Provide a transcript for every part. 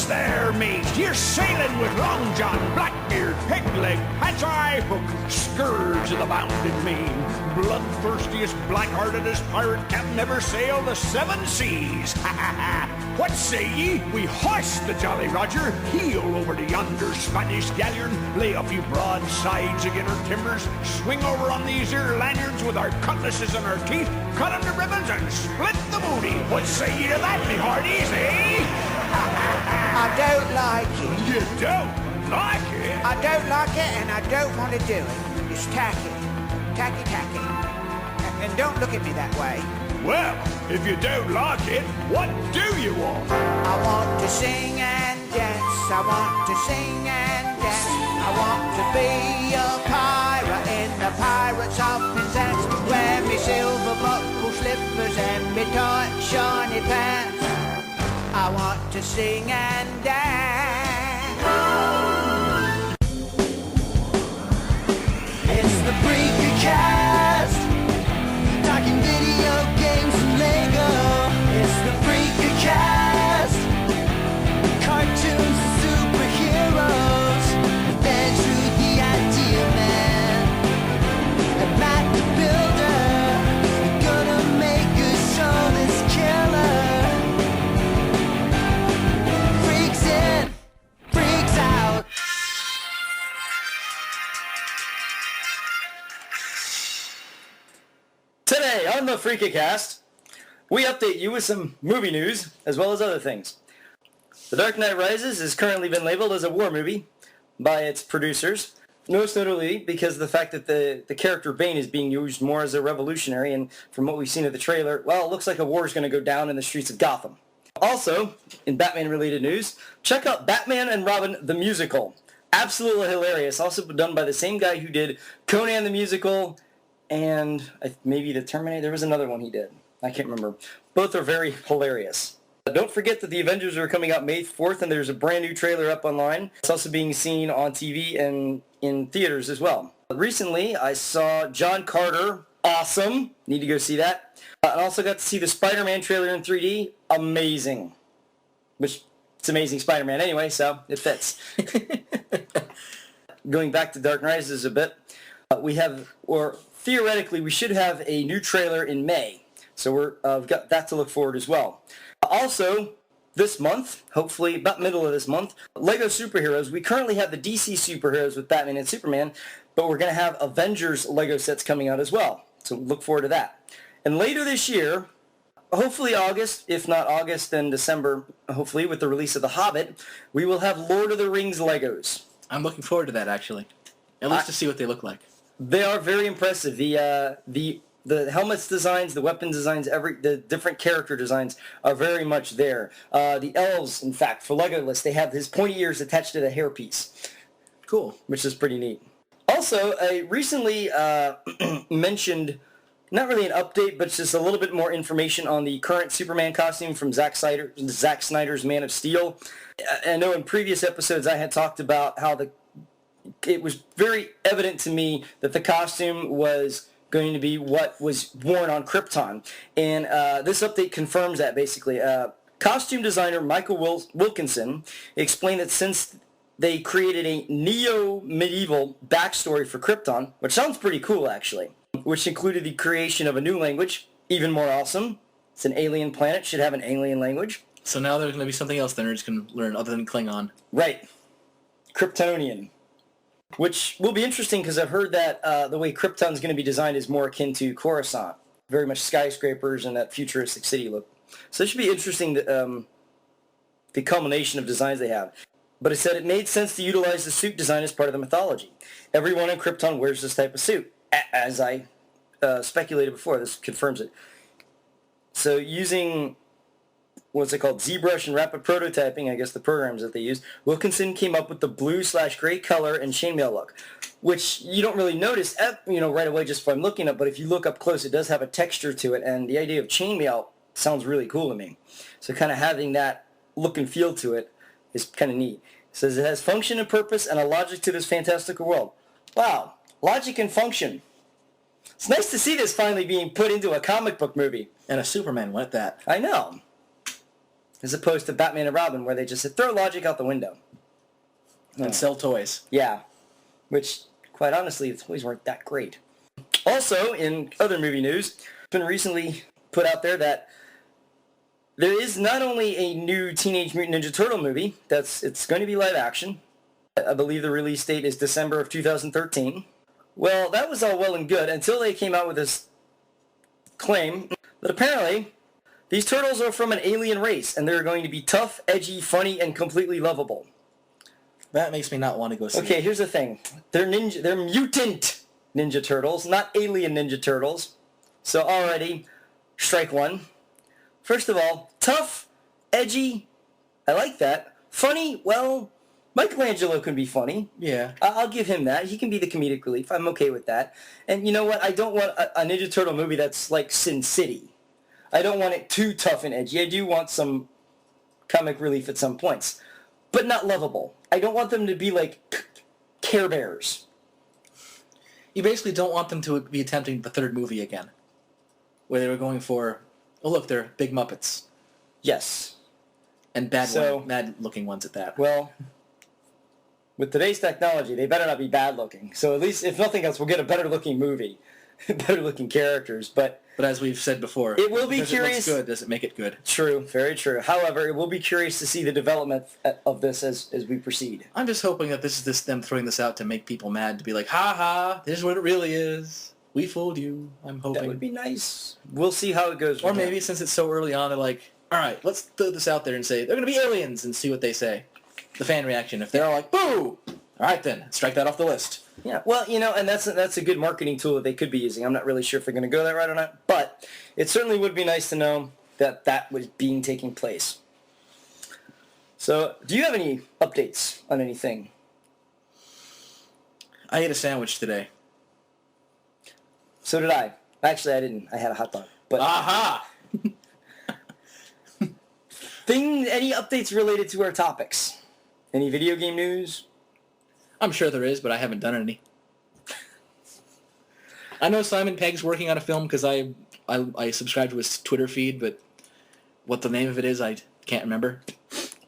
Avast there, mate! You're sailing with Long John, Blackbeard, Pegleg, Hatch-Eye Hook, scourge of the bounded main, bloodthirstiest, black-heartedest pirate captain ever sailed the seven seas. Ha ha ha! What say ye? We hoist the Jolly Roger, heel over to yonder Spanish galleon, lay a few broadsides again her timbers, swing over on these here lanyards with our cutlasses and our teeth, cut 'em to ribbons and split the booty. What say ye to that, me hearties, eh? I don't like it. You don't like it? I don't like it and I don't want to do it. It's tacky. Tacky, tacky. And don't look at me that way. Well, if you don't like it, what do you want? I want to sing and dance. I want to sing and dance. I want to be a pirate in the Pirates of Penzance. Wear me silver buckle slippers and me tight shiny pants. I want to sing and dance. It's the Freakacast, talking video games and Lego. It's the Freakacast, cartoons and superheroes. Then through the idea man, and Matt the Builder, gonna make a show that's killer. Freaks in, freaks out. Today on the Freakacast, we update you with some movie news, as well as other things. The Dark Knight Rises has currently been labeled as a war movie by its producers, most notably because of the fact that the character Bane is being used more as a revolutionary, and from what we've seen of the trailer, well, it looks like a war is going to go down in the streets of Gotham. Also, in Batman-related news, check out Batman and Robin the Musical. Absolutely hilarious. Also done by the same guy who did Conan the Musical and maybe The Terminator. There was another one he did. I can't remember. Both are very hilarious. Don't forget that the Avengers are coming out May 4th, and there's a brand new trailer up online. It's also being seen on TV and in theaters as well. Recently, I saw John Carter. Awesome. Need to go see that. I also got to see the Spider-Man trailer in 3D. Amazing. Which, it's Amazing Spider-Man anyway, so it fits. Going back to Dark Knight Rises a bit, theoretically, we should have a new trailer in May. So we've got that to look forward as well. Also, this month, hopefully about middle of this month, Lego Superheroes. We currently have the DC Superheroes with Batman and Superman, but we're going to have Avengers Lego sets coming out as well. So look forward to that. And later this year, hopefully August, if not August, then December, hopefully with the release of The Hobbit, we will have Lord of the Rings Legos. I'm looking forward to that, actually. At least to see what they look like. They are very impressive. The helmets designs, the weapon designs, the different character designs are very much there. The elves, in fact, for Legolas, they have his pointy ears attached to the hairpiece. Cool. Which is pretty neat. Also, I recently mentioned, not really an update, but just a little bit more information on the current Superman costume from Zack Snyder's Man of Steel. I know in previous episodes I had talked about how it was very evident to me that the costume was going to be what was worn on Krypton. And this update confirms that, basically. Costume designer Michael Wilkinson explained that since they created a neo-medieval backstory for Krypton, which sounds pretty cool, actually, which included the creation of a new language, even more awesome. It's an alien planet, should have an alien language. So now there's going to be something else the nerds can learn other than Klingon. Right. Kryptonian. Which will be interesting because I've heard that the way Krypton's going to be designed is more akin to Coruscant. Very much skyscrapers and that futuristic city look. So it should be interesting, the culmination of designs they have. But it said it made sense to utilize the suit design as part of the mythology. Everyone in Krypton wears this type of suit. As I speculated before, this confirms it. So using, what's it called, ZBrush and rapid prototyping, I guess the programs that they use, Wilkinson came up with the blue/gray color and chainmail look, which you don't really notice right away just from looking up, but if you look up close, it does have a texture to it, and the idea of chainmail sounds really cool to me. So kind of having that look and feel to it is kind of neat. It says it has function and purpose and a logic to this fantastical world. Wow, logic and function. It's nice to see this finally being put into a comic book movie. And a Superman went that. I know. as opposed to Batman and Robin, where they just throw logic out the window. And sell toys. Yeah, which, quite honestly, the toys weren't that great. Also, in other movie news, it's been recently put out there that there is not only a new Teenage Mutant Ninja Turtle movie, it's going to be live action. I believe the release date is December of 2013. Well, that was all well and good until they came out with this claim that apparently these turtles are from an alien race and they're going to be tough, edgy, funny, and completely lovable. That makes me not want to go see Okay, it. here's the thing. They're mutant Ninja Turtles, not alien Ninja Turtles. So already, strike one. First of all, tough, edgy, I like that. Funny, well, Michelangelo can be funny. Yeah. I'll give him that. He can be the comedic relief. I'm okay with that. And you know what? I don't want a Ninja Turtle movie that's like Sin City. I don't want it too tough and edgy. I do want some comic relief at some points. But not lovable. I don't want them to be like Care Bears. You basically don't want them to be attempting the third movie again. Where they were going for, oh look, they're big Muppets. Yes. And mad-looking ones at that. Well, with today's technology, they better not be bad-looking. So at least, if nothing else, we'll get a better-looking movie. Better-looking characters, but as we've said before, it will be because curious. It looks good, does it make it good? True, very true. However, it will be curious to see the development of this as we proceed. I'm just hoping that this is them throwing this out to make people mad, to be like, ha ha, this is what it really is. We fooled you. I'm hoping. That would be nice. We'll see how it goes. Or maybe since it's so early on, they're like, all right, let's throw this out there and say, they're going to be aliens, and see what they say. The fan reaction. If they're all like, boo! All right then, strike that off the list. Yeah, well, and that's a good marketing tool that they could be using. I'm not really sure if they're going to go that route or not, but it certainly would be nice to know that was taking place. So, do you have any updates on anything? I ate a sandwich today. So did I. Actually, I didn't. I had a hot dog. But Aha! any updates related to our topics? Any video game news? I'm sure there is, but I haven't done any. I know Simon Pegg's working on a film because I subscribe to his Twitter feed, but what the name of it is, I can't remember.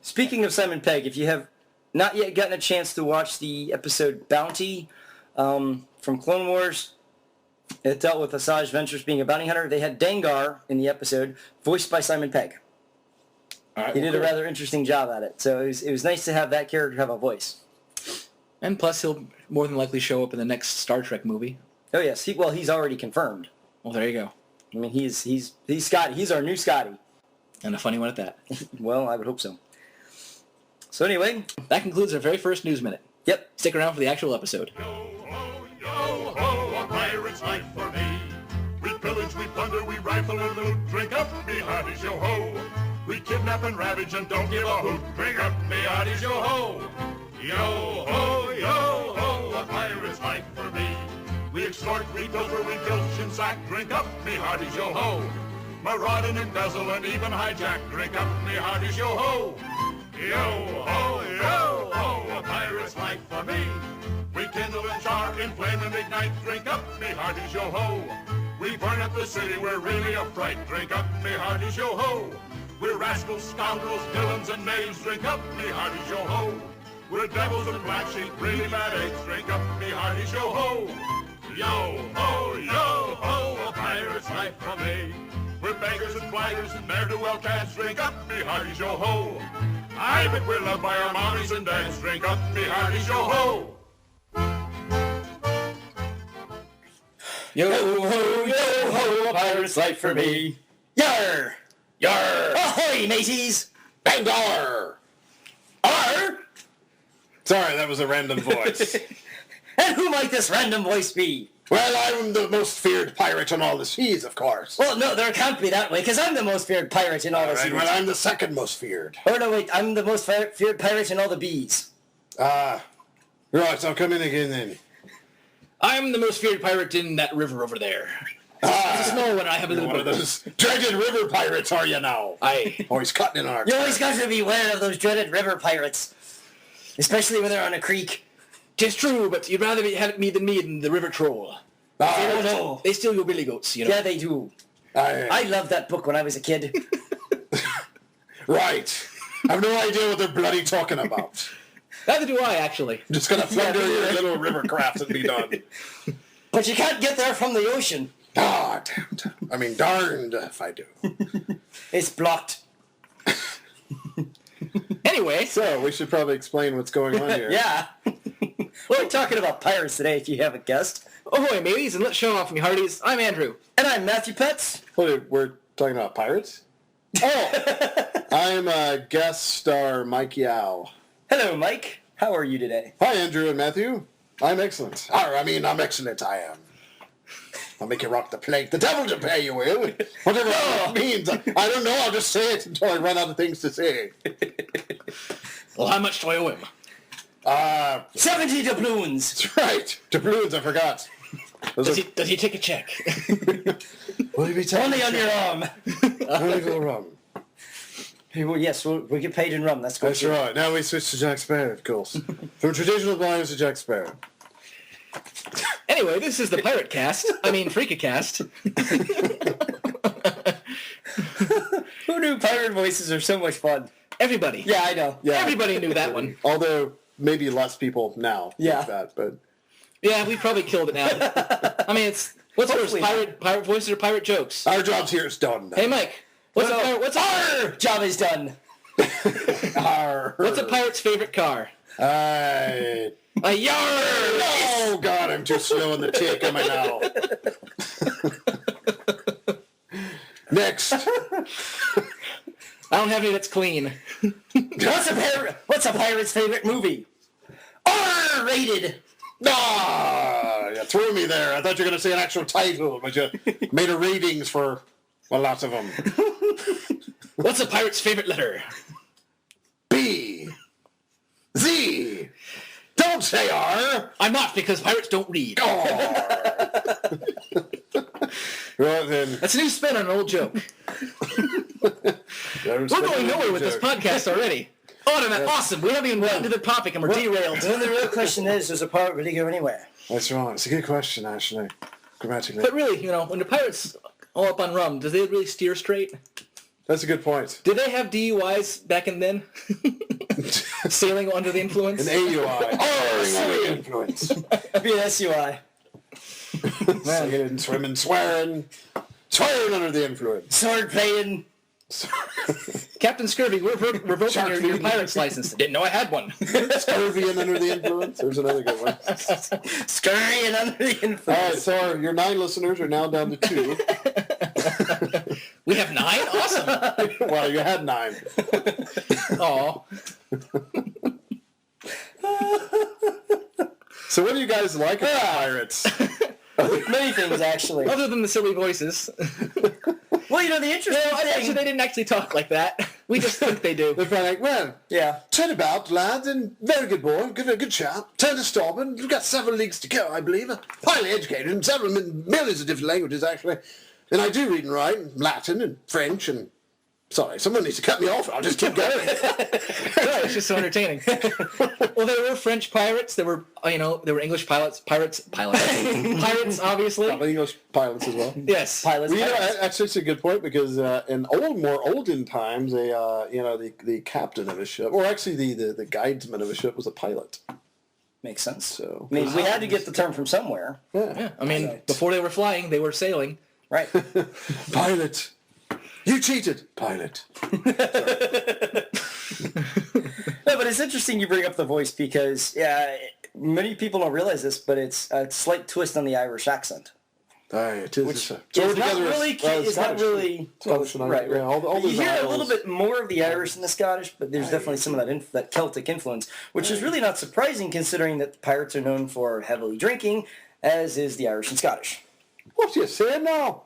Speaking of Simon Pegg, if you have not yet gotten a chance to watch the episode Bounty from Clone Wars, it dealt with Asajj Ventress being a bounty hunter. They had Dengar in the episode, voiced by Simon Pegg. He did a rather interesting job at it, so it was nice to have that character have a voice. And plus, he'll more than likely show up in the next Star Trek movie. Oh yes, he's already confirmed. Well, there you go. I mean, he's Scotty. He's our new Scotty. And a funny one at that. Well, I would hope so. So anyway, that concludes our very first News Minute. Yep. Stick around for the actual episode. Yo ho, a pirate's life for me. We pillage, we plunder, we rifle and loot. Drink up, me hearties, yo ho. We kidnap and ravage and don't give a hoot. Drink up, me hearties, yo ho. Yo ho, a pirate's life for me. We extort, we pilfer, we filch and sack. Drink up, me hearties, yo ho. Maraud and embezzle and even hijack. Drink up, me hearties, yo ho. Yo ho, a pirate's life for me. We kindle and char, inflame and ignite. Drink up, me hearties, yo ho. We burn up the city, we're really a fright. Drink up, me hearties, yo ho. We're rascals, scoundrels, villains, and knaves. Drink up, me hearties, yo ho. We're devils and black sheep, really bad eggs. Drink up, me hearties, yo ho. Yo ho, a pirate's life for me. We're beggars and flaggers and ne'er-do-well cats. Drink up, me hearties, yo ho. Aye, but we're loved by our mommies and dads. Drink up, me hearties, yo ho. yo ho, a pirate's life for me. Yar! Yar! Ahoy, mateys! Bangar! Arr! Sorry, that was a random voice. And who might this random voice be? Well, I'm the most feared pirate in all the seas, of course. Well, no, there can't be that way, because I'm the most feared pirate in all the All right, seas. well, I'm the second most feared. Oh, no, wait, I'm the most feared pirate in all the bees. Right, so come in again then. I'm the most feared pirate in that river over there. Just know when I have a little One of bit. those dreaded river pirates, are you now? Aye. Always cutting in our... You always got to beware of those dreaded river pirates. Especially when they're on a creek. 'Tis true, but you'd rather have me than the river troll. Oh, no. They steal your billy goats, you know. Yeah, they do. I loved that book when I was a kid. Right. I have no idea what they're bloody talking about. Neither do I, actually. I'm just going to thunder your little river craft and be done. But you can't get there from the ocean. Ah, damned. I mean, darned if I do. It's blocked. Anyway. So, we should probably explain what's going on here. Yeah. We're talking about pirates today, if you haven't guessed. Ahoy, mateys, and let's show off me hearties. I'm Andrew. And I'm Matthew Puetz. We're talking about pirates? Oh! I'm guest star Mike Yow. Hello, Mike. How are you today? Hi, Andrew and Matthew. I'm excellent. I'm excellent, I am. I'll make you rock the plate. The devil to pay you will. Whatever that means. I don't know. I'll just say it until I run out of things to say. Well, how much do I owe him? 70 doubloons. That's right. Doubloons, I forgot. Does he take a check? Will you be taking Only on your arm. Only for the rum. Well, yes, we get paid in rum. That's good. That's right. Now we switch to Jack Sparrow, of course. From traditional blind to Jack Sparrow. Anyway, this is the Freakacast. Who knew pirate voices are so much fun? Everybody. Yeah, I know. Yeah. Everybody knew that one. Although, maybe less people now Yeah. like that, but... Yeah, we probably killed it now. I mean, what's worse, Hopefully pirate voices or pirate jokes? Our job's here is done. Hey, Mike. What's Our job is done. What's a pirate's favorite car? A yard! Oh, God, I'm too slow in the tick, am I now? Next. I don't have any that's clean. What's a pirate's favorite movie? R-rated. Ah, you threw me there. I thought you were going to say an actual title, but you made a ratings for a lot of them. What's a pirate's favorite letter? B. Z. Don't say R. I'm not, because pirates don't read. R. Right then. That's a new spin on an old joke. We're going nowhere with this podcast already. Awesome. We haven't even gotten to the topic and we're derailed. Well, the real question is, does a pirate really go anywhere? That's right. It's a good question, actually. Grammatically. But really, when the pirates all up on rum, do they really steer straight? That's a good point. Did they have DUIs back in then? Sailing under the influence? An AUI. Oh, influence. Be an SUI. Singing, swimming, swearing. Swearing under the influence. Sword playing. Captain Scurvy, we're revoking your pirate's license. Didn't know I had one. Scurvying under the influence. There's another good one. Scurrying under the influence. All right, so your 9 listeners are now down to 2. We have 9? Awesome. Well, you had 9. Aw. So what do you guys like about pirates? Many things, actually. Other than the silly voices. Well, the interesting thing... Actually, they didn't actually talk like that. We just think they do. They're probably like, well, Yeah. turn about, lads, and very good boy, good chap. Turn to starboard. We've got several leagues to go, I believe. Highly educated in several millions of different languages, actually. And I do read and write in Latin and French and... Sorry, someone needs to cut me off. I'll just keep going. Right, it's just so entertaining. Well, there were French pirates. There were, there were English pirates, pirates, obviously. Probably English pilots as well. Yes, Pilots. Well, actually, it's a good point because in more olden times, the captain of a ship, or actually the guidesman of a ship, was a pilot. Makes sense. So, I mean, we had to get the term from somewhere. Yeah, I mean, before they were flying, they were sailing. Right. Pilot. You cheated, pilot. No, but it's interesting you bring up the voice because many people don't realize this, but it's a slight twist on the Irish accent. It is. Which it's not really... Scottish and Irish. Right. Yeah, all You those hear a isles. little bit more of the Irish than the Scottish, but there's definitely some of that Celtic influence, which is really not surprising considering that pirates are known for heavily drinking, as is the Irish and Scottish. What are you saying now?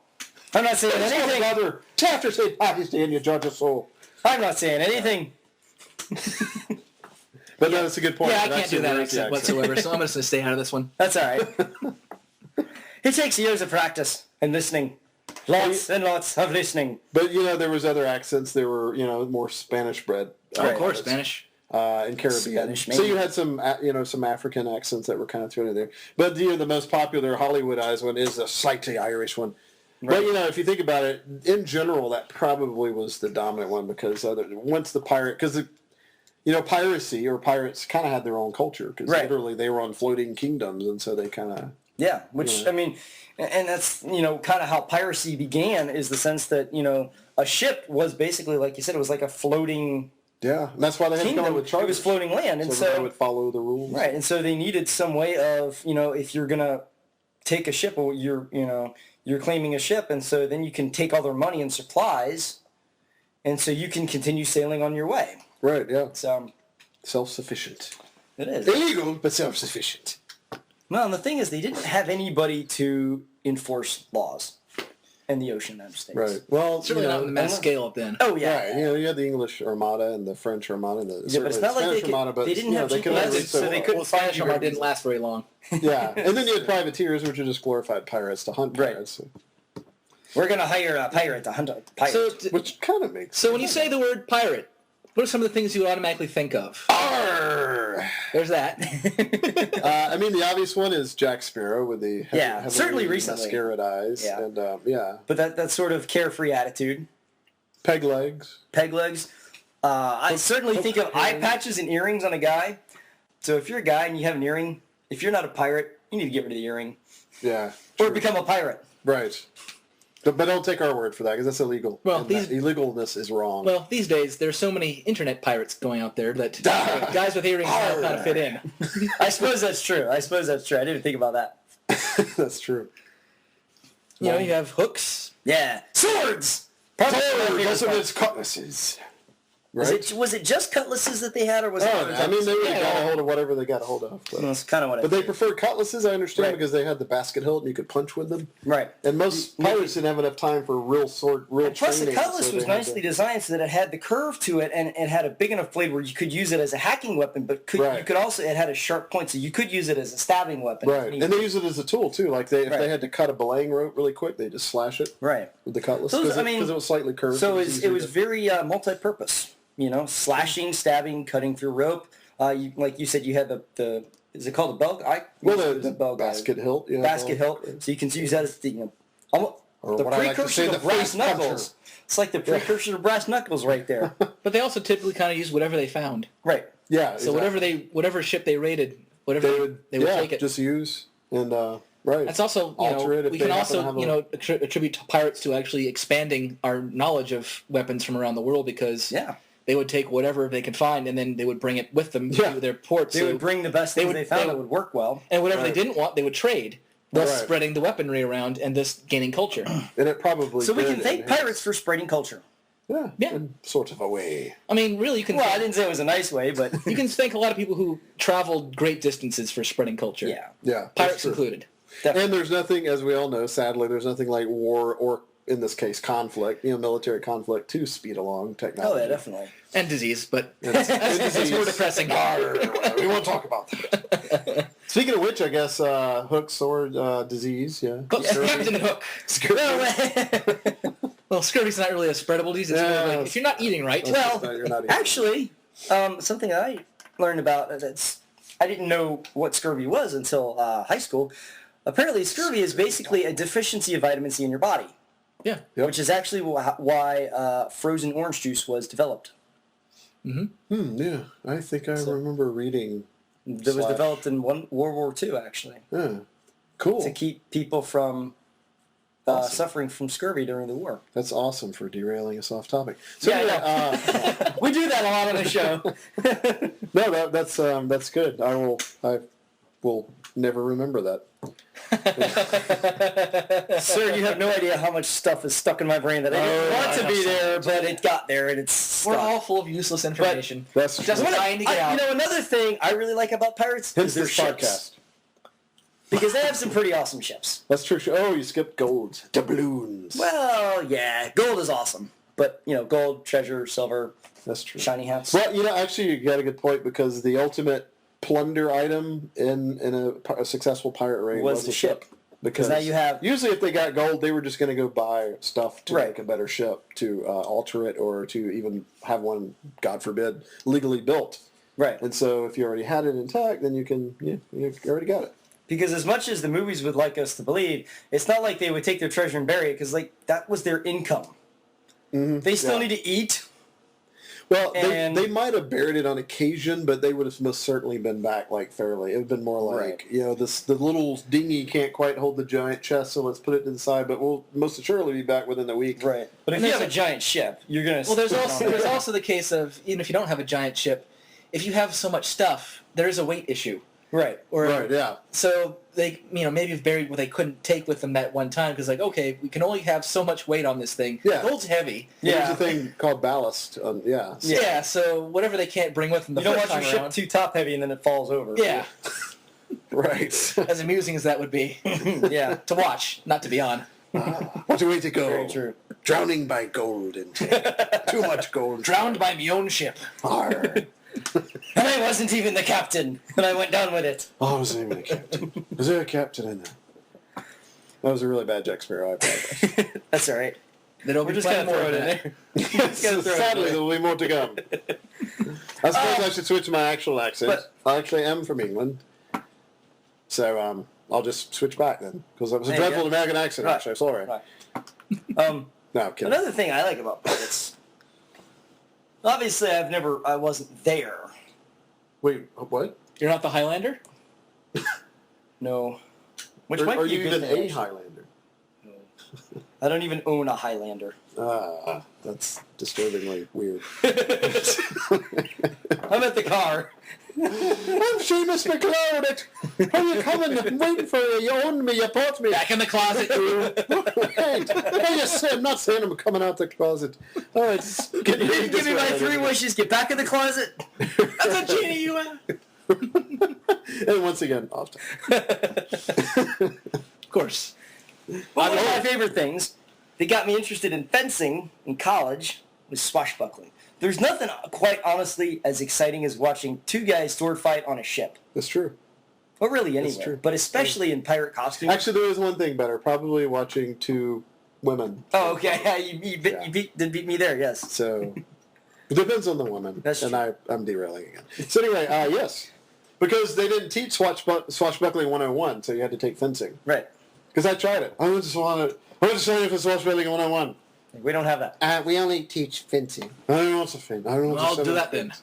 I'm not saying anything. Brother, after St. Patty's Day and you judge us all. I'm not saying anything. But no, that's a good point. Yeah, I It can't actually do that works, accent whatsoever, so I'm just going to stay out of this one. That's all right. It takes years of practice and listening. Lots and lots of listening. But, there was other accents. There were, more Spanish bred. Of course, Spanish. And Caribbean. Spanish, so you had some, some African accents that were kind of thrown in there. But, the most popular Hollywoodized one is a slightly Irish one. But, if you think about it, in general, that probably was the dominant one because once the pirate... Because, piracy or pirates kind of had their own culture because literally they were on floating kingdoms, and so they kind of... Yeah, which, I mean, and that's, kind of how piracy began is the sense that, a ship was basically, like you said, it was like a floating... Yeah, and that's why they had to come up with charters. It was floating land, and so they would follow the rules. Right, and so they needed some way of, if you're going to take a ship, or you're claiming a ship, and so then you can take all their money and supplies, and so you can continue sailing on your way. Right, yeah. So self-sufficient. It is. Illegal, but self-sufficient. Well, and the thing is, they didn't have anybody to enforce laws in the ocean in the United States. Right. Well, certainly not on the mass scale up then. Oh, yeah. Right. You had the English Armada and the French Armada and the but it's not Spanish like Armada, but they didn't have they people, could so they couldn't find Spanish you. Armada didn't last very long. Yeah, and then you had privateers, which are just glorified pirates to hunt pirates. Right. We're going to hire a pirate to hunt a pirate. Which kind of makes sense. So when you say the word pirate, what are some of the things you automatically think of? Arr! There's that. I mean, the obvious one is Jack Sparrow with the certainly recently mascaraed eyes. Yeah. And, But that sort of carefree attitude. Peg legs. I certainly think of eye patches and earrings on a guy. So if you're a guy and you have an earring, if you're not a pirate, you need to get rid of the earring. Yeah. Or become a pirate. Right. But don't take our word for that because that's illegal. Well, illegalness is wrong. Well, these days there's so many internet pirates going out there that guys with earrings know how to fit in. I suppose that's true. I didn't even think about that. That's true. You have hooks. Yeah. Swords! Those are its cutlasses. Right? Was it just cutlasses that they had, or was it? I mean, they really got a hold of whatever they got a hold of. But, that's kind of what. But they preferred cutlasses, I understand, because they had the basket hilt and you could punch with them. Right. And most pirates didn't have enough time for real training. Plus, the cutlass was nicely designed so that it had the curve to it, and it had a big enough blade where you could use it as a hacking weapon, but you could also, it had a sharp point, so you could use it as a stabbing weapon. Right. And they use it as a tool too. Like if they had to cut a belaying rope really quick, they just slash it. Right. With the cutlass. Because it was slightly curved. So it was very multi-purpose. Slashing, stabbing, cutting through rope. Like you said, you had the is it called a bell? The bell basket hilt. Yeah, basket hilt. So you can use that as the precursor to brass knuckles. It's like the precursor to brass knuckles right there. But they also typically kind of use whatever they found. Right. Yeah. So whatever ship they raided, whatever they would take it. Just use and right. That's also we can also attribute pirates to actually expanding our knowledge of weapons from around the world because they would take whatever they could find and then they would bring it with them to their ports. They would bring the best things they found that would work well. And whatever they didn't want, they would trade, thus spreading the weaponry around and thus gaining culture. And it probably so we can thank pirates for spreading culture. Yeah, in sort of a way. I mean, really, you can... Well, I didn't say it was a nice way, but... You can thank a lot of people who traveled great distances for spreading culture. Yeah. Pirates included. Definitely. And there's nothing, as we all know, sadly, there's nothing like war or, in this case, conflict, military conflict to speed along technology. Oh, yeah, definitely. And disease, but that's more depressing. We won't talk about that. Speaking of which, I guess hook, sword, disease, Captain Hook. Well, scurvy's not really a spreadable disease. It's more like if you're not eating right. Well, actually, something I learned about I didn't know what scurvy was until high school. Apparently, scurvy is basically a deficiency of vitamin C in your body. Yeah. Yep. Which is actually why frozen orange juice was developed. Mm-hmm. Yeah, I think I remember reading. That was developed in World War II, actually. Yeah. Cool. To keep people from suffering from scurvy during the war. That's awesome for derailing us off topic. So we do that a lot on the show. No, that's good. I will never remember that. Sir, you have no idea how much stuff is stuck in my brain that I didn't want to be there, but it got there and it's stuck. We're all full of useless information. That's just trying to get out. Another thing I really like about pirates is their ships. Because they have some pretty awesome ships. That's true. Oh, you skipped gold. Doubloons. Well, yeah, gold is awesome. But, gold, treasure, silver. That's true. Shiny hats. Well, actually, you got a good point because the ultimate plunder item in a successful pirate raid was the ship. Because now you have... Usually if they got gold, they were just going to go buy stuff to make a better ship, to alter it, or to even have one, God forbid, legally built. Right. And so if you already had it intact, then you already got it. Because as much as the movies would like us to believe, it's not like they would take their treasure and bury it, because like that was their income. Mm-hmm. They still need to eat. Well, they might have buried it on occasion, but they would have most certainly been back like fairly. It would have been more like, the little dinghy can't quite hold the giant chest, so let's put it to the side, but we'll most assuredly be back within a week. Right. But if you have a giant ship, you're going to... Well, there's also the case of, even if you don't have a giant ship, if you have so much stuff, there's a weight issue. Right. Right, yeah. So they, maybe have buried what they couldn't take with them that one time, because okay, we can only have so much weight on this thing. Yeah. Gold's heavy. Yeah. There's a thing called ballast. Yeah, so whatever they can't bring with them the first time around. You don't want your ship too top heavy and then it falls over. Yeah. Right. As amusing as that would be. Yeah. To watch, not to be on. What a way to go. Very true. Drowning by gold intake. Too much gold. Drowned by my own ship. Arr. And I wasn't even the captain, and I went down with it. Oh, I wasn't even the captain. Was there a captain in there? That was a really bad Jack Sparrow. I apologize. That's all right. We're just going to throw it in there. Sadly, there will be more to come. I suppose I should switch to my actual accent. I actually am from England. So I'll just switch back then, because that was a dreadful American accent, actually. Sorry. Right. No, I'm kidding. Another thing I like about pirates... Obviously, I wasn't there. Wait, what? You're not the Highlander? No. Which Are you even a Highlander? No. I don't even own a Highlander. That's disturbingly weird. I'm at the car. I'm Seamus McLeod. How you coming? I'm waiting for you. You owned me. You bought me. Back in the closet, you. Right. I'm not saying I'm coming out the closet. All right. Give me my 3 wishes. Get back in the closet. That's a genie you are. And once again, off Of course. One of my favorite things that got me interested in fencing in college was swashbuckling. There's nothing, quite honestly, as exciting as watching 2 guys sword fight on a ship. That's true. Well, really anywhere, but especially in pirate costumes. Actually, there is one thing better. Probably watching 2 women. Oh, okay. You beat me there, yes. So, it depends on the woman. That's true. And I'm derailing again. So anyway, yes. Because they didn't teach swashbuckling 101, so you had to take fencing. Right. Because I tried it. I just wanted to sign up for swashbuckling 101. We don't have that. We only teach fencing. I don't want to fence. I'll do that then.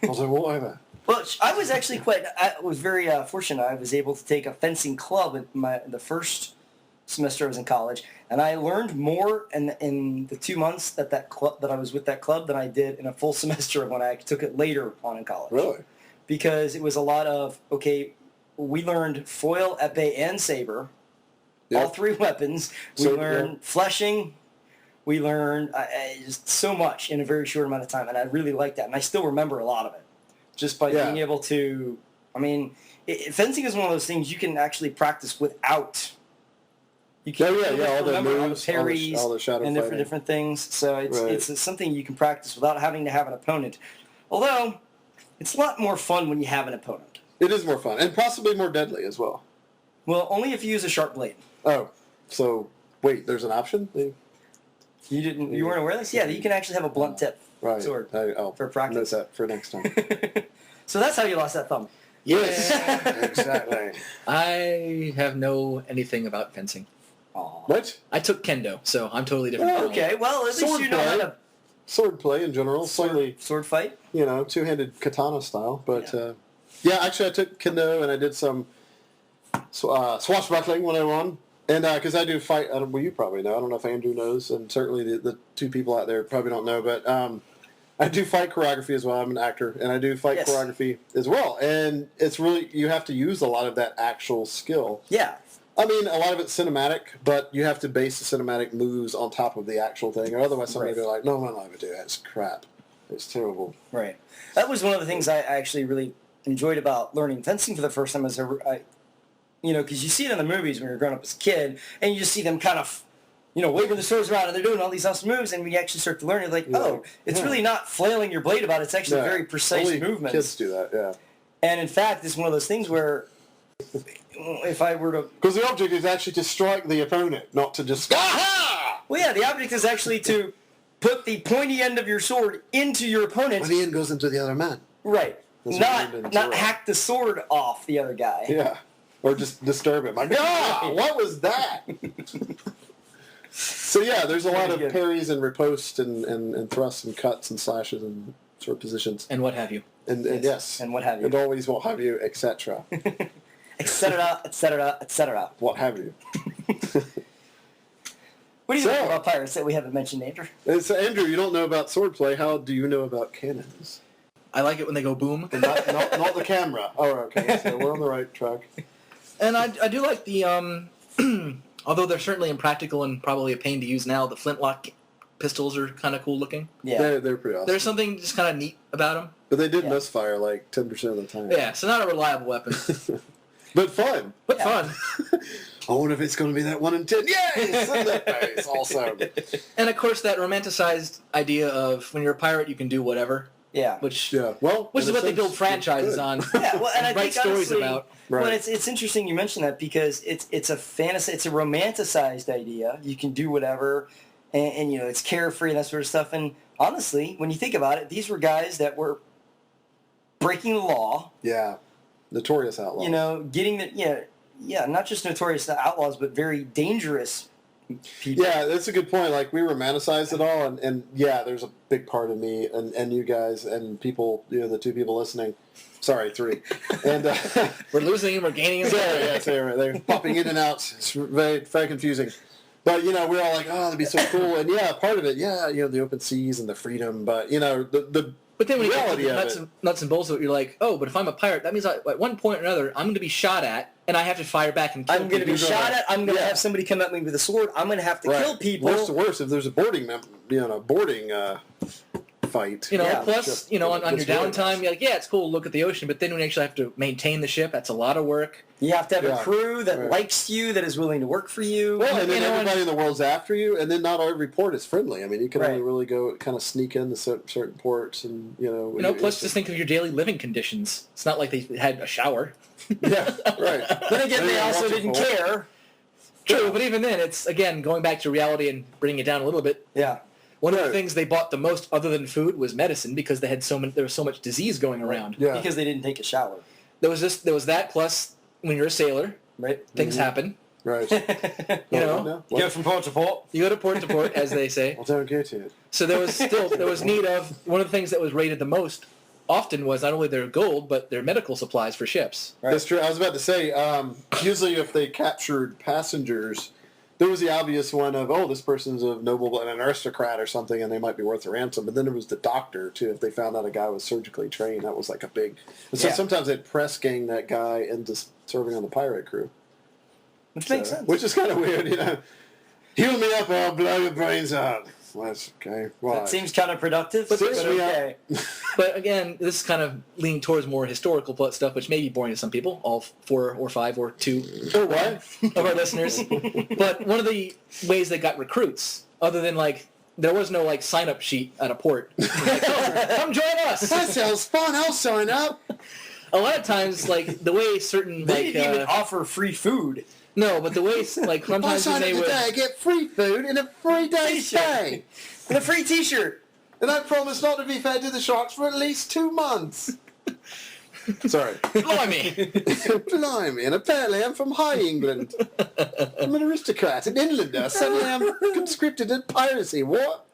I was like, whatever. Well, I was actually I was very fortunate. I was able to take a fencing club in the first semester I was in college, and I learned more in the 2 months that I was with that club than I did in a full semester when I took it later on in college. Really? Because it was a lot of, we learned foil, epee, and saber, all 3 weapons. We learned fleshing. We learned just so much in a very short amount of time, and I really liked that. And I still remember a lot of it, just by being able to. I mean, fencing is one of those things you can actually practice without. You can all the moves, all the parries, all the shadow and fighting. different things. So it's something you can practice without having to have an opponent. Although, it's a lot more fun when you have an opponent. It is more fun, and possibly more deadly as well. Well, only if you use a sharp blade. Oh, so wait, there's an option? You weren't aware of this? Yeah, you can actually have a blunt tip sword for practice. Note that for next time. So that's how you lost that thumb. Yes, exactly. I have anything about fencing. Aww. What? I took kendo, so I'm totally different. Oh, okay, well, at least you know how to... Sword play in general, slightly... Sword fight? Two-handed katana style, but... actually I took kendo and I did some swashbuckling when I won. And because I do fight, you probably know. I don't know if Andrew knows, and certainly the 2 people out there probably don't know. But I do fight choreography as well. I'm an actor, and I do fight choreography as well. And it's really, you have to use a lot of that actual skill. Yeah. I mean, a lot of it's cinematic, but you have to base the cinematic moves on top of the actual thing, or otherwise somebody will be like, no, I'm not going to do that. It's crap. It's terrible. Right. That was one of the things I actually really enjoyed about learning fencing for the first time. Because you see it in the movies when you're growing up as a kid, and you just see them kind of, waving the swords around, and they're doing all these awesome moves, and when you actually start to learn, you're like, it's really not flailing your blade about, it's actually very precise movements. Kids do that, yeah. And in fact, it's one of those things where if I were to... Because the object is actually to strike the opponent, not to just... Aha! Well, yeah, the object is actually to put the pointy end of your sword into your opponent. When the end goes into the other man. Right. Not hack the sword off the other guy. Yeah. Or just disturb him. Like, what was that? So yeah, there's a lot of parries and riposte and thrusts and cuts and slashes and sort of positions. And what have you. And yes. And what have you. And always what have you, etc. Etc., etc., etc. What have you. What do you think about pirates that we haven't mentioned, Andrew? So Andrew, you don't know about swordplay. How do you know about cannons? I like it when they go boom. Not the camera. Oh, okay. So we're on the right track. And I do like the, although they're certainly impractical and probably a pain to use now, the flintlock pistols are kind of cool looking. Yeah. They're pretty awesome. There's something just kind of neat about them. But they did misfire like 10% of the time. Yeah, so not a reliable weapon. But fun. But fun. I wonder if it's going to be that 1 in 10. Yes! In that face also. And of course that romanticized idea of when you're a pirate you can do whatever. Yeah. Which is what they build franchises on. Yeah, well, and I write think stories honestly, about. Right. Well, Right. it's interesting you mention that because it's a fantasy, it's a romanticized idea. You can do whatever, and you know it's carefree and that sort of stuff. And honestly, when you think about it, these were guys that were breaking the law. Yeah. Notorious outlaws. You know, getting the not just notorious outlaws, but very dangerous people. Yeah, that's a good point. Like, we romanticize it all, and yeah, there's a big part of me and you guys and people, you know, the 2 people listening. Sorry, 3. And we're losing and we're gaining. Sorry, they're popping in and out. It's very, very confusing. But, you know, we're all like, oh, that'd be so cool. And yeah, part of it, you know, the open seas and the freedom. But, you know, But then when you get to reality the nuts and bolts of it, you're like, oh, but if I'm a pirate, that means at one point or another, I'm going to be shot at, and I have to fire back and kill I'm going to be people. shot at. I'm going to have somebody come at me with a sword. I'm going to have to kill people. Worse to worse, if there's a boarding fight. You know, plus, ship, you know, on your it's really downtime, nice. you're like, yeah, it's cool to look at the ocean, but then when you actually have to maintain the ship, that's a lot of work. You have to have a crew that Right. likes you, that is willing to work for you. Well, and then you know, everybody in the world's after you, and then not every port is friendly. I mean, you can Right. only really go kind of sneak into certain ports, and you know. You know, plus just think of your daily living conditions. It's not like they had a shower. Yeah, right. Then again, they also didn't care. True, but even then, it's, again, going back to reality and bringing it down a little bit. Yeah. One of the things they bought the most, other than food, was medicine because they had there was so much disease going around. Yeah. Because they didn't take a shower. There was that. Plus, when you're a sailor, Right. things happen. Right. You know, You go from port to port. you go to port, as they say. Well, don't get to it. So there was need of one of the things that was rated the most often was not only their gold but their medical supplies for ships. Right. That's true. I was about to say, usually if they captured passengers, there was the obvious one of, oh, this person's a noble, an aristocrat or something, and they might be worth a ransom. But then there was the doctor, too. If they found out a guy was surgically trained, that was like a big... And so sometimes they'd press gang that guy into serving on the pirate crew. Which makes sense. Which is kind of weird, you know. Heal me up or I'll blow your brains out. Well, that's okay. Why? That seems counterproductive, but Seriously, okay. But again, this is kind of leaning towards more historical plot stuff, which may be boring to some people, all 4 or 5 or 2 Or what? of our listeners. But one of the ways they got recruits, other than like, there was no like sign-up sheet at a port. Like, oh, come join us. That sounds fun. I'll sign up. A lot of times, like the way certain They like didn't even offer free food. no, but the way like I sometimes sign when up they would today, I get free food and a free day stay. And a free T-shirt. And I promise not to be fed to the sharks for at least 2 months. Sorry. blimey. Blimey, and apparently I'm from High England. I'm an aristocrat, an inlander. Suddenly I'm conscripted at piracy. What?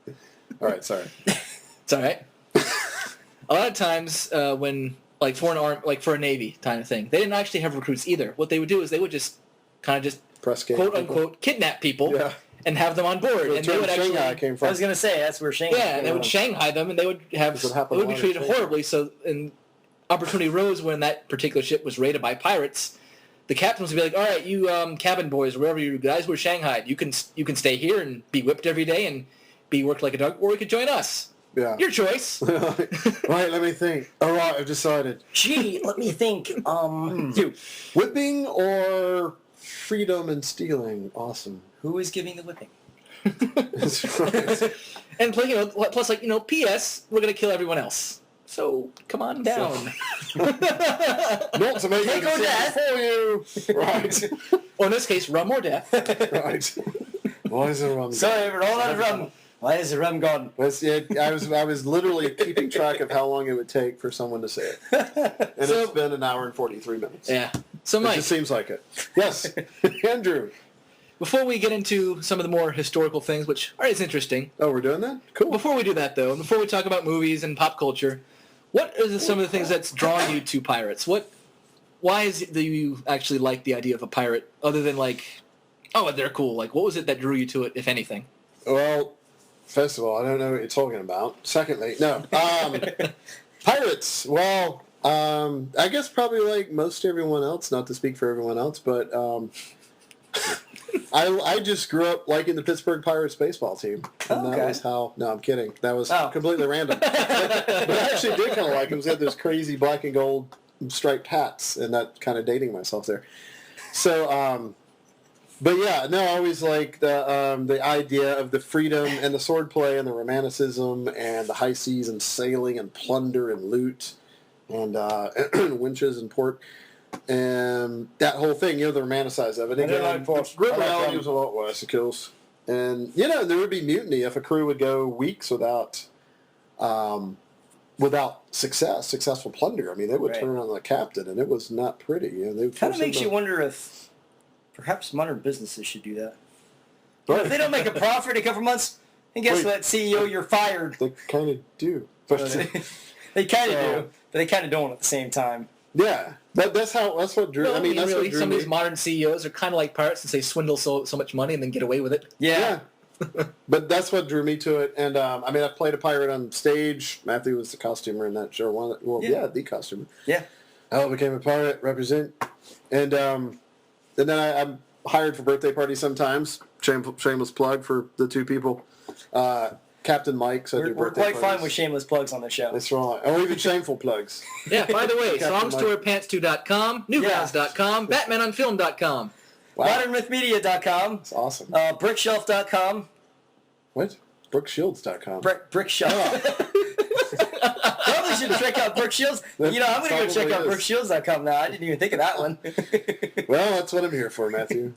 All right, sorry. It's all right. A lot of times when like for an arm, like for a navy kind of thing, they didn't actually have recruits either. What they would do is they would just kind of just Press gang quote people. unquote kidnap people Yeah. and have them on board, The and they term would actually Shanghai came from. I was going to say, that's where Shanghai yeah, and they would Shanghai them, and they would have This would it happen would a be lot in treated Shanghai. horribly. So, and opportunity rose when that particular ship was raided by pirates. The captains would be like, "All right, you cabin boys, wherever you guys were shanghaied, you can stay here and be whipped every day and be worked like a dog, or you could join us. Yeah. Your choice." Right, let me think. All right, I've decided. Gee, let me think. You. Whipping or freedom and stealing? Awesome. Who is giving the whipping? That's right. And plus, like, P.S. We're gonna kill everyone else. So come on down. Not to make Take a or decision death. for you. Right. Or in this case, rum or death. Right. Why is the rum? Sorry, we're all out of rum. Why is the rum gone? That's it. I was literally keeping track of how long it would take for someone to say it, and So- it's been an hour and 43 minutes. Yeah. So, It Mike, just seems like it. Yes. Andrew. before we get into some of the more historical things, which are as interesting, Oh, we're doing that? Cool. before we do that, though, before we talk about movies and pop culture, what are some of the things that's drawn you to pirates? Why do you actually like the idea of a pirate, other than like, oh, they're cool? Like, what was it that drew you to it, if anything? Well, first of all, I don't know what you're talking about. Secondly, no. Pirates. Well, I guess probably like most everyone else, not to speak for everyone else, but I just grew up liking the Pittsburgh Pirates baseball team. And that was how... No, I'm kidding. That was completely random. But I actually did kind of like them. They had those crazy black and gold striped hats, and that kind of dating myself there. So, but yeah, no, I always like the idea of the freedom and the swordplay and the romanticism and the high seas and sailing and plunder and loot and winches and port and that whole thing, the romanticized of it. Again, grim reality was a lot worse, of course. And, there would be mutiny if a crew would go weeks without successful plunder. I mean, they would turn on the captain, and it was not pretty. It kind of makes you wonder if perhaps modern businesses should do that. If they don't make a profit in a couple months, and guess what, CEO, you're fired. They kind of do. They kind of do, but they kind of don't at the same time. Yeah, that's what drew. Well, I mean, that's really, what drew some me. of these modern CEOs are kind of like pirates, since they swindle so much money and then get away with it. Yeah. But that's what drew me to it. And I mean, I played a pirate on stage. Matthew was the costumer in that show. The costumer. Yeah. I became a pirate, represent, and then I'm hired for birthday parties sometimes. Shameless plug for the two people. Captain Mike. So we're quite fine with shameless plugs on the show. That's right. Or even shameful plugs. Yeah, by the way, songstorypants2.com, newgrounds.com, batmanonfilm.com. Wow. ModernMythMedia.com. That's awesome. Brookshelf.com. What? BrookeShields.com. Brookshelf. Probably should check out Brooke Shields. I'm going to go check out BrookeShields.com now. I didn't even think of that one. Well, that's what I'm here for, Matthew.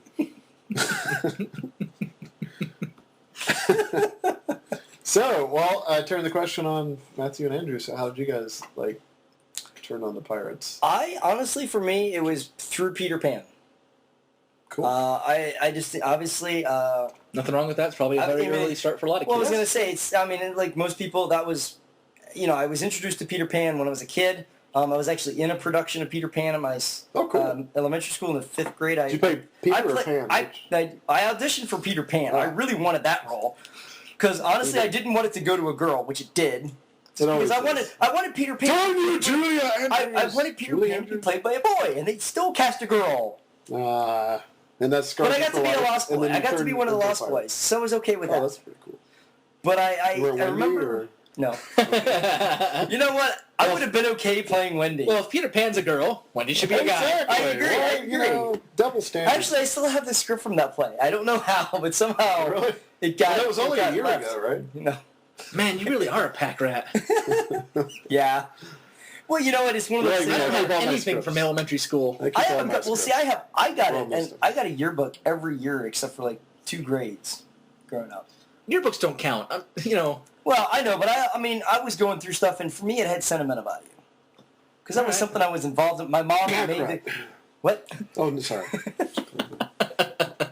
So, I turned the question on Matthew and Andrew. So, how did you guys turn on the pirates? Honestly, for me, it was through Peter Pan. Cool. I just obviously. Nothing wrong with that. It's probably a very early start for a lot of kids. Well, I was going to say, like most people, that was, I was introduced to Peter Pan when I was a kid. I was actually in a production of Peter Pan in my elementary school in the 5th grade. Did you play Peter or Pan? I auditioned for Peter Pan. Oh. I really wanted that role. Because honestly, I didn't want it to go to a girl, which it did. Because I wanted Peter Pan. Darn you, Julia Andrews. I wanted Peter Pan to be played by a boy, and they still cast a girl. And that's. But I got to be a lost boy. I got to be one of the lost boys, so I was okay with that. Oh, that's pretty cool. But I remember. No. You know what? I would have been okay playing Wendy. Well, if Peter Pan's a girl, Wendy should be a guy. I agree. Double standard. Actually, I still have the script from that play. I don't know how, but somehow it got. That was only a year ago, right? Man, you really are a pack rat. Yeah. Well, you know what? It's one of those things. I don't have anything from elementary school. I got it, and I got a yearbook every year except for 2 grades growing up. Yearbooks don't count. Well, I know, but I was going through stuff, and for me, it had sentimental value because that was something I was involved in. My mom made what? Oh, I'm sorry.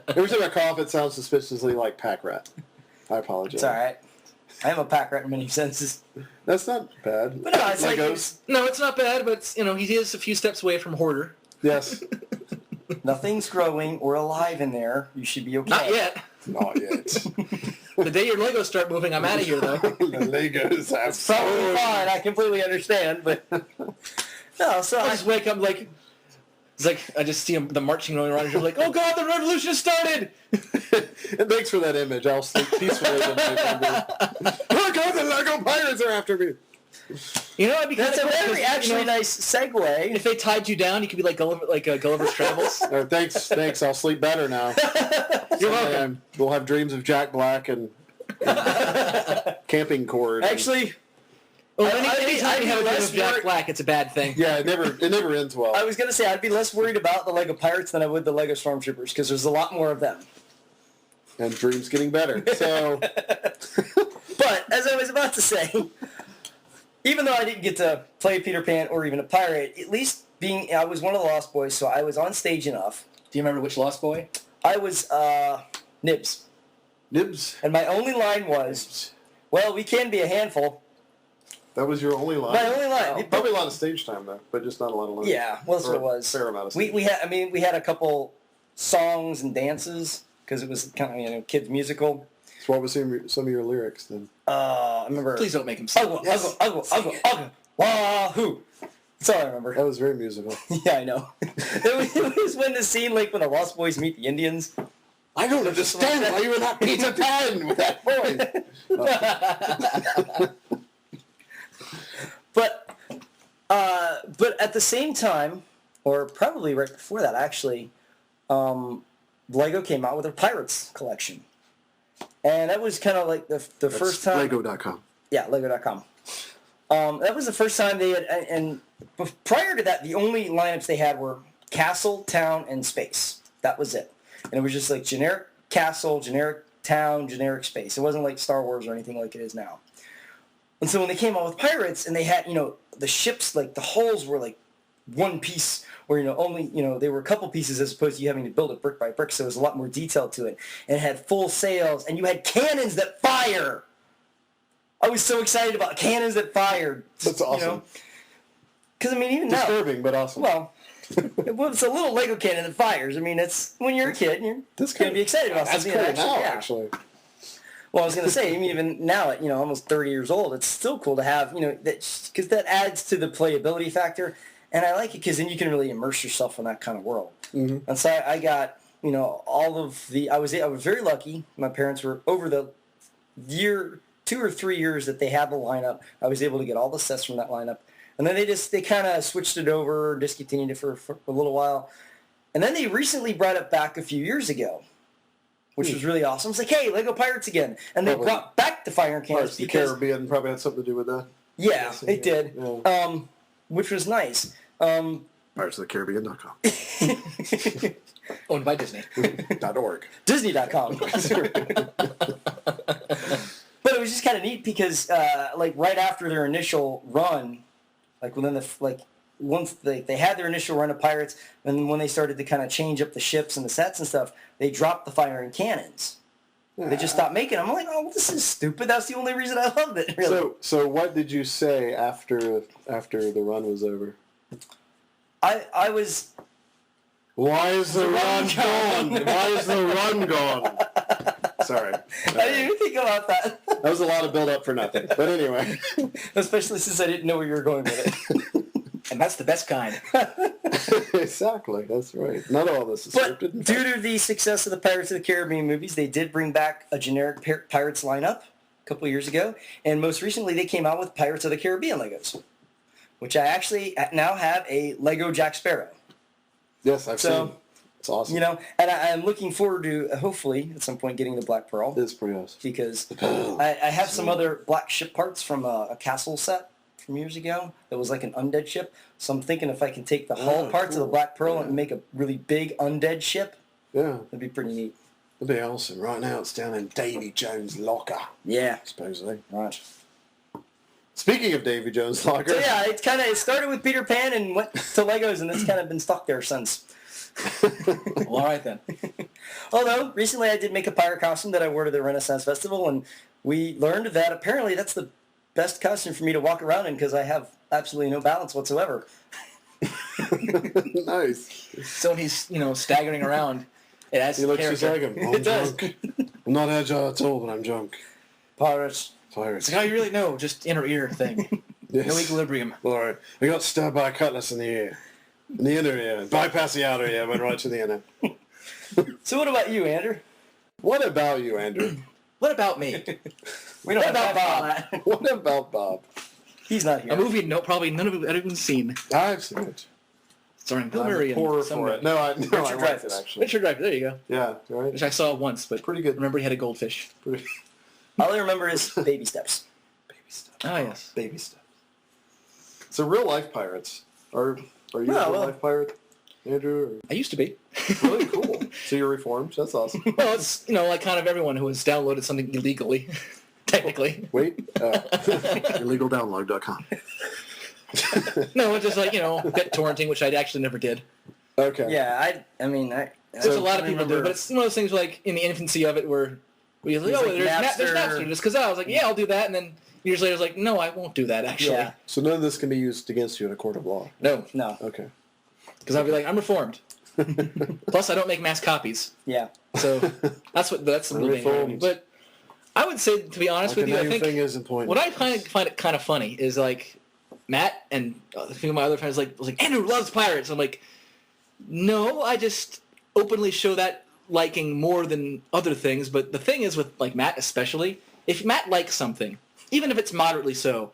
Every time I cough, it sounds suspiciously like pack rat. I apologize. It's all right. I am a pack rat in many senses. That's not bad. But no, it's Legos. No, it's not bad, but he is a few steps away from hoarder. Yes. Nothing's growing or alive in there. You should be okay. Not yet. Not yet. The day your Legos start moving, I'm out of here, though. The Legos have It's probably fine. I completely understand, but no. So I just wake up it's like I just see the marching going around. And you're like, oh God, the revolution started! And thanks for that image. I'll sleep peacefully. Oh God, the Lego pirates are after me. It'd be that's a very nice segue. If they tied you down, you could be like Gulliver's Travels. Thanks. I'll sleep better now. You're welcome. We'll have dreams of Jack Black and camping cord. Actually, anytime you have a dream of Jack Black, it's a bad thing. Yeah, it never ends well. I was going to say, I'd be less worried about the Lego Pirates than I would the Lego Stormtroopers, because there's a lot more of them. And dreams getting better. So, but, as I was about to say, even though I didn't get to play Peter Pan or even a pirate, at least I was one of the Lost Boys, so I was on stage enough. Do you remember which Lost Boy? I was Nibs. Nibs. And my only line was, well, we can be a handful. That was your only line? My only line. Probably a lot of stage time, though, but just not a lot of lines. Yeah, well, that's what it was. Fair amount of stage. We had a couple songs and dances, because it was kind of, kids' musical. So what was some of your lyrics, then? I remember... Please don't make him sing. Uggle, wahoo. That's all I remember. That was very musical. Yeah, I know. It was when the scene, like, when the Lost Boys meet the Indians. I don't understand why you were not Peter Pan with that voice. But at the same time, or probably right before that, actually, Lego came out with their Pirates collection. And that was kind of like the first time... Lego.com. Yeah, Lego.com. That was the first time they had... And prior to that, the only lineups they had were Castle, Town, and Space. That was it. And it was just like generic Castle, generic Town, generic Space. It wasn't like Star Wars or anything like it is now. And so when they came out with Pirates, and they had, the ships, like, the hulls were like one piece, where, only, they were a couple pieces as opposed to you having to build it brick by brick, so there was a lot more detail to it. And it had full sails, and you had cannons that fire! I was so excited about cannons that fired. That's awesome. Because, even now... Disturbing, but awesome. Well, it's a little Lego cannon that fires. It's... When you're a kid, you're going to be excited about something. That's cool now, actually. Well, I was going to say, even now at, almost 30 years old, it's still cool to have, because that adds to the playability factor. And I like it because then you can really immerse yourself in that kind of world. Mm-hmm. And so I got, all of the... I was very lucky. My parents were, over the 2 or 3 years that they had the lineup, I was able to get all the sets from that lineup. And then they kind of switched it over, discontinued it for a little while. And then they recently brought it back a few years ago, which was really awesome. It's like, hey, Lego Pirates again. And they brought back the fire cannons. Pirates of the Caribbean probably had something to do with that. Yeah, it did. Yeah. Which was nice. PiratesOfTheCaribbean.com. Owned by Disney. .org. Disney.com. But it was just kind of neat because, right after their initial run, once they had their initial run of Pirates, and then when they started to kind of change up the ships and the sets and stuff, they dropped the firing cannons. They just stopped making them. I'm like, oh, this is stupid. That's the only reason I loved it, really. So what did you say after the run was over? I was... Why is the run gone? Why is the run gone? Sorry. I didn't even think about that. That was a lot of build-up for nothing. But anyway. Especially since I didn't know where you were going with it. And that's the best kind. Exactly. That's right. Not all this is scripted. But due to the success of the Pirates of the Caribbean movies, they did bring back a generic Pirates lineup a couple of years ago. And most recently, they came out with Pirates of the Caribbean Legos, which I actually now have a Lego Jack Sparrow. Yes, I've seen. It's awesome. And I'm looking forward to, hopefully, at some point getting the Black Pearl. It's pretty awesome. Because I have some other black ship parts from a castle set from years ago that was like an undead ship. So I'm thinking if I can take the hull parts of the Black Pearl and make a really big undead ship, that'd be pretty neat. That'd be awesome. Right now it's down in Davy Jones' locker. Yeah. Supposedly. Right. Speaking of Davy Jones' locker. So yeah, it started with Peter Pan and went to Legos, and it's kind of been stuck there since. Well, all right then. Although, recently I did make a pirate costume that I wore to the Renaissance Festival, and we learned that apparently that's the best costume for me to walk around in because I have absolutely no balance whatsoever. Nice. So when he's, staggering around, it adds he looks character. just like him. I'm drunk. I'm not agile at all, but I'm drunk. Pirates. It's like, how you really know? Just inner ear thing. Yes. No equilibrium. All right. I got stabbed by a cutlass in the ear. In the inner ear. Bypassed the outer ear, went right to the inner. So what about you, Andrew? What about you, Andrew? What about me? We don't about Bob. What about Bob? He's not here. A movie probably none of you have even seen. I've seen it. Starring Bill Murray Horror and for it. No, I liked it, actually. Richard Dreyfuss, there you go. Yeah, right. Which I saw once, but pretty good. Remember he had a goldfish. All I remember is Baby Steps. Baby Steps. Oh, yes. Baby Steps. So real life pirates. Are you a real life pirate, Andrew? Or? I used to be. Really cool. So you're reformed. That's awesome. Well, it's, like kind of everyone who has downloaded something illegally, technically. Wait. IllegalDownload.com. No, it's just like, get torrenting, which I actually never did. Okay. Yeah, I mean, Which a lot of people do, but it's one of those things like in the infancy of it where we like, like there's Napster. Napster. Just because I was like, yeah, I'll do that, and then years later I was like, no, I won't do that actually. Yeah. So none of this can be used against you in a court of law. No, Okay. because I'll be like, I'm reformed. Plus, I don't make mass copies, Yeah. so that's the little thing. Reformed. But I would say, to be honest with you, I think thing isn't pointless. what I find it kind of funny is like Matt and a few of my other friends was like Andrew loves pirates. I'm like, no, I just openly show that liking more than other things. But the thing is with like Matt especially, if Matt likes something, even if it's moderately so,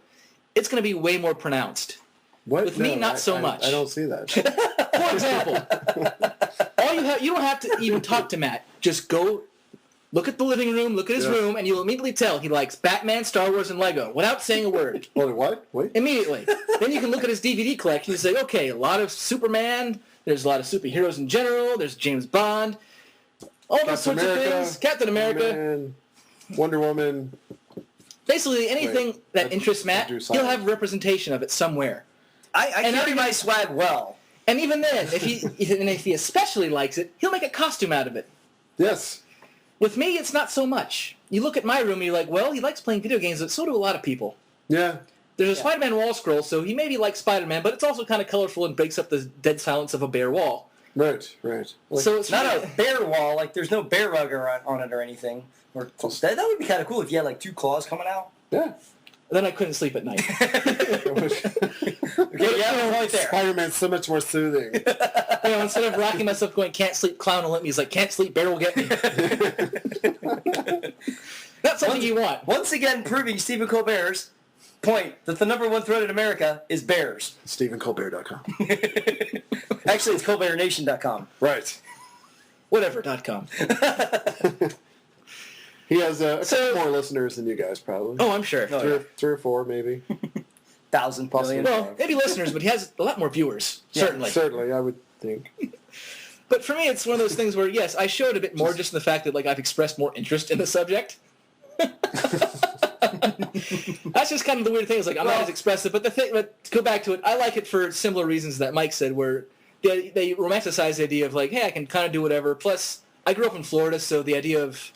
it's going to be way more pronounced. What? With me, not so much. I don't see that. For example, you don't have to even talk to Matt. Just go look at the living room, look at his room, and you'll immediately tell he likes Batman, Star Wars, and Lego without saying a word. What? Wait. Immediately. Then you can look at his DVD collection and say, okay, a lot of Superman, there's a lot of superheroes in general, there's James Bond, all those sorts of things. Captain America. Man, Wonder Woman. Basically, anything that interests Matt, he'll have representation of it somewhere. I carry my swag well. And even then, if he especially likes it, he'll make a costume out of it. Yes. With me, it's not so much. You look at my room and you're like, well, he likes playing video games, but so do a lot of people. Yeah. There's a Spider-Man wall scroll, so he maybe likes Spider-Man, but it's also kind of colorful and breaks up the dead silence of a bare wall. Right. Like, So it's not a bare wall, like there's no bear rug on it or anything. Or that would be kind of cool if you had like two claws coming out. Yeah. Then I couldn't sleep at night. Okay, yeah, right there. Spider-Man's so much more soothing. Instead of rocking myself going, can't sleep, clown will let me, he's like, can't sleep, bear will get me. That's something you want. Once again, proving Stephen Colbert's point that the number one threat in America is bears. StephenColbert.com. Actually, it's ColbertNation.com. Right. Whatever.com. He has a couple more listeners than you guys, probably. Oh, I'm sure. Three or four, maybe. 1,000 million. Well, maybe listeners, but he has a lot more viewers. Certainly. Certainly, I would think. But for me, it's one of those things where, yes, I showed a bit more just in the fact that like I've expressed more interest in the subject. That's just kind of the weird thing. Is like I'm not as expressive, but to go back to it, I like it for similar reasons that Mike said, where they romanticize the idea of like, hey, I can kind of do whatever. Plus, I grew up in Florida, so the idea of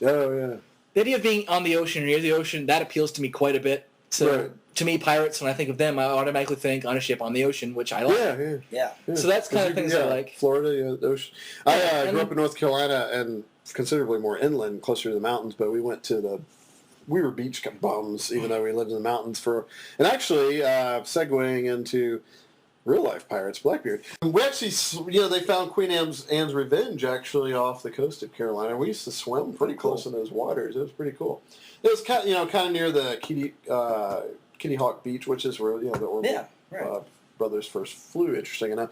being on the ocean or near the ocean, that appeals to me quite a bit. So to me, pirates, when I think of them, I automatically think on a ship on the ocean, which I like. Yeah. So that's kind of things I like. Florida, the ocean. I grew up in North Carolina and considerably more inland, closer to the mountains, but we went to we were beach bums, even though we lived in the mountains and actually, segueing into real-life pirates, Blackbeard. We actually, they found Queen Anne's Revenge actually off the coast of Carolina. We used to swim pretty close in those waters. It was pretty cool. It was kind of near the Kitty Hawk Beach, which is where the Orville brothers first flew. Interesting enough,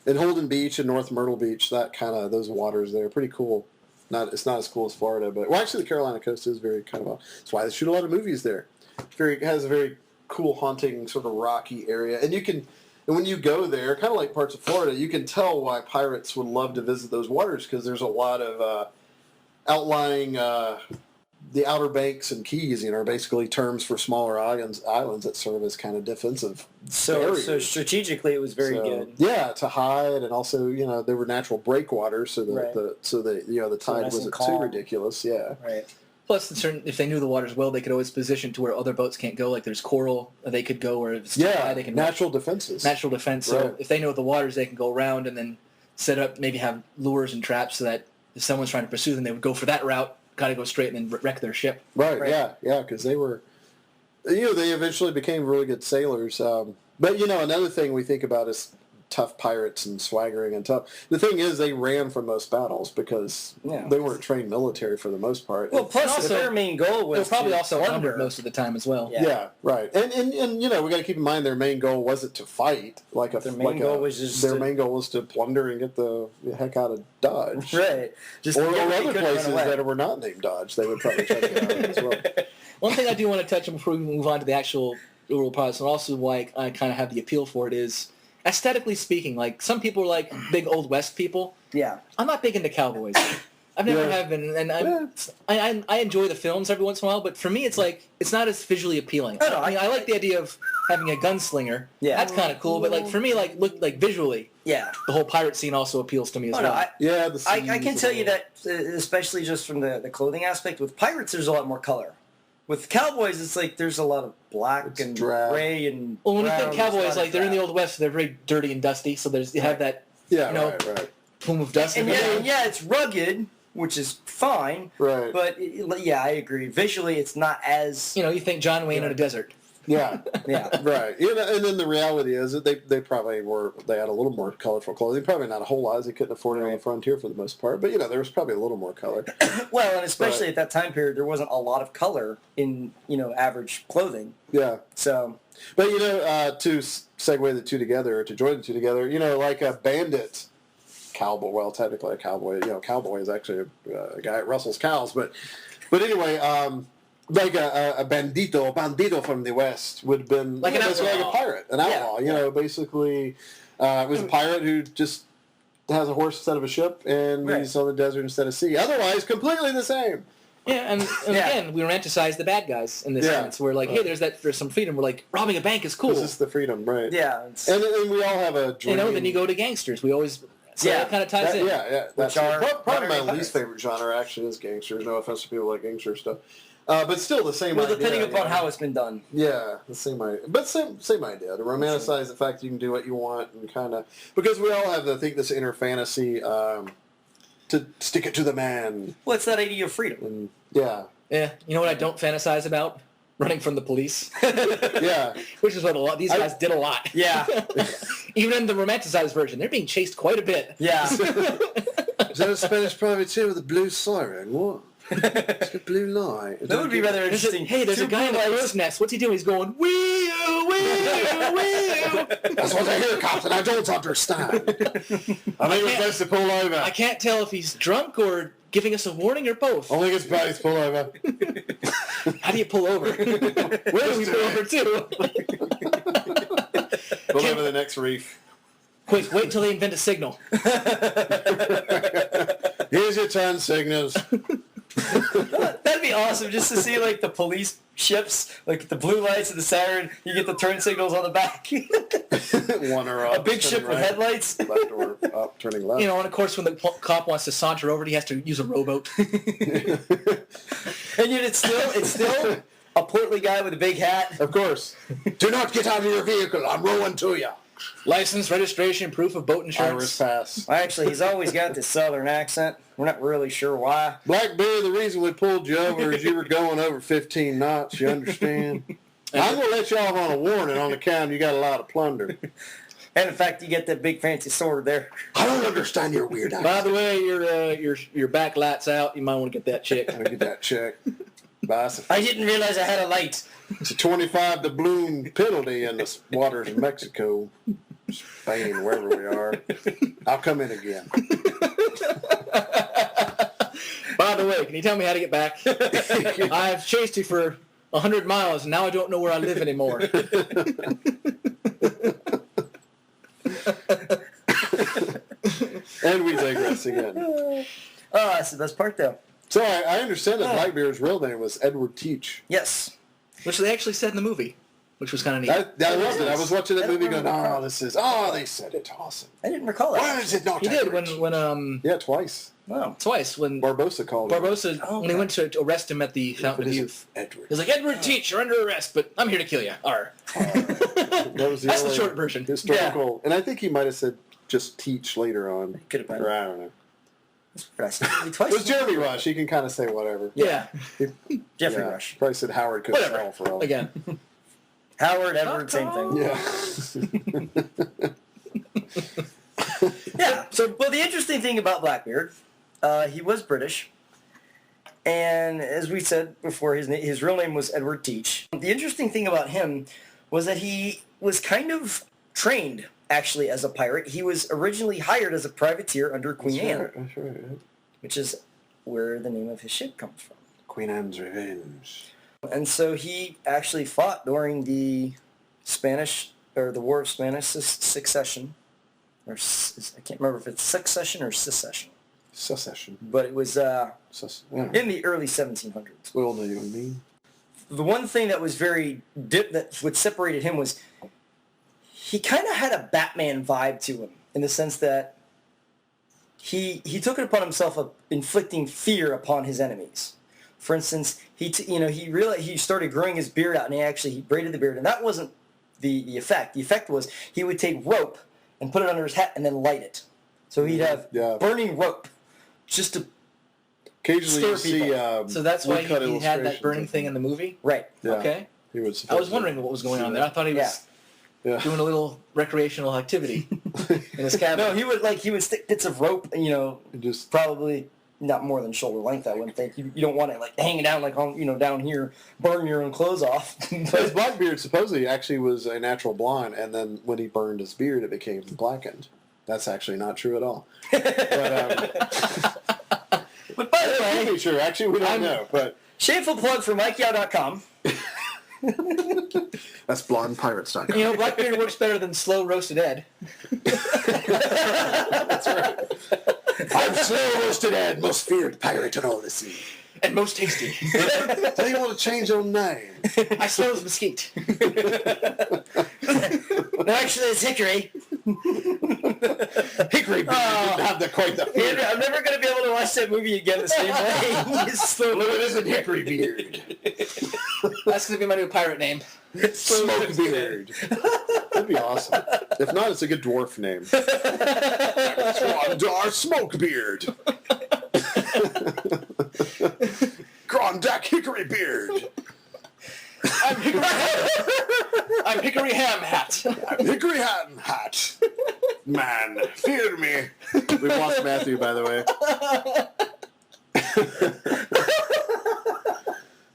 and Holden Beach and North Myrtle Beach, those waters there, pretty cool. It's not as cool as Florida, but actually the Carolina coast is very kind of. That's why they shoot a lot of movies there. It has a very cool, haunting sort of rocky area, and when you go there, kind of like parts of Florida, you can tell why pirates would love to visit those waters because there's a lot of outlying. The Outer Banks and Keys, are basically terms for smaller islands that serve as kind of defensive barriers. So strategically, it was very good. Yeah, to hide, and also they were natural breakwaters, so the tide wasn't too ridiculous. Yeah, right. Plus, if they knew the waters well, they could always position to where other boats can't go. Like there's coral they could go, or if it's too high, they can natural defenses. Natural defense. Right. So if they know the waters, they can go around and then set up, maybe have lures and traps so that if someone's trying to pursue them, they would go for that route. Got to go straight and then wreck their ship. Right. Yeah, because they were, they eventually became really good sailors. But another thing we think about is tough pirates and swaggering and tough. The thing is, they ran from most battles because they weren't trained military for the most part. Well, plus their main goal was they're probably also plunder outnumbered most of the time as well. Yeah, right. And we got to keep in mind their main goal wasn't to fight. Their main goal was to plunder and get the heck out of Dodge. Right. Or other places that were not named Dodge. They would probably try to get out of as well. One thing I do want to touch on before we move on to the actual rural pirates, and also why I kind of have the appeal for it is, aesthetically speaking, like some people are like big Old West people. Yeah. I'm not big into cowboys. I've never have been, and I enjoy the films every once in a while, but for me it's like, it's not as visually appealing. I like the idea of having a gunslinger. Yeah. That's kind of cool. But like for me, like look like visually, Yeah. the whole pirate scene also appeals to me as Oh, well. no, Yeah, the I seas can tell and you all. that, especially just from the clothing aspect, with pirates there's a lot more color. With cowboys, it's like there's a lot of black It's and drab. gray and Well, when you brown, think it's a lot cowboys, of like they're in the drab. Old West, so they're very dirty and dusty. So you have that, Yeah, you know, right. plume of dust. And everywhere. yeah, it's rugged, which is fine. Right. But yeah, I agree. Visually, it's not as You know, you think John Wayne in a desert. Yeah. yeah. Right. You know, and then the reality is that they probably they had a little more colorful clothing. Probably not a whole lot, as they couldn't afford it on the frontier for the most part. But, there was probably a little more color. Well, and especially Right. at that time period, there wasn't a lot of color in average clothing. Yeah. So But, to segue the two together, or to join the two together, like a bandit cowboy, well, technically a cowboy, cowboy is actually a guy that rustles cows. But anyway, like a bandito from the West would have been Like an basically like outlaw. a pirate, an outlaw. Basically, it was a pirate who just has a horse instead of a ship, and Right. he's on the desert instead of sea. Otherwise, completely the same. Yeah, and Yeah. again, we romanticize the bad guys in this Yeah. sense. We're like, hey, there's some freedom. We're like, robbing a bank is cool. This is the freedom, right? yeah, it's, And we all have a dream. Then you go to gangsters. We always so Yeah. that kind of ties in. Yeah. That's are probably my modern least favorite genre. Actually, is gangsters. No offense to people like gangster stuff, but still the same. well, idea, depending upon you know? how it's been done. Yeah, the same idea. But same idea. To romanticize the fact that you can do what you want and kind of... Because we all have, I think, this inner fantasy to stick it to the man. Well, it's that idea of freedom. And yeah. Yeah, you know what I don't fantasize about? Running from the police, Yeah. which is what these guys did a lot. Yeah, Even in the romanticized version, they're being chased quite a bit. yeah. Is that a Spanish privateer with a blue siren? What? It's a blue light. That would be rather There's interesting. there's a guy in the bird's nest. What's he doing? He's going, wee-oo, wee-oo, wee-oo. That's what I hear, Captain. I don't understand. I think we're supposed to pull over. I can't tell if he's drunk or giving us a warning or both. I think it's better to pull over. How do you pull over? Where do we pull over to? Pull over the next reef. Quick, wait till they invent a signal. Here's your turn signals. That'd be awesome just to see like the police ships, like the blue lights and the siren. You get the turn signals on the back. One or up. A big ship with headlights. Left or up, turning left. You know, and of course, when the cop wants to saunter over, he has to use a rowboat. And yet it's still a portly guy with a big hat. Of course. Do not get out of your vehicle. I'm rowing to you. License, registration, proof of boat Iris insurance. pass. Actually, he's always got this southern accent. We're not really sure why. Blackbeard, the reason we pulled you over is you were going over 15 knots, you understand? I'm going to let you off on a warning on account you got a lot of plunder. And in fact, you get that big fancy sword there. I don't understand your weird By accent. the way, your back light's out. You might want to get that checked. I'll get that check. Bison. I didn't realize I had a light. It's a 25 doubloon penalty in the waters of Mexico, Spain, wherever we are. I'll come in again. By the way, can you tell me how to get back? I've chased you for 100 miles, and now I don't know where I live anymore. And we digress again. Oh, that's the best part, though. So I understand that Blackbeard's real name was Edward Teach. Yes. Which they actually said in the movie, which was kind of neat. I loved it. I was watching that I don't movie going, remember. they said it. Awesome. I didn't recall Why that. is it not He did Edward? when Yeah, twice. Wow. twice when Barbosa called him. Barbosa when he went to arrest him at the Fountain But of is it Youth. Edward. He was like, Edward Teach, you're under arrest, but I'm here to kill you. Arr. That was That's the only short version. Historical. And I think he might have said just Teach later on. Could have been. Or I don't know. Twice. It was Jeremy Rush. He can kind of say whatever. Yeah. Jeffrey Yeah. Rush. Probably said Howard could Whatever. sell for all. Again. Howard, Edward, same thing. Yeah. Yeah. So, well, the interesting thing about Blackbeard, he was British, and as we said before, his real name was Edward Teach. The interesting thing about him was that he was kind of trained, actually, as a pirate. He was originally hired as a privateer under Queen Anne, That's right. Yeah. which is where the name of his ship comes from. Queen Anne's Revenge. And so he actually fought during the the War of Spanish Succession, I can't remember if it's succession or secession, Secession. but it was Yeah. in the early 1700s. We all know what you mean. the one thing that was that what separated him was he kind of had a Batman vibe to him in the sense that he took it upon himself of inflicting fear upon his enemies. For instance, he started growing his beard out, and he braided the beard, and that wasn't the effect. The effect was he would take rope and put it under his hat and then light it. So he'd have burning rope just to occasionally you see. So that's why he had that burning thing in the movie? Right. Yeah. Okay. I was wondering what was going on there. I thought he was doing a little recreational activity in his cabin. No, he would stick bits of rope, just probably not more than shoulder length. I wouldn't think. You don't want it like hanging down like on down here, burn your own clothes off. But his black beard supposedly actually was a natural blonde, and then when he burned his beard, it became blackened. That's actually not true at all. But by the way, could be true. Actually, we don't know. But shameful plug for MikeYow.com. That's blondepirates.com. Blackbeard works better than slow roasted Ed. That's right. I'm slow roasted Ed, most feared pirate in all the sea. And most tasty. Tell you want to change your name. I smell mesquite. No, actually, it's Hickory. Hickory beard didn't have quite the fear. I'm never going to be able to watch that movie again the same way. It isn't Hickory beard. That's going to be my new pirate name. Smoke beard. That'd be awesome. If not, it's a good dwarf name. Grandar Smoke Beard. Grondak Hickory Beard. I'm Hickory Ham Hat. I'm Hickory Ham Hat. Man, fear me. We've lost Matthew, by the way.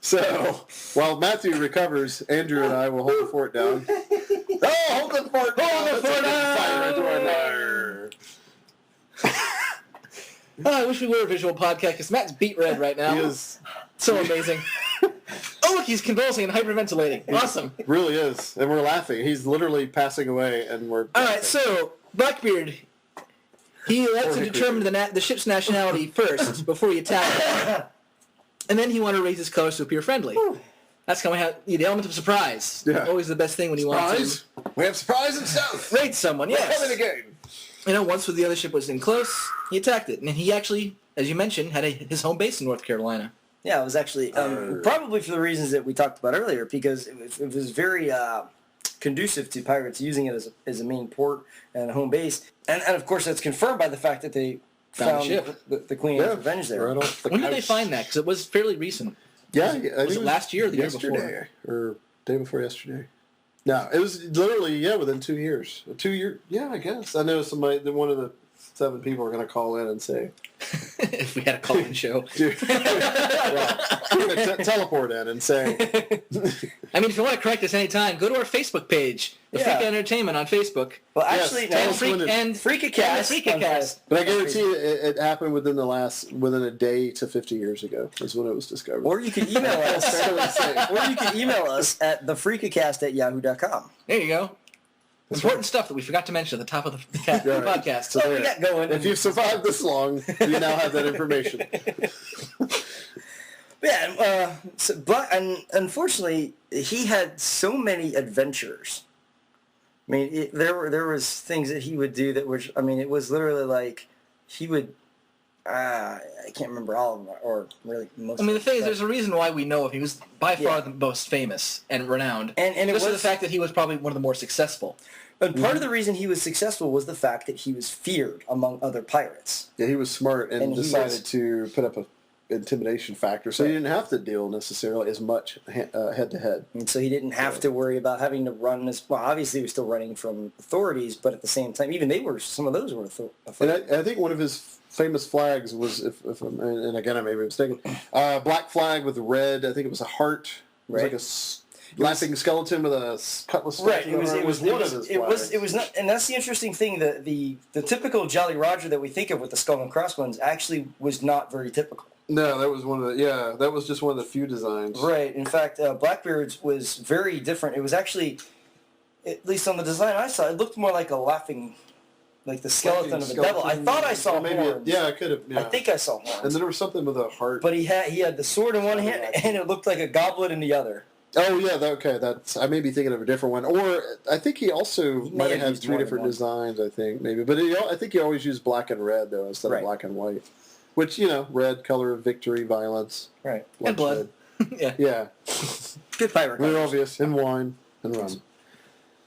So, while Matthew recovers, Andrew and I will hold the fort down. Oh, hold the fort down. Hold the fort down. I wish we were a visual podcast because Matt's beat red right now. He is. So amazing. Oh, look, he's convulsing and hyperventilating. Awesome. Really is. And we're laughing. He's literally passing away, and we're... All right, so, Blackbeard, he likes to determine the ship's nationality first before he attacks it. And then he wanted to raise his colors to appear friendly. That's coming out the element of surprise. Yeah. Always the best thing when you want to... We have surprise and stuff. Raid someone, yes. Coming again. Once the other ship was in close, he attacked it. And he actually, as you mentioned, had his home base in North Carolina. Yeah, it was actually probably for the reasons that we talked about earlier, because it was very conducive to pirates using it as a main port and a home base. And of course, that's confirmed by the fact that they found the Queen of Revenge there. Right off the When did they coast. find that? Because it was fairly recent. Yeah. I think Was it last year or the year yesterday, or day before yesterday? No, it was literally, within 2 years. 2 year, I guess. I know one of the 7 people are going to call in and say... If we had a call-in show. Dude, well, we're going to teleport in and say... I mean, if you want to correct us anytime, go to our Facebook page, The Freak Entertainment on Facebook. Well, actually, and Freakacast. But I guarantee it happened within a day to 50 years ago is when it was discovered. Or you could email us at thefreakacast@yahoo.com. There you go. Important stuff that we forgot to mention at the top of the podcast. So we got going. If you've survived this long, you now have that information. Yeah, but unfortunately, he had so many adventures. I mean, there was things that he would do that were, I mean, it was literally like he would, I can't remember all of them, or really most I mean, the of thing them, is, there's a reason why we know him. He was by far the most famous and renowned. And it just was the fact that he was probably one of the more successful. And part of the reason he was successful was the fact that he was feared among other pirates. Yeah, he was smart and decided to put up a intimidation factor, so he didn't have to deal necessarily as much head-to-head. And so he didn't have to worry about having to run as well. Obviously, he was still running from authorities, but at the same time, even some of those were authorities. And I think one of his famous flags was, and again I may be mistaken, black flag with red. I think it was a heart. It was like a laughing skeleton with a cutlass. Right. It was one of his flags. It was not, and that's the interesting thing. The typical Jolly Roger that we think of with the skull and crossbones actually was not very typical. No, that was that was just one of the few designs. Right. In fact, Blackbeard's was very different. It was actually, at least on the design I saw, it looked more like a laughing like the skeleton of a devil. I thought I saw horns. Yeah, I could have. Yeah. I think I saw horns. And then there was something with a heart. But he had the sword in one hand, and it looked like a goblet in the other. Oh yeah, that's. I may be thinking of a different one, or I think he also might have had used 3 more than different one. designs. I think maybe, but I think he always used black and red though instead of black and white, which red color of victory, violence, Right, And blood. Yeah, good pirate. very colors. obvious, and wine and rum.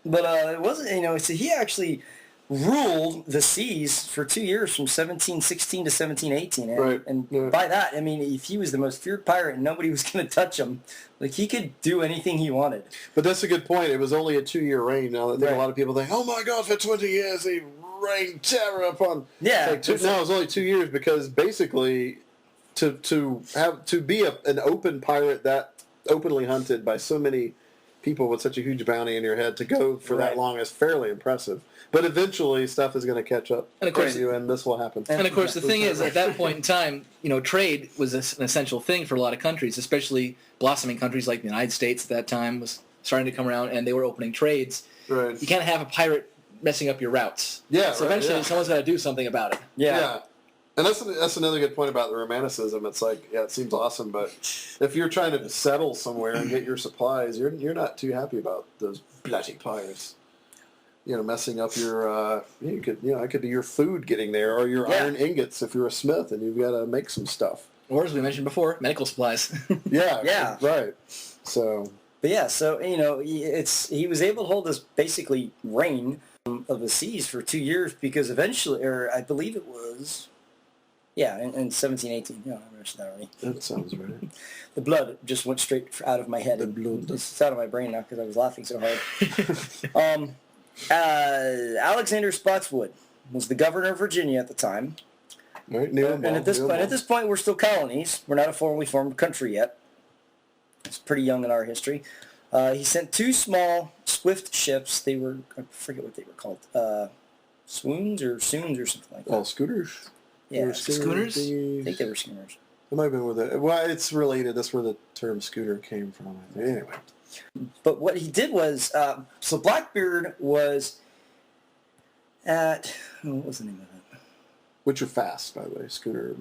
But it wasn't. So he actually ruled the seas for 2 years, from 1716 to 1718, and, Right. and Yeah. by that, I mean, if he was the most feared pirate and nobody was going to touch him, like he could do anything he wanted. But that's a good point. It was only a 2-year reign. Now I think Right. a lot of people think, "Oh my God, for 20 years he reigned terror upon." Yeah, It's like no, it was only 2 years because basically, to be an open pirate that openly hunted by so many people with such a huge bounty in your head to go for that Right. long is fairly impressive. But eventually, stuff is going to catch up And of course- to you, and this will happen. And of course, the thing is, at that point in time, trade was an essential thing for a lot of countries, especially blossoming countries like the United States at that time was starting to come around, and they were opening trades. Right. You can't have a pirate messing up your routes. Yeah, So right, eventually, yeah. someone's got to do something about it. Yeah. And that's another good point about the romanticism. It's like, yeah, it seems awesome, but if you're trying to settle somewhere and get your supplies, you're not too happy about those bloody pirates. Messing up your it could be your food getting there, or your iron ingots if you're a smith and you've got to make some stuff. Or, as we mentioned before, medical supplies. Yeah. Yeah. Right. So. But yeah, so he was able to hold this basically reign of the seas for 2 years, because eventually, or I believe it was, in 1718. Yeah, I mentioned that already. That sounds right. The blood just went straight out of my head. The blood. It's out of my brain now because I was laughing so hard. Alexander Spotswood was the governor of Virginia at the time. Right. And at this point, we're still colonies. We're not a fully formed country yet. It's pretty young in our history. He sent 2 small, swift ships. They were, I forget what they were called, swoons or something like that. Oh, scooters. Yeah, Or schooners? I think they were schooners. It might have been with it. Well, it's related. That's where the term scooter came from. I think. Anyway. But what he did was, so Blackbeard was at, what was the name of it? Which are fast, by the way. Scooter.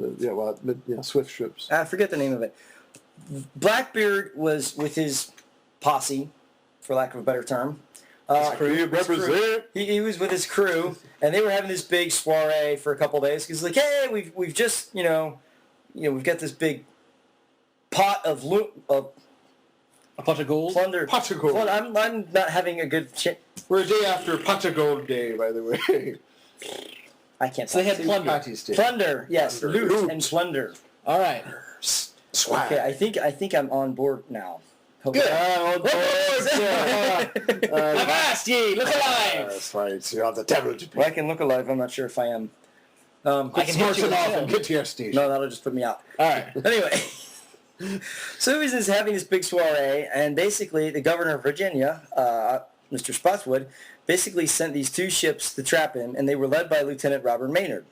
Swift ships. I forget the name of it. Blackbeard was with his posse, for lack of a better term. He was with his crew, and they were having this big soiree for a couple of days. He's like, "Hey, we've just we've got this big pot of A pot of gold. plunder. Pot of gold. I'm not having a good shit. We're a day after Pot of Gold Day, by the way. I can't. So they had talk. plunder. Patty's Day. Plunder. Yes, Plunder. loot Loot. and plunder. All right. Swag. Okay, I think I'm on board now. Good. I've asked ye, look alive. That's right. You're on the devil to Well, I can look alive. I'm not sure if I am. I can hit you with off a and get to your station. No, that'll just put me out. All right. Anyway, so he was just having this big soiree, and basically the governor of Virginia, Mr. Spotswood, basically sent these 2 ships to trap him, and they were led by Lieutenant Robert Maynard.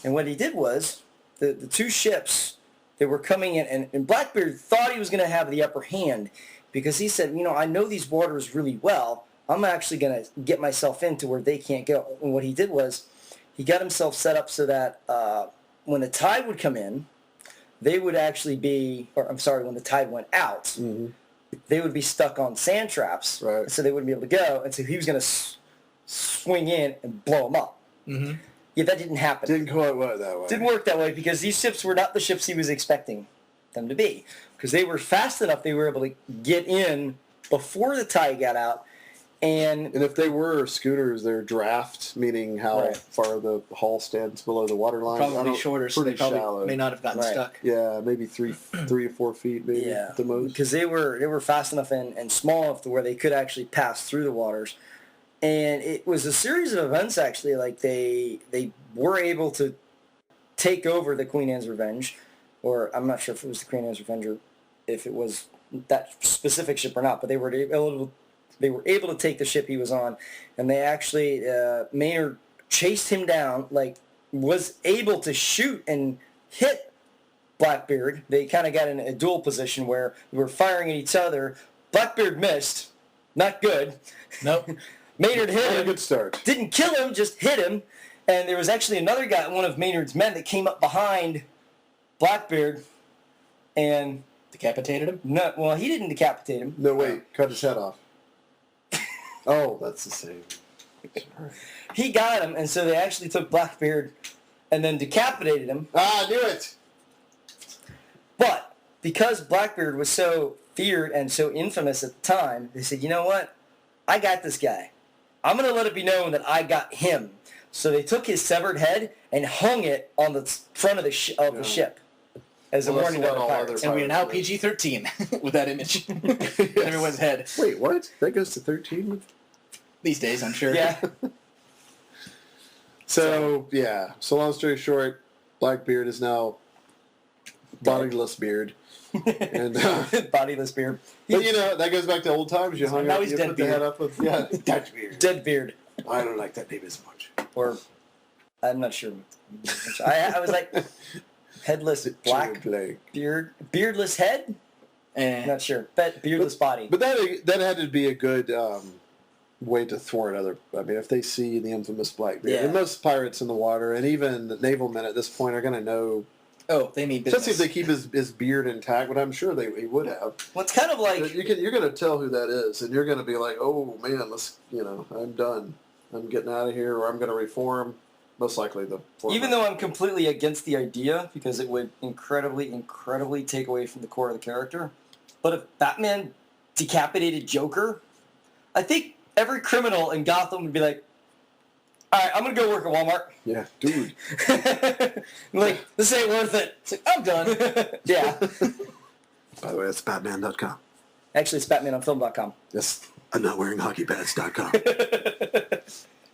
And what he did was, the 2 ships, they were coming in, and Blackbeard thought he was going to have the upper hand, because he said, I know these waters really well. I'm actually going to get myself into where they can't go. And what he did was, he got himself set up so that when the tide would come in, they would actually be, when the tide went out, they would be stuck on sand traps, Right. so they wouldn't be able to go. And so he was going to swing in and blow them up. Mm-hmm. Yeah, that didn't happen. Didn't quite work that way. Didn't work that way because these ships were not the ships he was expecting them to be. Because they were fast enough, they were able to get in before the tide got out. And if they were schooners, they're draft, meaning how Right. far the hull stands below the water line. Probably shorter, so they Pretty probably shallow. may not have gotten Right. stuck. Yeah, maybe 3 or 4 feet, maybe yeah, at the most. because they were fast enough and small enough to where they could actually pass through the waters. And it was a series of events, actually. Like, they were able to take over the Queen Anne's Revenge, or I'm not sure if it was the Queen Anne's Revenge or if it was that specific ship or not, but they were able to take the ship he was on, and they actually, Maynard chased him down, was able to shoot and hit Blackbeard. They kind of got in a duel position where we were firing at each other. Blackbeard missed. Not good. Nope. Maynard hit Not a him. good start. Didn't kill him, just hit him. And there was actually another guy, one of Maynard's men, that came up behind Blackbeard and... Decapitated him? No, well, he didn't decapitate him. No, wait. Cut his head off. Oh, that's the same. He got him, and so they actually took Blackbeard and then decapitated him. Ah, I knew it! But because Blackbeard was so feared and so infamous at the time, they said, you know what? I got this guy. I'm going to let it be known that I got him. So they took his severed head and hung it on the front of the ship as a warning to the pirates. And we are now PG-13 with that image. Everyone's head. Wait, what? That goes to 13? These days, I'm sure. Yeah. So long story short, Blackbeard is now bodiless beard. And bodiless beard. But that goes back to old times. You hung now up, he's you dead put the beard. head up with dead beard. Dead beard. I don't like that name as much. Or, I'm not sure. I was like, headless black beard, beardless head? Not sure. Beardless body. But that had to be a good way to thwart other... I mean, if they see the infamous Blackbeard, and most pirates in the water, and even the naval men at this point are going to know... Oh, they mean business. Especially if they keep his beard intact, but I'm sure he would have. Well, it's kind of like... You're going to tell who that is, and you're going to be like, oh, man, I'm done. I'm getting out of here, or I'm going to reform. Most likely the former. Even though I'm completely against the idea, because it would incredibly, incredibly take away from the core of the character, but if Batman decapitated Joker, I think every criminal in Gotham would be like, all right, I'm going to go work at Walmart. Yeah, dude. Like, this ain't worth it. It's like, I'm done. Yeah. By the way, it's Batman.com. Actually, it's BatmanOnFilm.com. Yes, I'm not wearing hockeypads.com.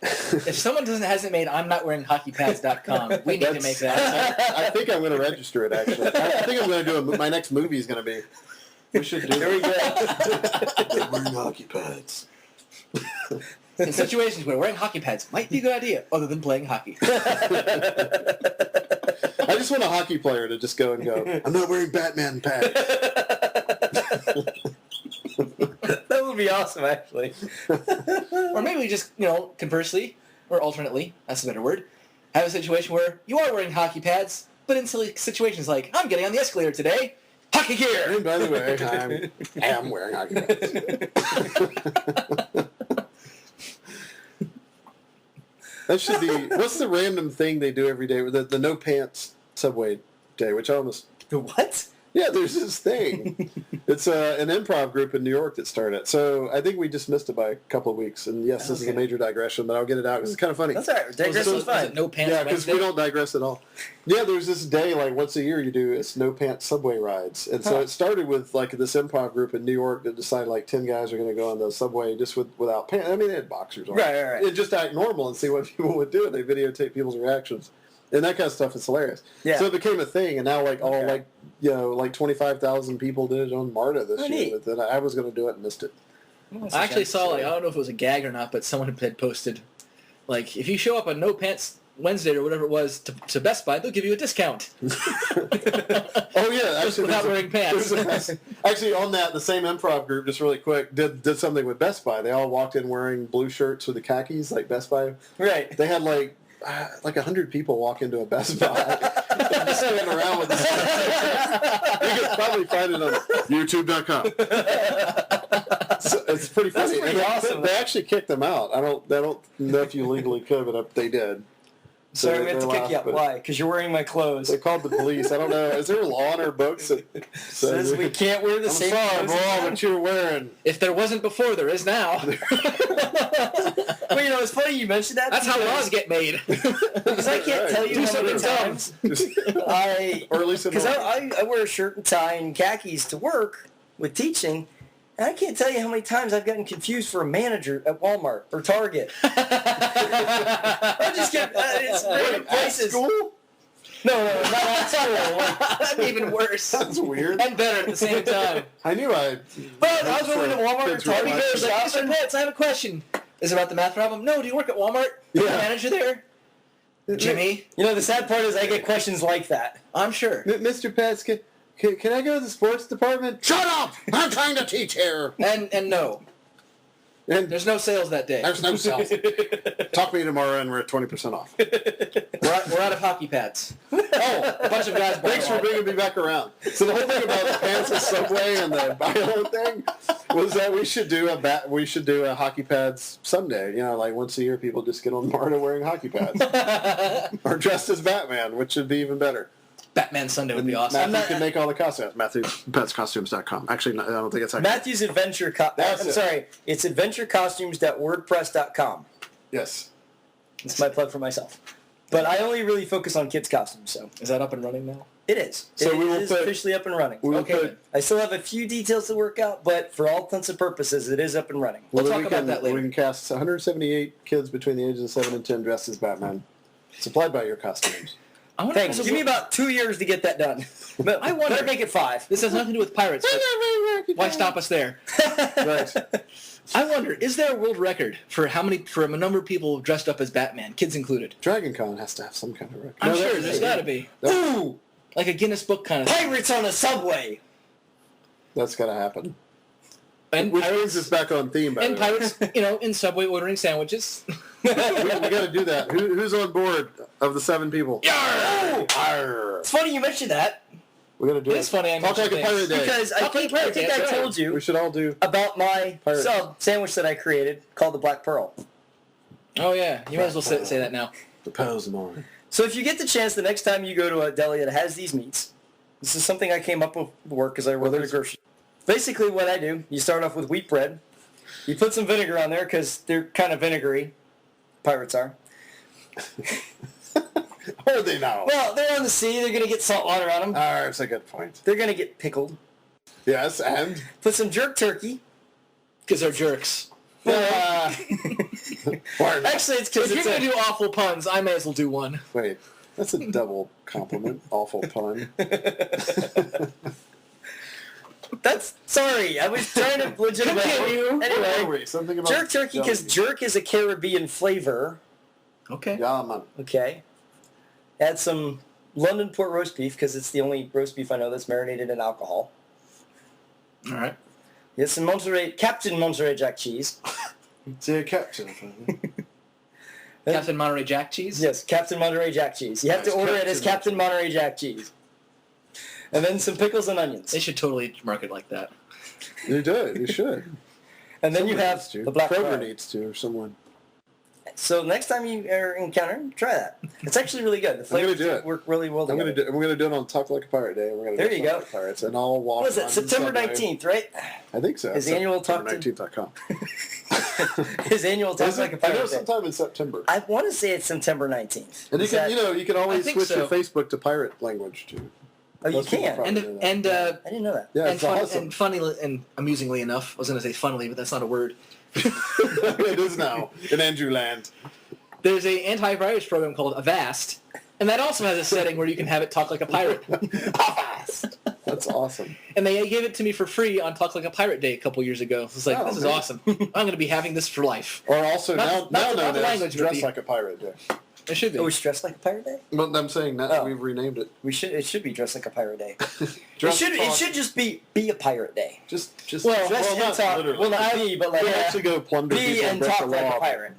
If someone hasn't made I'm not wearing hockeypads.com, we need to make that. I think I'm going to register it, actually. I think I'm going to do my next movie is going to be... We should do There we go. I'm wearing hockey pads. In situations where wearing hockey pads might be a good idea, other than playing hockey. I just want a hockey player to just go and go, I'm not wearing Batman pads. That would be awesome, actually. Or maybe we just, conversely, or alternately, that's a better word, have a situation where you are wearing hockey pads, but in silly situations like, I'm getting on the escalator today, hockey gear! And by the way, I am wearing hockey pads. That should be... What's the random thing they do every day? The no pants subway day, which I almost... The what? Yeah, there's this thing. It's an improv group in New York that started it. So I think we just missed it by a couple of weeks. And yes, this is a major digression, but I'll get it out because it's kind of funny. That's all right. Digression is fine. No pants Yeah, because we don't digress at all. Yeah, there's this day, like once a year you do, it's no pants subway rides. And so it started with like this improv group in New York that decided like 10 guys are going to go on the subway just without pants. I mean, they had boxers on. Right. And just act normal and see what people would do. And they videotape people's reactions. And that kind of stuff is hilarious. Yeah. So it became a thing, and now like 25,000 people did it on MARTA this year. But then I was going to do it and missed it. I actually saw, I don't know if it was a gag or not, but someone had posted, like, if you show up on No Pants Wednesday or whatever it was to Best Buy, they'll give you a discount. Oh, yeah. Just without wearing pants. Actually, on that, the same improv group, just really quick, did something with Best Buy. They all walked in wearing blue shirts with the khakis, like Best Buy. Right. They had like 100 people walk into a Best Buy. Just standing around with this. You could probably find it on YouTube.com. So it's pretty funny. That's pretty awesome. They actually kicked them out. I don't know if you legally could, but they did. Sorry, we have to kick you out. Why? Because you're wearing my clothes. They called the police. I don't know. Is there a law in our books that says we can't wear the I'm same sorry, clothes? bro, what you're wearing. If there wasn't before, there is now. Well, it's funny you mentioned that. That's how laws get made. Because I can't tell you how many times or at least because I wear a shirt and tie and khakis to work with teaching, and I can't tell you how many times I've gotten confused for a manager at Walmart or Target. I just get it's random places. School? No, not at school. That'd be even worse. That's weird. And better at the same time. I knew I... But I was working at Walmart or Kids were Target. like- Mr. Puetz, I have a question. Is it about the math problem? No, do you work at Walmart? Yeah. The manager there? Jimmy? You know, the sad part is I get questions like that. I'm sure. Mr. Pets, can I go to the sports department? Shut up! I'm trying to teach here. And no. And There's no sales that day. there's no sales. Talk to me tomorrow, and we're at 20% off. We're out of hockey pads. Oh, a bunch of guys. Thanks for bringing me back around. So the whole thing about the pants and Subway and the Bio thing was that we should do a hockey pads Sunday. You know, like once a year, people just get on MARTA wearing hockey pads or dressed as Batman, which would be even better. Batman Sunday would be awesome. Matthew can make all the costumes. MatthewPetsCostumes.com. Actually, no, I don't think it's actually. Matthew's Adventure. It's adventurecostumes.wordpress.com. Yes. It's my plug for myself. But I only really focus on kids' costumes, so. Is that up and running now? It is. So It is officially up and running. Okay. I still have a few details to work out, but for all intents and purposes, it is up and running. We'll talk about that later. We can cast 178 kids between the ages of 7 and 10 dressed as Batman. Supplied by your costumes. Thanks. Give me about 2 years to get that done. But I wonder. better make it 5. This has nothing to do with pirates. But why stop us there? Right. I wonder, is there a world record for a number of people dressed up as Batman, kids included? Dragon Con has to have some kind of record. I'm sure there's got to be. Ooh! Like a Guinness Book kind of thing. Pirates on a subway! That's got to happen. And Which brings us back on theme, by the way. pirates, in Subway ordering sandwiches. we got to do that. Who's on board of the 7 people? Yarr! Arr. It's funny you mentioned that, We got to do It is funny I Talk like mentioned a pirate day. because I think I told you We should all do. about my Pirate. sandwich that I created called the Black Pearl. Oh, yeah. You might as well say that now. The pose more. So if you get the chance the next time you go to a deli that has these meats, this is something I came up with at work because I work at a grocery. Basically what I do, you start off with wheat bread. You put some vinegar on there because they're kind of vinegary. Pirates are. Are they now? Well, they're on the sea. They're going to get salt water on them. That's a good point. They're going to get pickled. Yes, and? Put some jerk turkey. Because they're jerks. Actually, it's because If you're going to do awful puns, I may as well do one. Wait, that's a double compliment. Awful pun. Sorry, I was trying to legitimately. Anyway, Something about jerk turkey because jerk is a Caribbean flavor. Okay. Yeah, man. Okay. Add some London port roast beef because it's the only roast beef I know that's marinated in alcohol. All right. Get some Captain Monterey Jack cheese. Dear Captain. Captain Monterey Jack cheese? Yes, Captain Monterey Jack cheese. You have to order it as Captain Monterey Jack cheese. And then some pickles and onions. They should totally market like that. You do. You should. And then you Someone have needs to. the black Kroger pearl. needs to, or someone. So next time you encounter him, try that. It's actually really good. The flavors do it. work really well I'm together. gonna do it on Talk Like a Pirate Day. We're gonna There do you Talk go. Like Pirates, and I'll walk. What is it? on September Subway. 19th, right? I think so. His annual talk to- September19th.com. His annual Talk Like a I know Pirate Day. sometime in September. I want to say it's September 19th. And you Is can, that- you can always I think switch your so. Facebook to pirate language too. Oh, you Most people can. probably know that. And I didn't know that. Yeah, and, it's fun, awesome. and funny and amusingly enough, I was going to say funnily, but that's not a word. It is now in Andrew Land. There's a antivirus program called Avast, and that also has a setting where you can have it talk like a pirate. Avast. That's awesome. And they gave it to me for free on Talk Like a Pirate Day a couple years ago. It's like, Oh, this is man. awesome. I'm going to be having this for life. Or also Not now the known as language, but Dress the- Like a Pirate Day. It should be. Oh, we dress like a pirate day? But I'm saying that Oh. we've renamed it. It should be dress like a pirate day. Dress It talk- should just be a pirate day. just Well, dress well, and not talk. literally. Well, not be, but like We'll actually go plunder be people and break talk the like law. a pirate.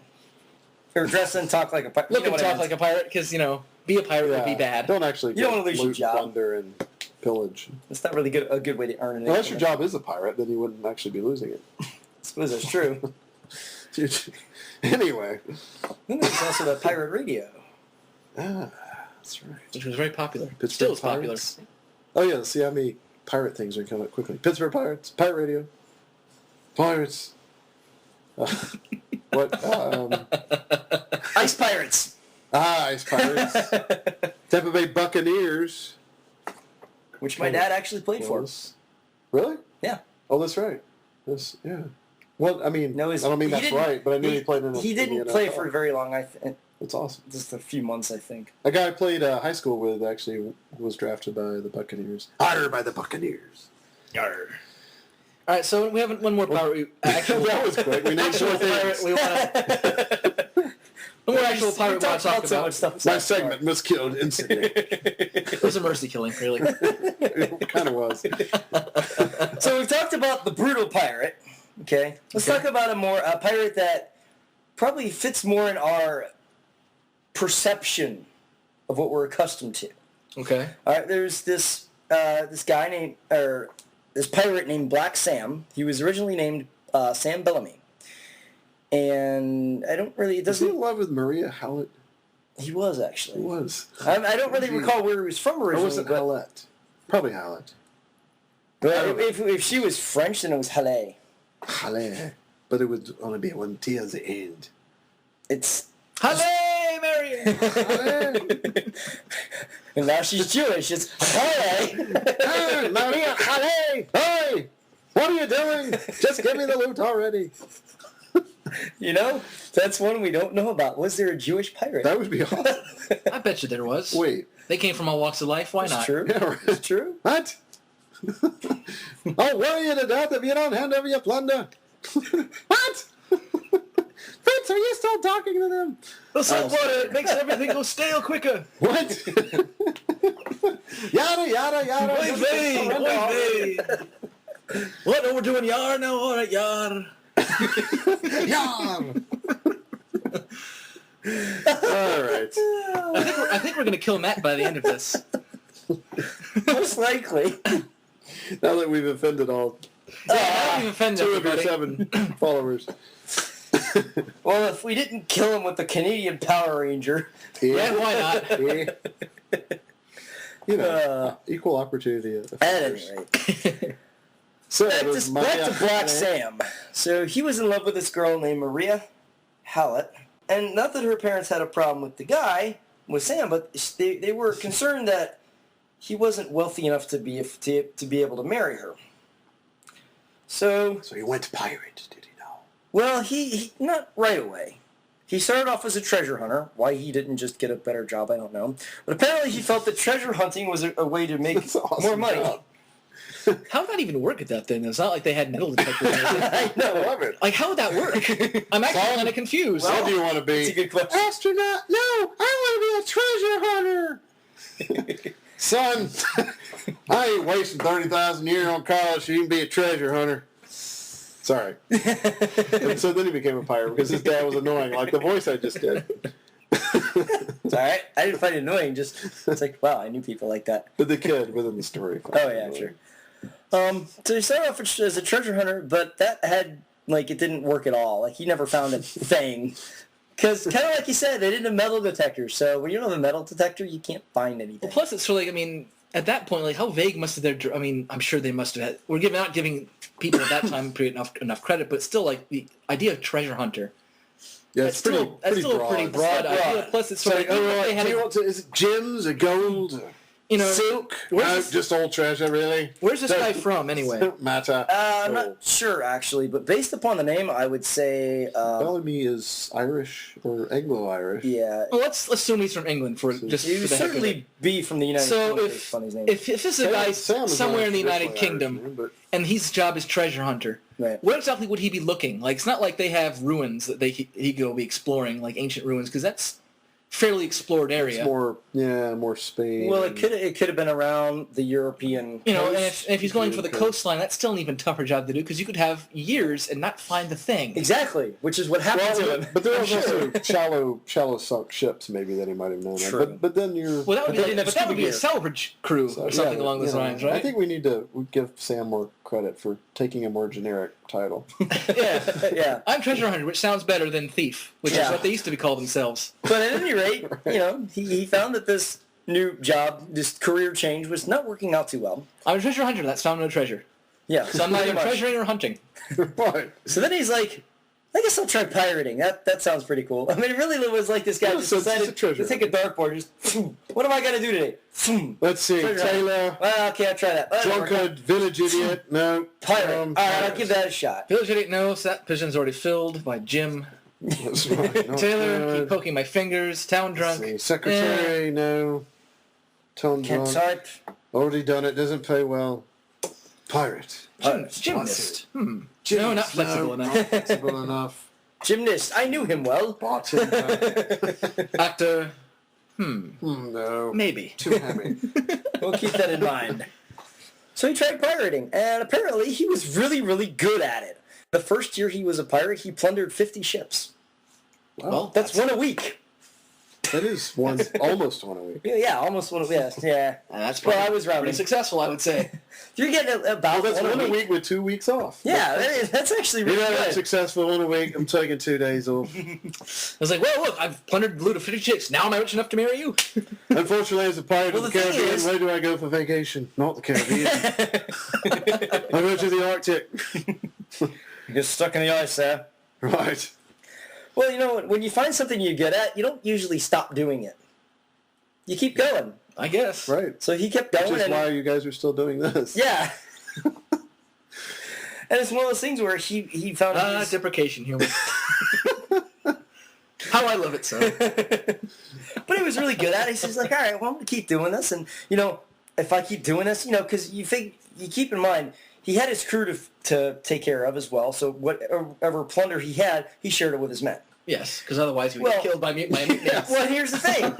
Or dress and talk like a pirate. Look and talk like a pirate, because, be a pirate would be bad. Don't actually You don't wanna get lose your loot, job. plunder, and pillage. It's not really a good way to earn an Unless your income. job is a pirate, then you wouldn't actually be losing it. I suppose that's true. Anyway. Then there's also the pirate radio. That's right. Which was very popular. Pittsburgh Still is popular. Pirates. Oh yeah, see how many pirate things are coming up quickly. Pittsburgh Pirates, Pirate Radio, Pirates. What? Ice Pirates. Ice Pirates. Tampa Bay Buccaneers. Which my dad actually played for. Close. Really? Yeah. Oh, that's right. Yeah. Well, I mean, No, I don't mean he that's didn't- right, but I knew he played in. He in the didn't play NFL. for very long. That's awesome. Just a few months, I think. A guy I played high school with actually was drafted by the Buccaneers. Hired by the Buccaneers. Yarr. All right, so we have one more pirate. Actual, That was quick. We named actual four pirate things. we want to... One more actual pirate we want to talk about. Stuff My segment was killed instantly. It was a mercy killing, really. It kind of was. So we've talked about the brutal pirate. Okay? Let's talk about a pirate that probably fits more in our perception of what we're accustomed to. Okay. All right, there's this this pirate named Black Sam. He was originally named Sam Bellamy. And I don't really... Is he in love with Maria Howlett? He was, actually. He was. I don't really recall where he was from originally. Or was it Howlett? Probably Howlett. But if she was French, then it was Halle. Halle. But it would only be one T at the end. It's... Halle, Marion! And now she's Jewish. It's Halle. Hey, Maria Halle! Hey! What are you doing? Just give me the loot already. You know, that's one we don't know about. Was there a Jewish pirate? That would be awesome. I bet you there was. Wait. They came from all walks of life. Why not? True. Yeah, right. It's true. What? I'll worry you to death if you don't hand over your plunder. What? Fritz, are you still talking to them? The salt water makes everything go stale quicker. What? Yada, yada, yada. Oy vey, oy vey. What? Oh, we're doing yar now? All right, yar. Yarn. All right. I think we're going to kill Matt by the end of this. Most likely. Now that we've offended all Yeah, we've offended 2 of your everybody. 7 followers. Well, if we didn't kill him with the Canadian Power Ranger... Yeah, why not? You know, equal opportunity. At any rate. So, Back to Black Sam. So he was in love with this girl named Maria Howlett. And not that her parents had a problem with the guy, with Sam, but they were concerned that he wasn't wealthy enough to be able to marry her. So he went pirate, did he now? Well, he not right away. He started off as a treasure hunter. Why he didn't just get a better job, I don't know. But apparently he felt that treasure hunting was a way to make Awesome more money. job. How would that even work at that thing? It's not like they had metal detectors. I know. I love it. Like, how would that work? I'm actually kind of confused. What do you want to be? That's a good question. Astronaut? No, I want to be a treasure hunter. Son, I ain't wasting 30,000 a year on college so you can be a treasure hunter. Sorry. And so then he became a pirate because his dad was annoying, like the voice I just did. It's all right. I didn't find it annoying. Just it's like, wow, I knew people like that. But the kid within the story. Oh yeah, sure. So he started off as a treasure hunter, but that had it didn't work at all. Like he never found a thing. Because kind of like you said, they didn't have metal detectors. So when you don't have a metal detector, you can't find anything. Well, plus it's really, at that point, like how vague must have their? I'm sure they must have had. We're not giving people at that time enough credit, but still, like the idea of treasure hunter. Yeah, That's still a pretty broad idea. Plus, it's sort of like, they had is it gems or gold? Silk? Just old treasure, really. Where's this guy from, anyway? Don't matter. I'm not sure, actually, but based upon the name, I would say... Bellamy is Irish or Anglo-Irish. Yeah. Well, let's assume he's from England He would for the heck of it. certainly be from the United So Kingdom. if this is a guy Sam is somewhere in the Irish, United Kingdom, Irish, but and his job is treasure hunter, Right. where exactly would he be looking? Like, it's not like they have ruins that he go be exploring, like ancient ruins, because that's fairly explored area. it's more Spain. Well, it could have been around the European And coast. if he's going for the coastline, that's still an even tougher job to do because you could have years and not find the thing. Exactly, which is what happened to him. But there was also shallow sunk ships maybe that he might have known. True. But then you're... Well, that would They didn't have be a gear. salvage crew or something along those lines, right? I think we need to give Sam more credit for taking a more generic title. Yeah. I'm treasure hunter, which sounds better than thief, which is what they used to be called themselves. But at any rate, he found that this new job, this career change, was not working out too well. I'm a treasure hunter. That's found no treasure. Yeah. So I'm not pretty even much. treasuring or hunting. Right. So then he's like, I guess I'll try pirating. That sounds pretty cool. I mean, it really was like this guy Yeah, just so it's just a decided treasure to take a dartboard. Just, what am I going to do today? Let's see. Treasure Taylor, Well, okay, I'll try that. drunkard, village idiot. No. Pirate. All right, I'll pirates. give that a shot. Village idiot, no. So that position's already filled by Jim. That's right. Not Taylor, good. keep poking my fingers. Town Let's drunk. see. Secretary, no. Tone Kent drunk. Sarp. Already done it. Doesn't pay well. Pirate. Gymnast. No, Gymnast, not flexible enough. Not flexible enough. Gymnast. I knew him well. Bartender. Actor. No. Maybe. Too hammy. We'll keep that in mind. So he tried pirating, and apparently he was really, really good at it. the first year he was a pirate, he plundered 50 ships. Well, That's one a week. That is almost one a week. Yeah, almost one a week. Yeah. that's Well, I was rounding. pretty succsuccessful, I would say. You're getting about Well, that's one one a week with 2 weeks off. Yeah, that's actually really I'm good. successful one a week. I'm taking 2 days off. I was like, well, look, I've plundered the loot of 50 chicks. Now am I rich enough to marry you? Unfortunately, as a pirate Well, of the the thing Caribbean, is- where do I go for vacation? Not the Caribbean. I go to the Arctic. You get stuck in the ice there. Right. Well, when you find something you're good at, you don't usually stop doing it. You keep going. I guess. Right. So he kept going. Which is and, why you guys are still doing this. Yeah. And it's one of those things where he found his... Deprecation humor. How I love it, so. But he was really good at it. He's like, all right, well, I'm going to keep doing this. And, if I keep doing this, because you keep in mind, he had his crew to take care of as well. So whatever plunder he had, he shared it with his men. Yes, because otherwise he would get killed by mutants. Well, here's the thing.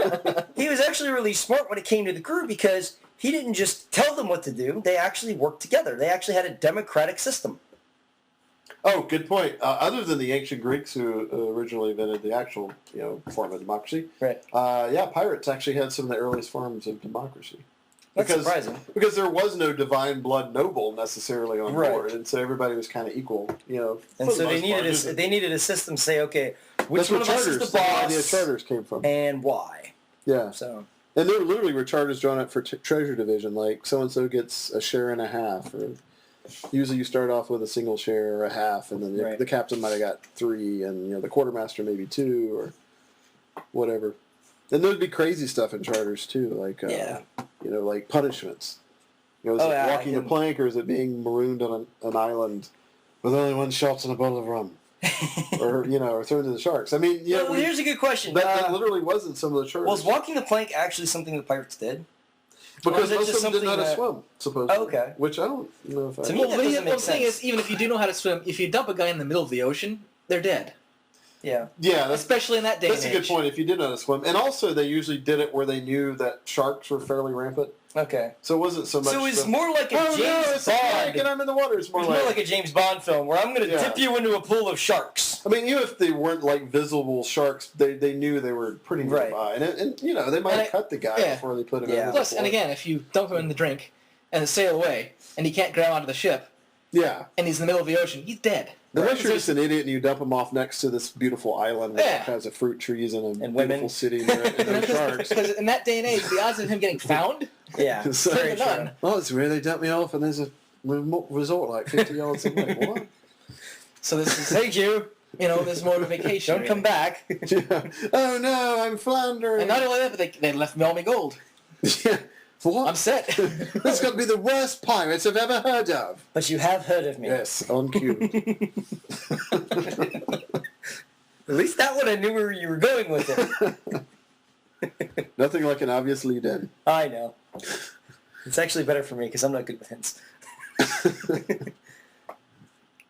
He was actually really smart when it came to the crew because he didn't just tell them what to do. They actually worked together. They actually had a democratic system. Oh, good point. Other than the ancient Greeks who originally invented the actual, form of democracy, Right. Pirates actually had some of the earliest forms of democracy. That's surprising. Because there was no divine blood noble necessarily on Right. board, and so everybody was kind of equal, And so they needed a system to say, okay, which one of us is the idea boss charters came from. and why. Yeah. So And there literally were charters drawn up for treasure division, like so-and-so gets a share and a half, or usually you start off with a single share or a half, and then Right. the captain might have got 3, and the quartermaster maybe 2, or whatever. And there'd be crazy stuff in charters too, like like punishments. Is it walking the plank, or is it being marooned on an island with only one shot and a bottle of rum, or or thrown to the sharks? I mean, here's a good question. That literally wasn't some of the charters. Was walking the plank actually something the pirates did? Because Or is it most just of them did not something swim, supposedly. Oh, okay. Which I don't know if I... To me, Well, that doesn't make the thing sense. is, even if you do know how to swim, if you dump a guy in the middle of the ocean, they're dead. Yeah. Yeah, that's Especially in that day a and good age. point. If you did know how to swim. And also, they usually did it where they knew that sharks were fairly rampant. Okay. So it wasn't so much... So it's more like a oh, James no, it's a plank Bond. and I'm in the water. It's more It's more like a James Bond film where I'm going to dip you into a pool of sharks. I mean, even if they weren't like visible sharks, they knew they were pretty nearby. And they might have cut the guy before they put him in. Plus, and again, if you dump him in the drink and sail away, and he can't grab onto the ship, and he's in the middle of the ocean, he's dead. Unless you're just an idiot and you dump him off next to this beautiful island that has a fruit trees and a beautiful women. city near it, and no sharks. Because in that day and age, the odds of him getting found, Yeah. So- Very true. none. Oh, it's where they dump me off, and there's a resort like 50 yards away. What? So this is, Thank you. there's more of a vacation. Don't come back. Yeah. Oh no, I'm floundering. And not only that, but they left me all my gold. Yeah. What? I'm set. That's got to be the worst pirates I've ever heard of. But you have heard of me. Yes, on cue. At least that one I knew where you were going with it. Nothing like an obvious lead-in. I know. It's actually better for me because I'm not good with hints.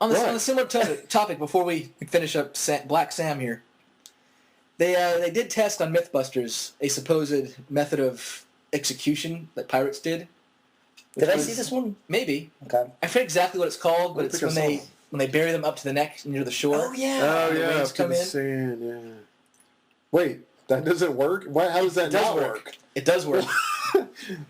On a similar topic, before we finish up Black Sam here, they did test on MythBusters a supposed method of execution that pirates did. Did I see this one? Maybe. Okay. I forget exactly what it's called, but I it's think when I they saw it. when they bury them up to the neck near the shore. Oh, yeah. Oh, the yeah, waves up to come the in. sand, yeah. Wait, that doesn't work? Why? How does that It does not work. work? It does work.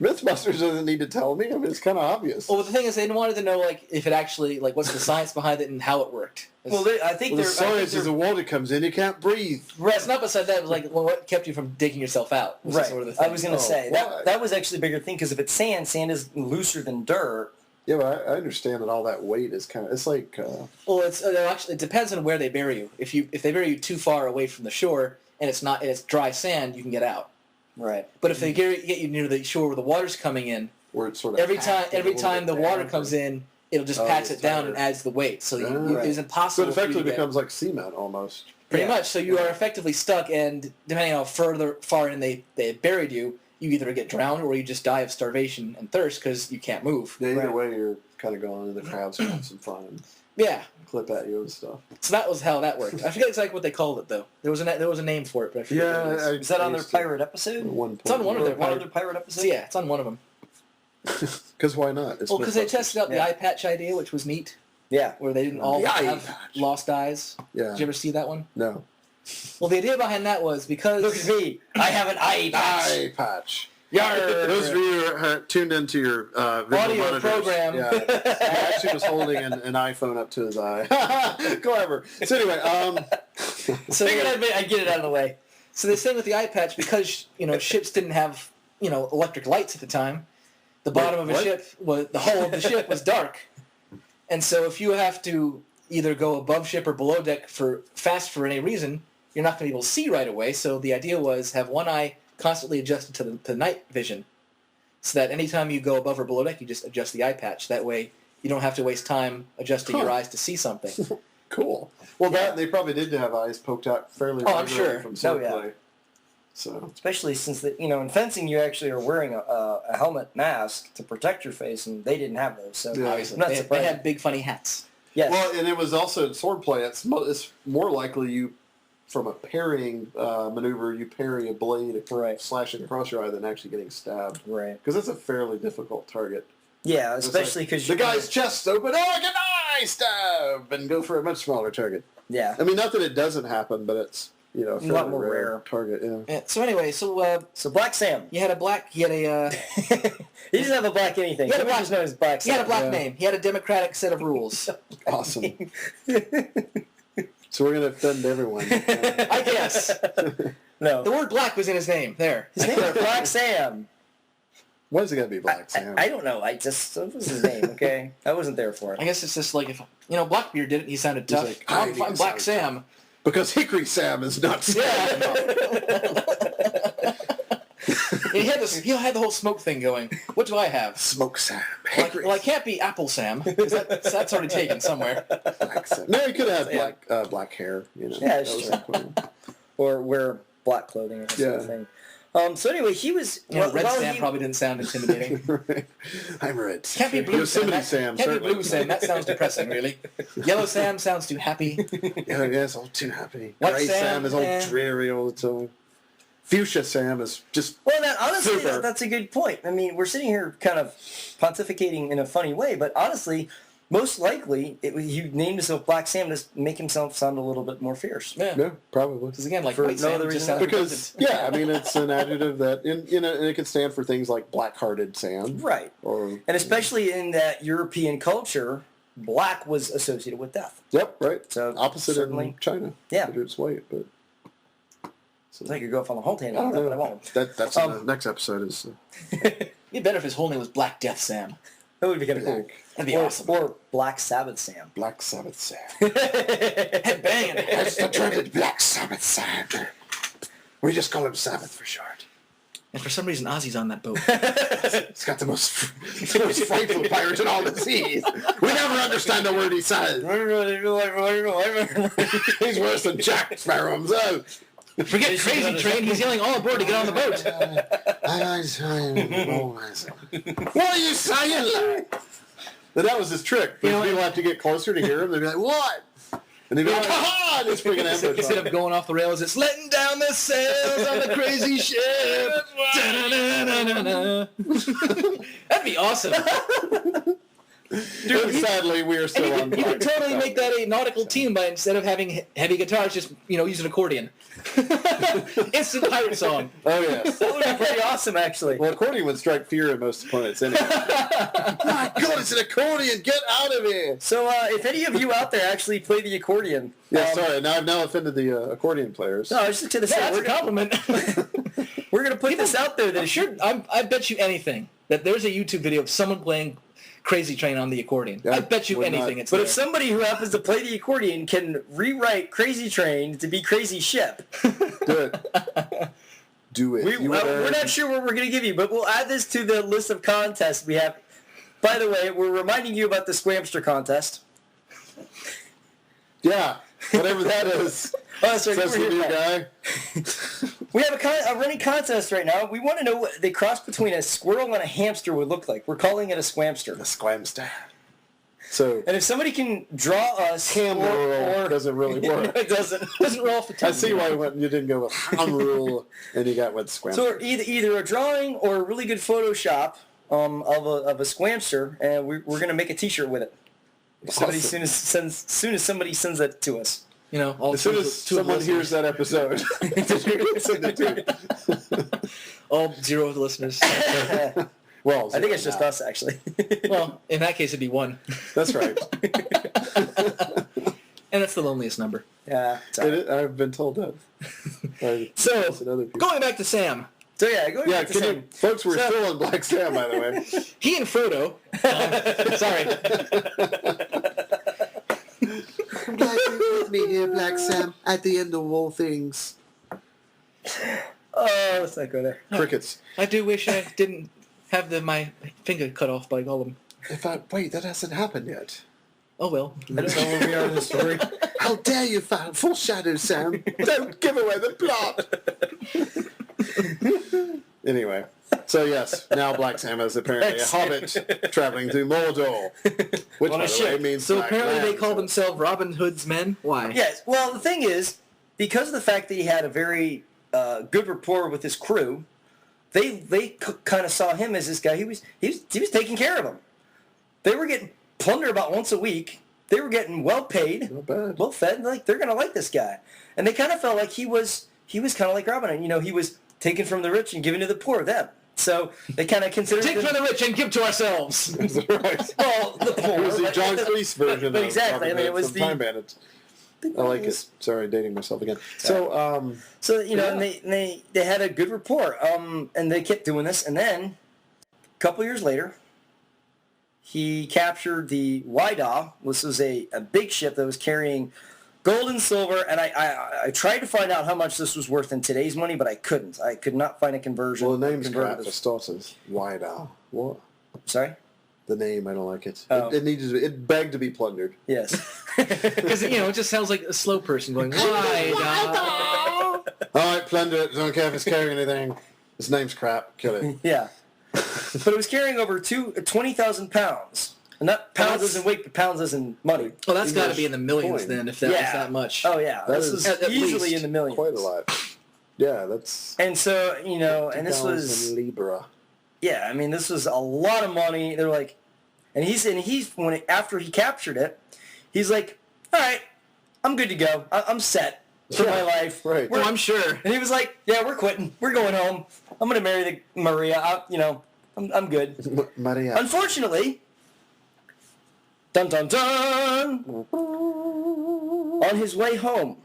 Mythbusters doesn't need to tell me. I mean, it's kind of obvious. Well, the thing is, they wanted to know if it actually what's the science behind it and how it worked. Well, I think The they're... science is the water comes in, you can't breathe. It's not beside that. It was what kept you from digging yourself out? Was Right. Sort of the I thing. was going to Oh, say, why? that was actually a bigger thing because if it's sand is looser than dirt. Yeah, but I understand that all that weight is kind of... It's like... Well, it's actually it depends on where they bury you. If they bury you too far away from the shore and it's dry sand, you can get out. Right. But if they get you near the shore where the water's coming in, where it's sort of every packed a time little the bit water down. comes in, it'll just packs it's it down tighter. and adds the weight. So Right. it's So impossible. it for you effectively to get- becomes like cement almost. pretty Yeah. much. So you are effectively stuck, and depending on how far in they buried you, you either get drowned or you just die of starvation and thirst because you can't move. Yeah, either Right. way, you're kind of gone, and the crowd's gonna have some fun and Yeah. clip at you and stuff. So that was how that worked. I forget exactly what they called it though. There was a name for it, but I forget what it is. Is that on their pirate episode? At one point. It's on one of their One of their pirate episodes? So yeah, it's on one of them. Because why not? It's Well, because they Mythbusters. tested out the Yeah. eye patch idea, which was neat. Yeah. where they didn't all The eye have patch. lost eyes. Yeah. Did you ever see that one? No. Well, the idea behind that was because... Look at me. I have an eye patch. Eye patch. Yarr. Those of you who are tuned into your visual Audio monitors, program. Yeah, he actually was holding an iPhone up to his eye. Clever. So anyway, So Figured I'd get it out of the way. So the thing with the eye patch, because ships didn't have electric lights at the time, the bottom of a what? ship was the hull of the ship was dark, and so if you have to either go above ship or below deck for any reason, you're not going to be able to see right away. So the idea was have one eye constantly adjusted to the night vision, so that anytime you go above or below deck, you just adjust the eye patch. That way, you don't have to waste time adjusting your eyes to see something. cool. Well, that they probably did have eyes poked out fairly Oh, I'm regularly sure. from Oh, swordplay. yeah. So Especially since in fencing you actually are wearing a helmet mask to protect your face, and they didn't have those. So Yeah. I'm not They surprised. had big funny hats. Yes. well, and it was also in swordplay. It's more likely you. From a parrying maneuver, you parry a blade Right. slashing across your eye than actually getting stabbed. right. Because that's a fairly difficult target. Yeah, It's especially like, because the guy's chest's open. Oh, I can eye stab and go for a much smaller target. Yeah. I mean, not that it doesn't happen, but it's a lot fairly more rare. target. Yeah. Yeah, so anyway, So Black Sam. you had a black. He had a. He doesn't have a black anything. He had a He black- just known as Black He Sam. had a black Yeah. name. He had a democratic set of rules. Awesome. So we're gonna offend everyone. I guess No. the word "black" was in his name. There. His name is Black Sam. Why is it gotta be Black Sam? I don't know. That was his name, okay? I wasn't there for I it. guess it's just like if Blackbeard did it, he sounded He's tough. like, I'm I Black sound Sam. Because Hickory Sam is not Sam. He had this. He had the whole smoke thing going. What do I have? Smoke Sam. Well, Hickory I can't be Apple Sam because that's already taken somewhere. Black Sam. No, he could have had black hair. Yeah, That it's was true. cool. Or wear black clothing or that sort of Yeah. thing. So anyway, he was... Red while Sam he- probably didn't sound intimidating. Right. I'm Red. Can't be Blue Sam. Yosemite That, Sam. can't be certainly. Blue Sam. That sounds depressing, really. Yellow Sam sounds too happy. Yeah, it's all too happy. White Gray Sam, Sam is all eh. dreary all the time. Fuchsia Sam is just Well, now, honestly, Super. that's a good point. I mean, we're sitting here kind of pontificating in a funny way, but honestly, most likely, he named himself Black Sam to make himself sound a little bit more fierce. Yeah. yeah, probably. Because again, like For White no Sam other just reason sounds Because redundant. yeah, I mean it's an adjective that and it can stand for things like black-hearted Sam, Right. Or And especially in that European culture, black was associated with death. yep, right. So, Opposite certainly- in China. Yeah. It's white, but I could go off on the whole tangent I on don't that, but I know. won't. That's in the next episode. Is It'd be better if his whole name was Black Death Sam. That would be kind of cool. That'd be Or, awesome. or Black Sabbath Sam. Black Sabbath Sam. Head banging. That's the dreaded Black Sabbath Sam. We just call him Sabbath for short. And for some reason, Ozzy's on that boat. He's got the most frightful pirate in all the seas. We never understand a word he says. He's worse than Jack Sparrow himself. Forget Crazy Train. He's yelling all aboard to get on the boat. What are you saying, lad? But that was his trick. People have to get closer to hear him. They'd be like, "What?" And they'd be like, "Ha ha!" Just freaking ambush. Instead of going off the rails, it's letting down the sails on the crazy ship. Da-da-da-da-da-da. That'd be awesome. Dude, sadly, we are still on. You could totally make that a nautical team by instead of having heavy guitars, just use an accordion. Instant pirate song. Oh yes. That would be pretty awesome, actually. Well, accordion would strike fear in most opponents anyway. My God, it's an accordion! Get out of here! So, if any of you out there actually play the accordion... Yeah, sorry. Now I've offended the accordion players. No, I was just going to say, That's a compliment. we're going to put this out there that I'm sure. I bet you anything that there's a YouTube video of someone playing Crazy Train on the accordion. Yeah, I bet you would anything not. it's But there. if somebody who happens to play the accordion can rewrite Crazy Train to be Crazy Ship, Do it. Do it. we're not sure what we're going to give you, but we'll add this to the list of contests we have. By the way, we're reminding you about the Squamster contest. Yeah, whatever that is. Oh, sorry, Says the we're new here. guy. We have a running contest right now. We want to know what the cross between a squirrel and a hamster would look like. We're calling it a Squamster. The Squamster. So, And if somebody can draw us... Camera doesn't really work. it doesn't. doesn't roll off the I tongue. see why you didn't go with Ham rule and you got with Squamster. So either a drawing or a really good Photoshop of a Squamster, and we're going to make a T-shirt with it. Somebody soon as somebody sends that to us. You know, all As soon as someone hears that episode, send it to me. all 0 of the listeners. Well, I think it's just us, actually. Well, in that case, it'd be 1. That's right. And that's the loneliest number. Yeah. it's all right. I've been told that. So, Other people. going back to Sam. So yeah, going back to Sam. Folks, we're still on Black Sam, by the way. He and Frodo. Sorry. I'm glad you're with me here, Black Sam, at the end of all things. Oh, let's not go there. Crickets. I do wish I didn't have my finger cut off by Gollum. Wait, that hasn't happened yet. Oh well. I don't know where we are in the story. How dare you foreshadow, Sam? Don't give away the plot. Anyway, so yes, now Black Sam is apparently a hobbit traveling through Mordor, which On a by the way ship. means So Black apparently Land, they call so- themselves Robin Hood's men. Why? Yes. Well, the thing is, because of the fact that he had a very good rapport with his crew, they kind of saw him as this guy. He was taking care of them. They were getting plundered about once a week. They were getting well paid, Not bad. well fed. Like they're gonna like this guy, and they kind of felt like he was kind of like Robin Hood. You know, he was taken from the rich and given to the poor. Them. So they kind of considered Take from the rich and give to ourselves. Right. well the poor. It was the John Cleese version but of exactly. Robin I mean, it Hood was from the Time Bandits. I like it. Sorry, dating myself again. So, So you know, Yeah. and they had a good rapport, and they kept doing this, and then a couple years later, he captured the Waidah. This was a big ship that was carrying gold and silver, and I tried to find out how much this was worth in today's money, but I couldn't. I could not find a conversion. well, the name's crap converted. for starters. Wide-Owl. What? Sorry. The name, I don't like it. Oh. It begged to be plundered. Yes. Because it just sounds like a slow person going, why? All right, plunder it. Don't care if it's carrying anything. His name's crap. Kill it. Yeah. But it was carrying over 20,000 pounds. And not pounds as in weight, but pounds as in money. Well, that's got to be in the millions coin. then, if that was that much. Oh yeah, That this is was at easily least in the millions. Quite a lot. Yeah, that's... And so, and this was, Libra. yeah, I mean, this was a lot of money. They're like, after he captured it, he's like, all right, I'm good to go. I'm set for my life. Right. Oh, I'm sure. And he was like, yeah, we're quitting. We're going home. I'm going to marry the Maria. I'm good. Maria. Unfortunately, dun dun dun, on his way home,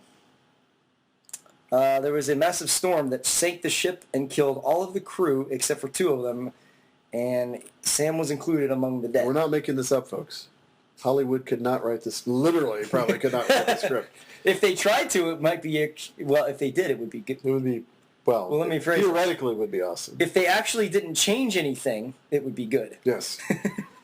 there was a massive storm that sank the ship and killed all of the crew except for 2 of them, and Sam was included among the dead. We're not making this up, folks. Hollywood could not write this. Literally, probably could not write the script. If they tried to, it might be, well, if they did, it would be good. It would be, Well, let me phrase it. theoretically it would be awesome. If they actually didn't change anything, it would be good. Yes.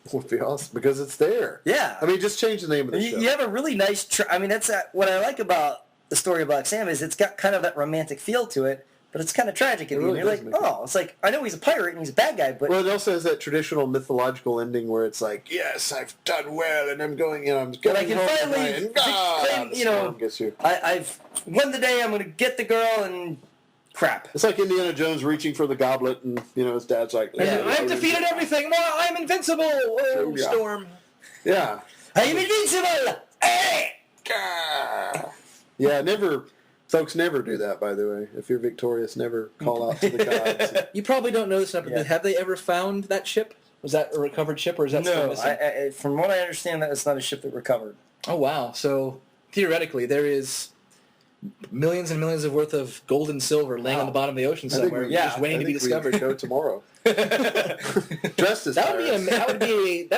It would be awesome because it's there. Yeah. I mean, just change the name of the show. You have a really nice, that's what I like about the story of Black Sam is it's got kind of that romantic feel to it, but it's kind of tragic. It And really you're does like, make it. oh, it's like, I know he's a pirate and he's a bad guy, but Well, it also has that traditional mythological ending where it's like, yes, I've done well, and I'm going, I'm going I can home finally and God, claim, the storm gets you. I've won the day, I'm going to get the girl, and crap. It's like Indiana Jones reaching for the goblet, and his dad's like, Yeah. I've defeated everything. Well, I'm invincible. Oh, Yeah. Storm. Yeah. I'm invincible! Hey! Yeah, folks never do that, by the way. If you're victorious, never call out to the gods. You probably don't know this, but Yeah. have they ever found that ship? Was that a recovered ship, or is that still No, missing? from what I understand, that it's not a ship that recovered. Oh, wow. So, theoretically, there is millions and millions of worth of gold and silver laying on the bottom of the ocean somewhere, just waiting to be discovered. Go tomorrow. Dressed as That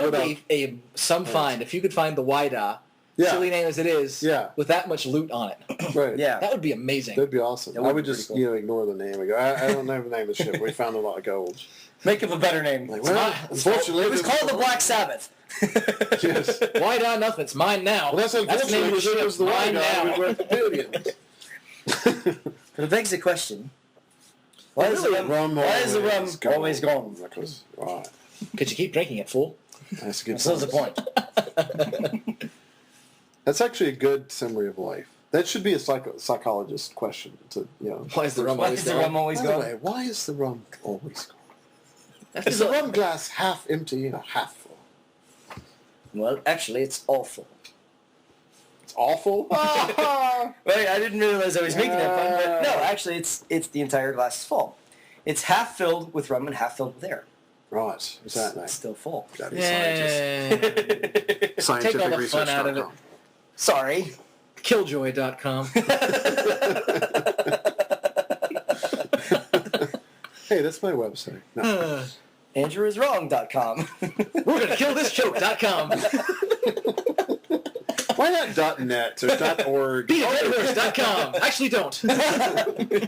would be some Right. find if you could find the Waidah, Yeah. silly name as it is, Yeah. with that much loot on it. Right. Yeah. That would be amazing. That'd be awesome. That would I would be just, pretty cool. ignore the name and go, I don't know the name of the ship. We found a lot of gold. Make up a better name. Like, well, unfortunately, It was called the Black Sabbath. Yes. Waidah nothing. It's mine now. Well, that's the name unfortunate of the because it ship. was the Mine one guy now. who worth billions. But it begs the question: Why is the rum always gone? Because, right. Because you keep drinking it, fool. That's a good So the point. That's actually a good summary of life. That should be a psychologist question. Why is the rum Why always is the gone? rum always By the gone? way, why is the rum always gone? That's Is the because- rum glass half empty or half full? Well, actually, it's awful. It's awful. Right, I didn't realize I was making that fun, but no, actually, it's the entire glass is full. It's half filled with rum and half filled with air. Right. Is that It's nice? still full. Gotta be scientist. Take all Scientific the fun out of it. research.com. Sorry. Killjoy.com. Hey, that's my website. No. AndrewIsWrong.com. We're going to kill this joke.com. Why not .net or .org? BeatADeadHorse.com. Actually, don't.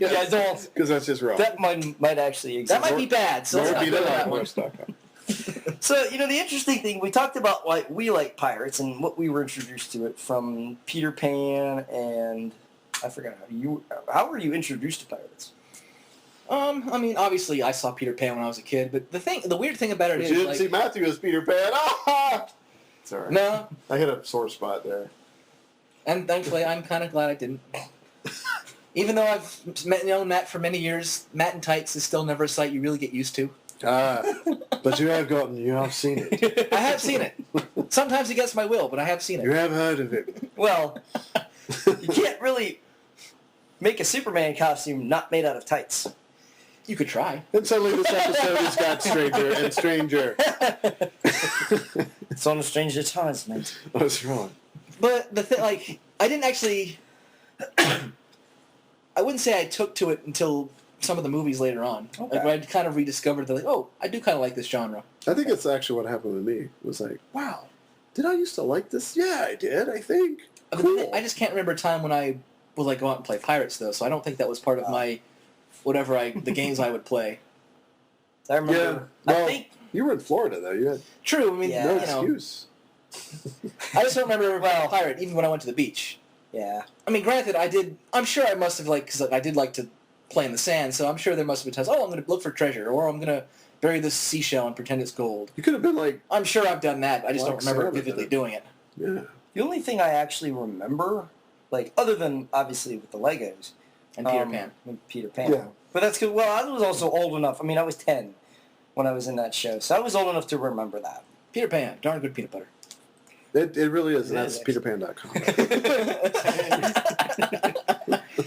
Yeah, don't. Because that's just wrong. That might actually exist. That might be bad. So let's not go to that one. BeatADeadHorse.com. So, the interesting thing, we talked about why we like pirates and what we were introduced to it from Peter Pan and I forgot how were you introduced to pirates? I mean, obviously, I saw Peter Pan when I was a kid, but the weird thing about it is, You didn't like, see Matthew as Peter Pan. Ah! Sorry. no, I hit a sore spot there. and thankfully, I'm kind of glad I didn't. Even though I've known Matt for many years, Matt in tights is still never a sight you really get used to. But you have seen it. I have seen it. Sometimes against my will, but I have seen You it. have heard of it. Well, you can't really make a Superman costume not made out of tights. You could try. And suddenly this episode has got stranger and stranger. It's on a stranger times, mate. What's wrong? But the thing, like, I didn't actually. I wouldn't say I took to it until some of the movies later on. Okay. Like, when I kind of rediscovered that, like, I do kind of like this genre. I think it's actually what happened with me. It was like, wow, did I used to like this? Yeah, I did, I think. But Cool. I just can't remember a time when I would, like, go out and play Pirates, though, so I don't think that was part of my, the games I would play. I remember. Well, I think. you were in Florida, though. You had True, I mean, Yeah. no you know, excuse. I just don't remember playing a pirate, even when I went to the beach. Yeah. I mean, granted, I'm sure I must have, like, because I did like to play in the sand, so I'm sure there must have been times, I'm going to look for treasure, or I'm going to bury this seashell and pretend it's gold. You could have been like, I'm sure I've done that, I just Like don't remember Santa vividly did. doing it. yeah. The only thing I actually remember, like, other than, obviously, with the Legos. And Peter Pan. with Peter Pan. Yeah. But that's good. Well, I was also old enough. I mean, I was 10 when I was in that show, so I was old enough to remember that. Peter Pan, darn good peanut butter. It really is, and It that's is, peterpan.com.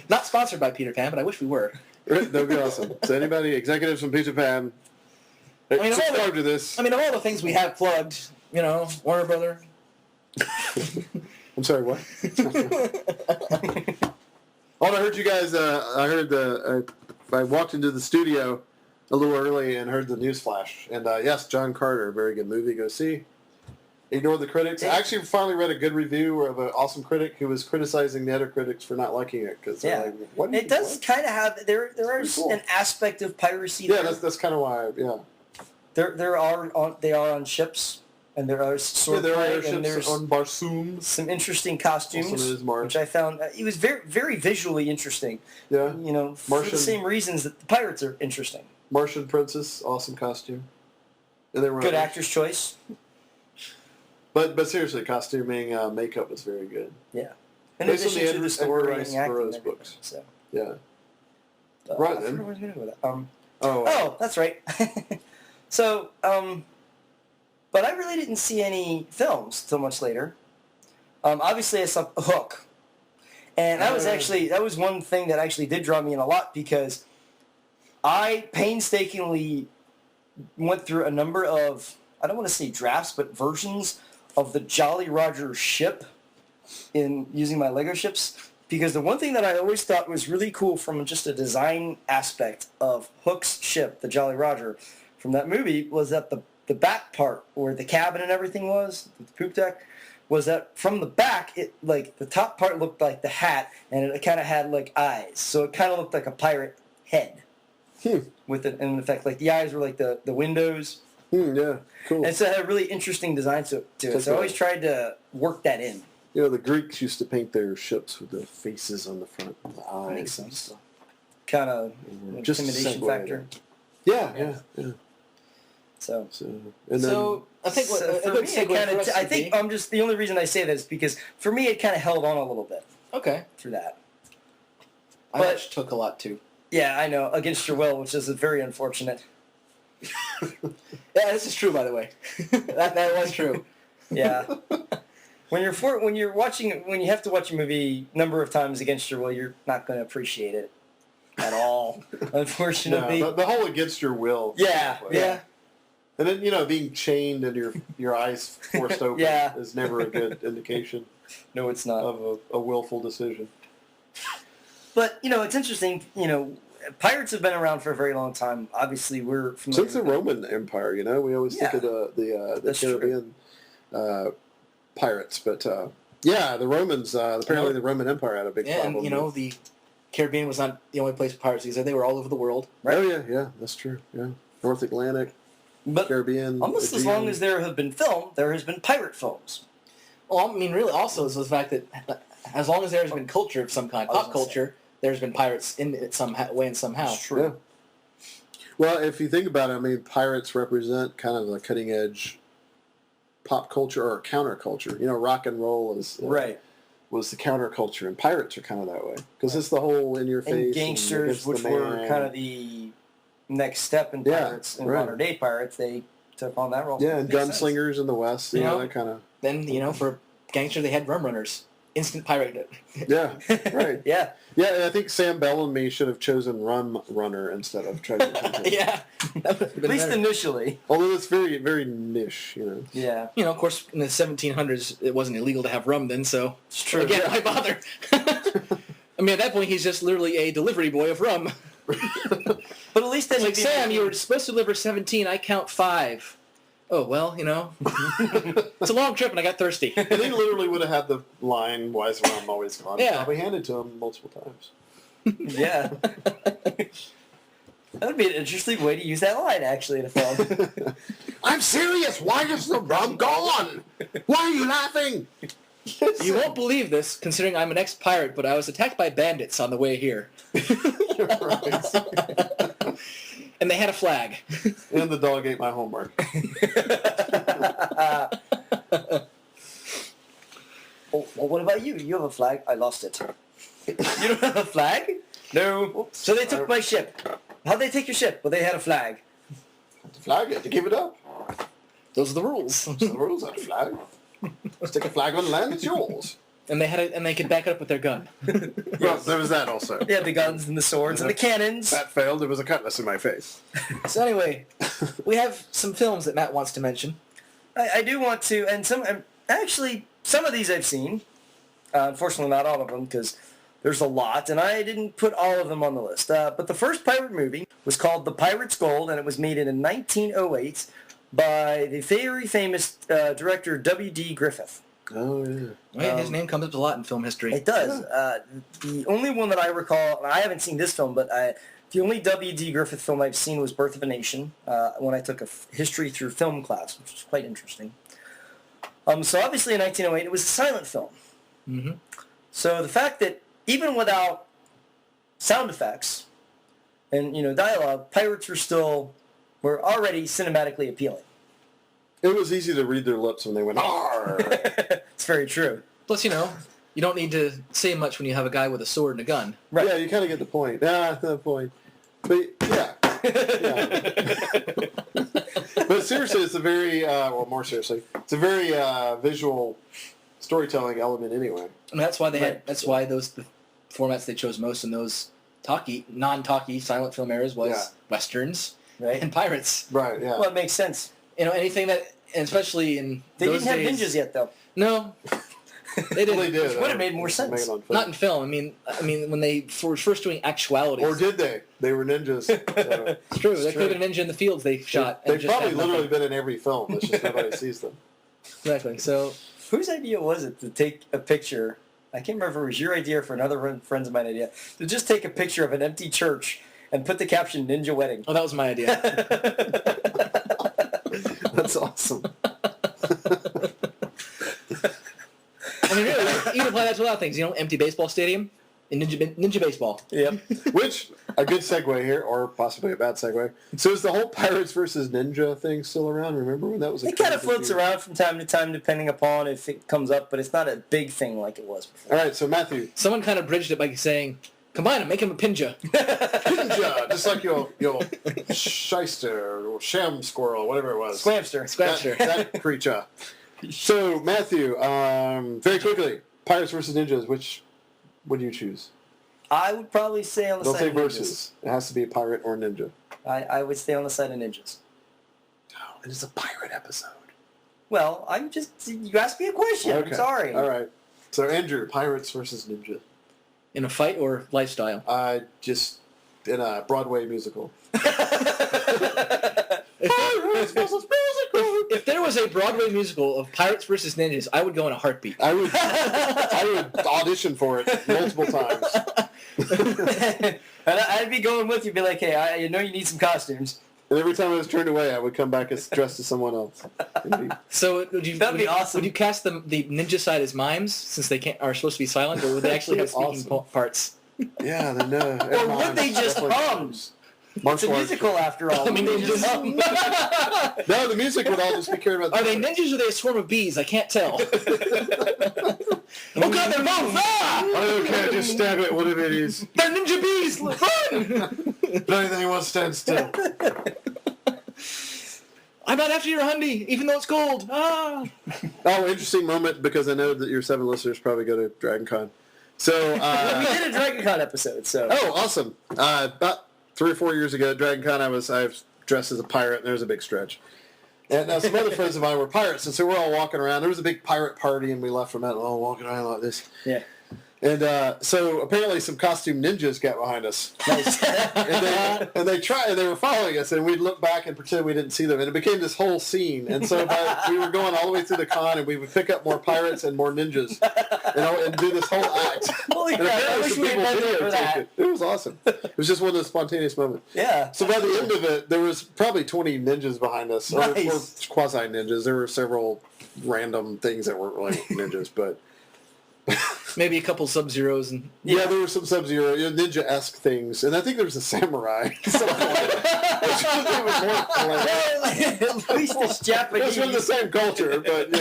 Not sponsored by Peter Pan, but I wish we were. That would be awesome. So anybody, executives from Peter Pan, mean, subscribe to this. I mean, of all the things we have plugged, Warner Brother. I'm sorry, what? Oh, I heard you guys, I walked into the studio a little early and heard the news flash. And yes, John Carter, very good movie. Go see. Ignore the critics. I actually finally read a good review of an awesome critic who was criticizing the other critics for not liking it. Because Yeah. like, what? It does kind of have, there is cool. an aspect of piracy Yeah, there. that's kind of why, yeah. They are on ships, and there are sword There are play, and airships there's on Barsoom. some interesting costumes, Also known as March. which I found, it was very, very visually interesting. Yeah. For Martian. the same reasons that the pirates are interesting. Martian Princess, awesome costume. And they were Good actor's choice. But seriously, costuming, makeup was very good. Yeah. In Based on addition the to Edgar the story Rice and the acting Burroughs and everything, books. So. Yeah. I Right forgot then. where I was gonna go with that. Oh, that's right. So, but I really didn't see any films till much later. Obviously, I saw Hook, and that was one thing that actually did draw me in a lot because I painstakingly went through a number of, I don't want to say drafts, but versions of the Jolly Roger ship in using my Lego ships. Because the one thing that I always thought was really cool from just a design aspect of Hook's ship, the Jolly Roger, from that movie, was that the back part, where the cabin and everything was, the poop deck, was that from the back, it like the top part looked like the hat, and it kind of had like eyes. So it kind of looked like a pirate head. With it, and in fact, like the eyes were like the windows. yeah, cool. And so it had a really interesting design to it. So I always tried to work that in. The Greeks used to paint their ships with the faces on the front, the eyes. That makes and sense. stuff. Kind of Just a intimidation segue. factor. Yeah. So And then, So I think what a for good me, segue for us I would think be- I'm just the only reason I say that is because for me it kind of held on a little bit okay. through that. I But- actually took a lot too. Yeah, I know, against your will, which is very unfortunate. Yeah, this is true, by the way. that was true. Yeah. When you have to watch a movie a number of times against your will, you're not going to appreciate it at all. Unfortunately. No, the whole against your will. Yeah. Yeah. And then being chained and your eyes forced open is never a good indication. No, it's not of a willful decision. But it's interesting. Pirates have been around for a very long time. Obviously, we're familiar Since the Roman Empire. We always think of the Caribbean pirates, but the Romans. Apparently, the Roman Empire had a big problem. And the Caribbean was not the only place pirates existed. They were all over the world. Right? Oh yeah, that's true. Yeah, North Atlantic, but Caribbean. Almost as long as there have been film, there has been pirate films. Well, I mean, really, also is the fact that as long as there has been culture of some kind, pop culture, there's been pirates in it some way and somehow. It's true. Yeah. Well, if you think about it, I mean, pirates represent kind of the cutting edge pop culture or counterculture. Rock and roll is was the counterculture, and pirates are kind of that way because it's the whole in your face. And gangsters, which were kind of the next step in pirates, in modern day pirates, they took on that role. Yeah, and gunslingers in the West, that kind of. Then for gangster, they had rum runners. Instant pirate. Yeah, right. Yeah. Yeah, and I think Sam Bellamy should have chosen Rum Runner instead of Treasure Hunter. Yeah. At least initially. Although it's very, very niche, Yeah. Of course, in the 1700s, it wasn't illegal to have rum then, so... It's true. Again, why bother? I mean, at that point, he's just literally a delivery boy of rum. But at least then... Like, Sam, you were supposed to deliver 17, I count 5. Oh, well, it's a long trip and I got thirsty. And he literally would have had the line, "Why is rum always gone?" Yeah. Probably handed to him multiple times. Yeah. That would be an interesting way to use that line, actually, in a film. I'm serious. Why is the rum gone? Why are you laughing? You won't believe this, considering I'm an ex-pirate, but I was attacked by bandits on the way here. And they had a flag. And the dog ate my homework. Well, what about you? You have a flag. I lost it. You don't have a flag? No. So they took my ship. How'd they take your ship? Well, they had a flag. The flag, you have to give it up. Those are the rules. Those are the rules on a flag. Stick a flag on land, it's yours. And they could back it up with their gun. Well, there was that also. Yeah, the guns and the swords and the cannons. That failed. There was a cutlass in my face. So anyway, we have some films that Matt wants to mention. I do want to, and some of these I've seen. Unfortunately, not all of them, because there's a lot, and I didn't put all of them on the list. But the first pirate movie was called The Pirate's Gold, and it was made in 1908 by the very famous director W.D. Griffith. Oh, yeah. Well, his name comes up a lot in film history. It does. The only one that I recall, and I haven't seen this film, but the only W.D. Griffith film I've seen was Birth of a Nation, when I took a history through film class, which was quite interesting. So obviously in 1908, it was a silent film. Mm-hmm. So the fact that even without sound effects and dialogue, pirates were already cinematically appealing. It was easy to read their lips when they went, "Arr!" It's very true. Plus, you don't need to say much when you have a guy with a sword and a gun. Right. Yeah, you kind of get the point. The point. But, yeah. But seriously, it's a very, more seriously, it's a very visual storytelling element anyway. And that's why that's why the formats they chose most in those non-talkie silent film eras was westerns and pirates. Right, yeah. Well, it makes sense. Anything that, and especially in They those didn't have days, ninjas yet, though. No, they didn't. Well, they did. Which would have made more sense. Not in film. I mean, when they were first doing actualities. Or did they? They were ninjas. So. It's true. There could have been a ninja in the fields they shot. They've probably literally been in every film. It's just nobody sees them. Exactly. So, whose idea was it to take a picture? I can't remember if it was your idea or for another friends of mine idea to just take a picture of an empty church and put the caption "Ninja Wedding." that was my idea. That's awesome. I mean, really, you can apply that to a lot of things. Empty baseball stadium and ninja baseball. Yep. Which, a good segue here, or possibly a bad segue. So is the whole Pirates versus Ninja thing still around? Remember when that was? It kind of floats around from time to time, depending upon if it comes up, but it's not a big thing like it was before. All right, so Matthew. Someone kind of bridged it by saying, "Combine them, make him a pinja." Ninja, just like your shyster or sham squirrel, whatever it was. Squamster. Scratcher. That creature. So, Matthew, very quickly, Pirates versus Ninjas, which would you choose? I would probably stay on the Don't side say of versus. It has to be a pirate or ninja. ninjas. I would stay on the side of ninjas. Oh, and it's a pirate episode. Well, you asked me a question. Okay. I'm sorry. All right. So, Andrew, Pirates versus Ninja. In a fight or lifestyle? Just in a Broadway musical. If there was a Broadway musical of Pirates versus Ninjas, I would go in a heartbeat. I would audition for it multiple times. And I'd be going with you, be like, hey, I know you need some costumes. And every time I was turned away, I would come back dressed as someone else. So That'd be awesome. Would you cast the ninja side as mimes, since they are supposed to be silent, or would they actually have speaking parts? Yeah, they know. Or would they just hum? It's a musical after all. I mean, they just hum. No, the music would all just be carried about. Are they ninjas or are they a swarm of bees? I can't tell. Oh God, they're both! Ah! I don't care, just stab it, whatever it is. They're ninja bees! Run! If anything wants to stand still. I'm not after your hundy, even though it's cold. Ah! Oh, interesting moment, because I know that your 7 listeners probably go to Dragon Con. So, We did a Dragon Con episode, so. oh, awesome. About 3 or 4 years ago at Dragon Con, I was dressed as a pirate, and there was a big stretch. And some other friends of mine were pirates, and so we're all walking around. There was a big pirate party, and we left from that, all walking around like this. Yeah. And so apparently some costume ninjas got behind us. Nice. and they were following us, and we'd look back and pretend we didn't see them. And it became this whole scene. And so we were going all the way through the con, and we would pick up more pirates and more ninjas and do this whole act. Holy And crap, I apparently wish some we had people been there for videotaped that. it. It was awesome. It was just one of those spontaneous moments. Yeah. So by the end of it, there was probably 20 ninjas behind us, or Nice. quasi-ninjas. There were several random things that weren't really ninjas, but... Maybe a couple Sub-Zeros and... Yeah, there were some Sub-Zero, ninja-esque things, and I think there was a samurai. Something like that. At least it's It Japanese. was from the same culture, but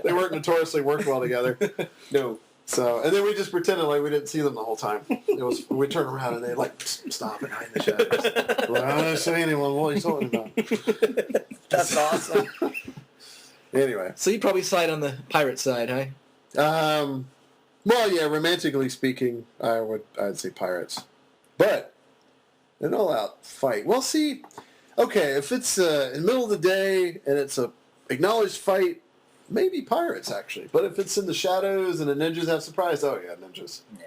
they weren't notoriously worked well together. No. So, and then we just pretended like we didn't see them the whole time. We turned around and they stop and hide in the shadows. Well, I don't see anyone. What are you talking about? That's awesome. Anyway, So you'd probably side on the pirate side, huh? well, yeah, romantically speaking, I'd say pirates, but an all-out fight. Well, see, okay, if it's in the middle of the day and it's a acknowledged fight, maybe pirates actually. But if it's in the shadows and the ninjas have surprise, oh yeah, ninjas. Yeah.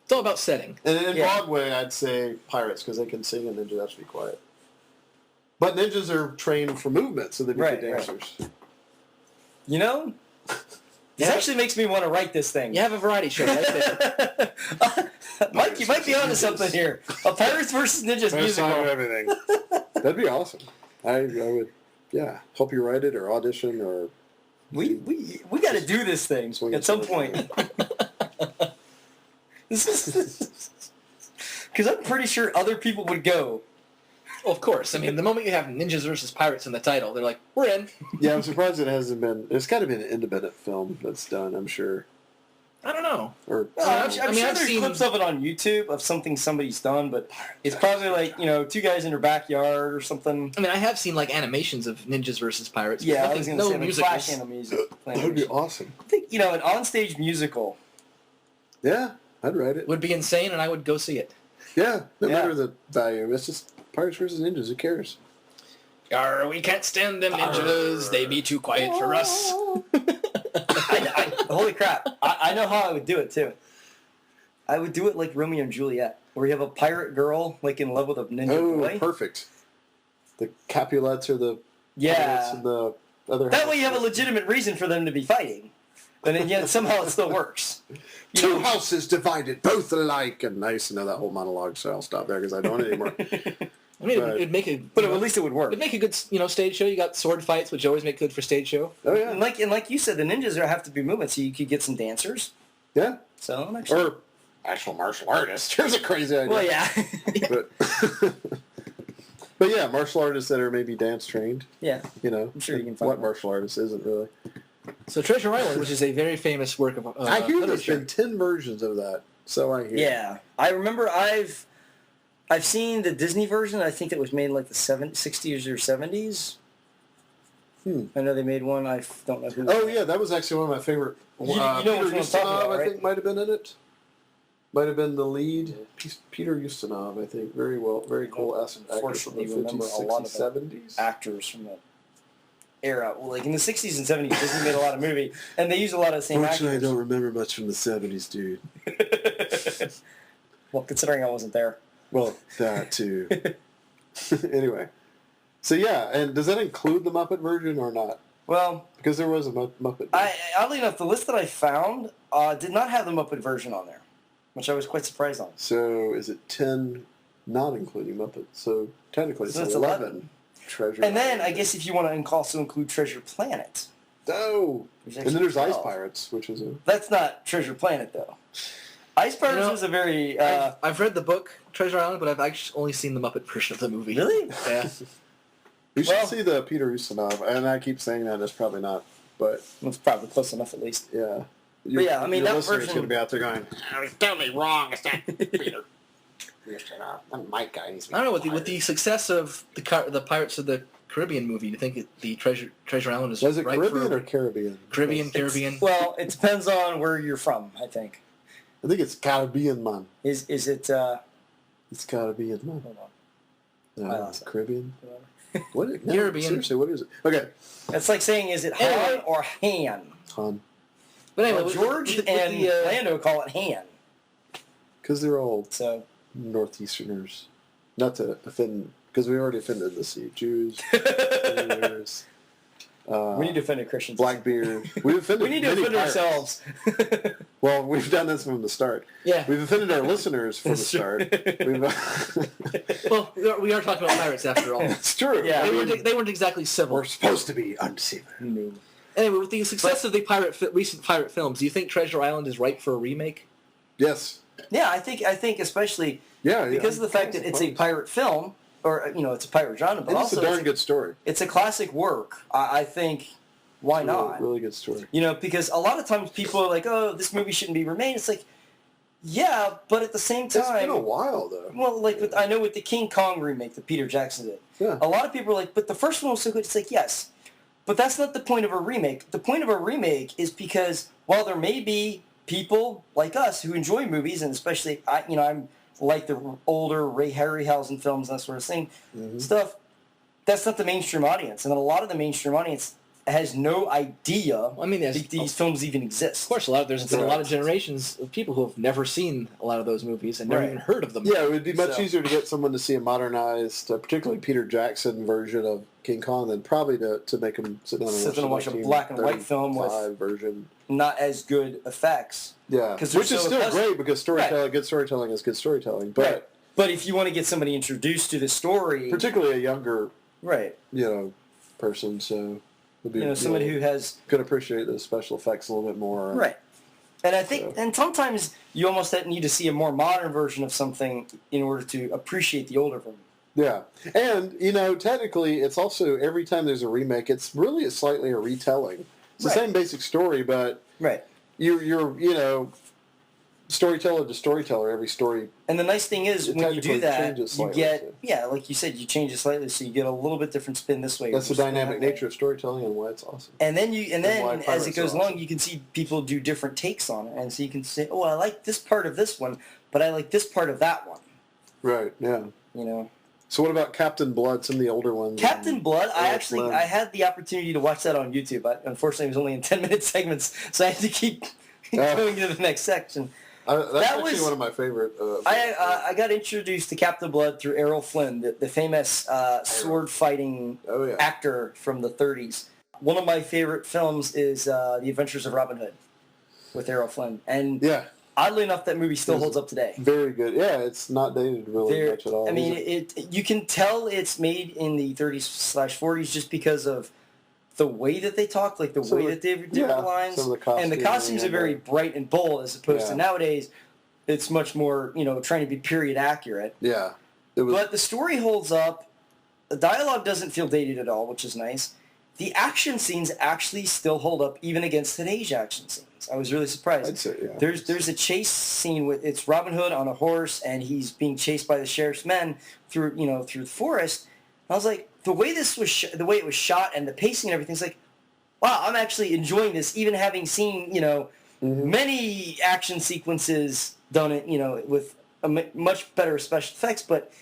It's all about setting. And in Yeah. Broadway, I'd say pirates because they can sing and ninjas have to be quiet. But ninjas are trained for movement, so they'd be Right, good right. dancers. You know, this actually makes me want to write this thing. You have a variety show right there. Mike, you might be onto something here. A Pirates versus Ninjas First time of musical. everything. That'd be awesome. I would, yeah, help you write it or audition or... We got to do this thing Swing at it some forward. point. Because I'm pretty sure other people would go. Well, of course. I mean, the moment you have ninjas versus pirates in the title, they're like, we're in. Yeah, I'm surprised it hasn't been... It's got to be an independent film that's done, I'm sure. I don't know. Or I'm sure I've there's seen- clips of it on YouTube of something somebody's done, but it's probably like, two guys in their backyard or something. I mean, I have seen like animations of ninjas versus pirates. But Yeah, I nothing, was going to no say like musicals. Flash animes. that would be awesome. I think, an onstage musical. Yeah, I'd write it. Would be insane, and I would go see it. Yeah, no Yeah. matter the value. It's just Pirates versus Ninjas. Who cares? Arr, we can't stand them ninjas. They be too quiet for us. Holy crap. I know how I would do it, too. I would do it like Romeo and Juliet, where you have a pirate girl like in love with a ninja Oh, boy. perfect. The Capulets or the... Yeah. pirates and the other... That way you have a legitimate reason for them to be fighting. And then yet somehow it still works. Two houses divided, both alike. And I used to know that whole monologue, so I'll stop there because I don't anymore. I mean, Right. it'd make a... But at least it would work. It'd make a good, stage show. You got sword fights, which always make good for stage show. Oh, yeah. And like you said, the ninjas have to be moving, so you could get some dancers. Yeah. So I'm actually... Or actual martial artists. Here's a crazy idea. Well, yeah. But, but yeah, martial artists that are maybe dance trained. Yeah. I'm sure you can find what one. martial artist isn't really. So Treasure Island, which is a very famous work of I hear there's literature. been 10 versions of that. So I hear. Yeah. I remember I've seen the Disney version. I think that was made in like the 60s or 70s. I know they made one. I don't know who. Oh yeah, that was actually one of my favorite. You know Peter which one I'm talking Ustinov, about, I right? think, might have been in it. Might have been the lead. Peter Ustinov, I think. Very cool actor from the Unfortunately, remember 50s, a lot 60s, of 70s. actors from the era. Well, like in the 60s and 70s, Disney made a lot of movie, and they used a lot of the same Fortunately, I actors. don't remember much from the 70s, dude. Well, considering I wasn't there. Well, that too. Anyway. So yeah, and does that include the Muppet version or not? Well, Because there was a Muppet. Oddly enough, the list that I found did not have the Muppet version on there, which I was quite surprised on. So is it 10 not including Muppet? So technically So it's it's 11. Treasure. And then I Island. guess if you want to also include Treasure Planet. Oh! There's And actually then there's Ice 12. Pirates, which is a... That's not Treasure Planet, though. Ice Pirates You know, was a very... I've read the book Treasure Island, but I've actually only seen the Muppet version of the movie. Really? Yeah. You should Well- see the Peter Ustinov, and I keep saying that, it's probably not, but It's probably close enough, at least. yeah. yeah, I mean, your that listener's version- going to be out there going, It's totally wrong. It's not Peter. That Mike guy needs to be I don't know, with fired. the success of the Pirates of the Caribbean movie, do you think the Treasure Island is was it right Caribbean for or Caribbean? Caribbean? Well, it depends on where you're from, I think. I think it's Caribbean, man. Is it... It's Caribbean, man. hold on. No, I lost it. Caribbean? What is, no, Caribbean. Seriously, what is it? Okay. It's like saying, is it Han Anyway. or Han? Han. But anyway, Well, George and Lando call it Han. Because they're all So... Northeasterners. Not to offend, because we already offended the sea. Jews, Jews, we need to offend Christians. Blackbeard. We've offended We need to many offend pirates. ourselves. Well, we've done this from the start. Yeah. We've offended our listeners from the That's true. start. Well, we are talking about pirates after all. It's true. Yeah. They weren't exactly civil. We're supposed to be undeceiving. No. Anyway, with the success of the recent pirate films, do you think Treasure Island is ripe for a remake? Yes. Yeah, I think especially Yeah. because of the fact that it's a pirate film, or it's a pirate genre, but And it's also a darn good story. it's a classic work. I think why not? Really good story. Because a lot of times people are like, "Oh, this movie shouldn't be remade." It's like, yeah, but at the same time, It's been a while, though. well, like I know with the King Kong remake that Peter Jackson did, Yeah. a lot of people are like, "But the first one was so good." It's like, yes, but that's not the point of a remake. The point of a remake is because while there may be people like us who enjoy movies, and especially I'm like the older Ray Harryhausen films and that sort of thing, stuff. That's not the mainstream audience, and then a lot of the mainstream audience has no idea I mean, that these films even exist. Of course, there's been a lot of generations of people who have never seen a lot of those movies and never Right. even heard of them. Yeah, it would be much So- easier to get someone to see a modernized, particularly Peter Jackson version of King Kong than probably to make them sit down and Sit down and watch a 1935 black and white film with- version. Not as good effects. Yeah, 'Cause they're which is so still accustomed- great because storytelling, good storytelling is good storytelling. But Right. But if you want to get somebody introduced to the story, particularly a younger, right, person, so would be somebody who has could appreciate the special effects a little bit more. right. And I think, So- and sometimes you almost need to see a more modern version of something in order to appreciate the older version. Yeah, and technically, it's also every time there's a remake, it's really slightly a retelling. It's the Right. same basic story, but Right. you're storyteller to storyteller. Every story, And the nice thing is, It when you do technically that, changes you slightly, get, so. yeah, like you said, you change it slightly, so you get a little bit different spin this way. that's the or spin dynamic that way. nature of storytelling and why it's awesome. And then why as pirates it goes are along, awesome. you can see people do different takes on it, and so you can say, "Oh, I like this part of this one, but I like this part of that one." Right. Yeah. So what about Captain Blood? Some of the older ones. Captain Blood, I Eric Flynn. had the opportunity to watch that on YouTube. Unfortunately, it was only in 10-minute segments, so I had to keep going to the next section. That's that actually was- one of my favorite. I got introduced to Captain Blood through Errol Flynn, the famous sword fighting Oh, yeah. actor from the 30s. One of my favorite films is The Adventures of Robin Hood with Errol Flynn, and Yeah. oddly enough, that movie still holds up today. Very good. Yeah, it's not dated really much at all. I mean, is it? you can tell it's made in the 30s/40s just because of the way that they talk, like the Some way of that the- they do yeah, the lines, some of the and the costuming costumes are and very the- bright and bold as opposed to Yeah. nowadays. It's much more, trying to be period accurate. Yeah. It was. But the story holds up. The dialogue doesn't feel dated at all, which is nice. The action scenes actually still hold up even against today's action scenes. I was really surprised. I'd say, yeah. There's a chase scene with it's Robin Hood on a horse and he's being chased by the sheriff's men through the forest. And I was like, the way this was, the way it was shot, and the pacing and everything's like, wow, I'm actually enjoying this, even having seen many action sequences done it with much better special effects, but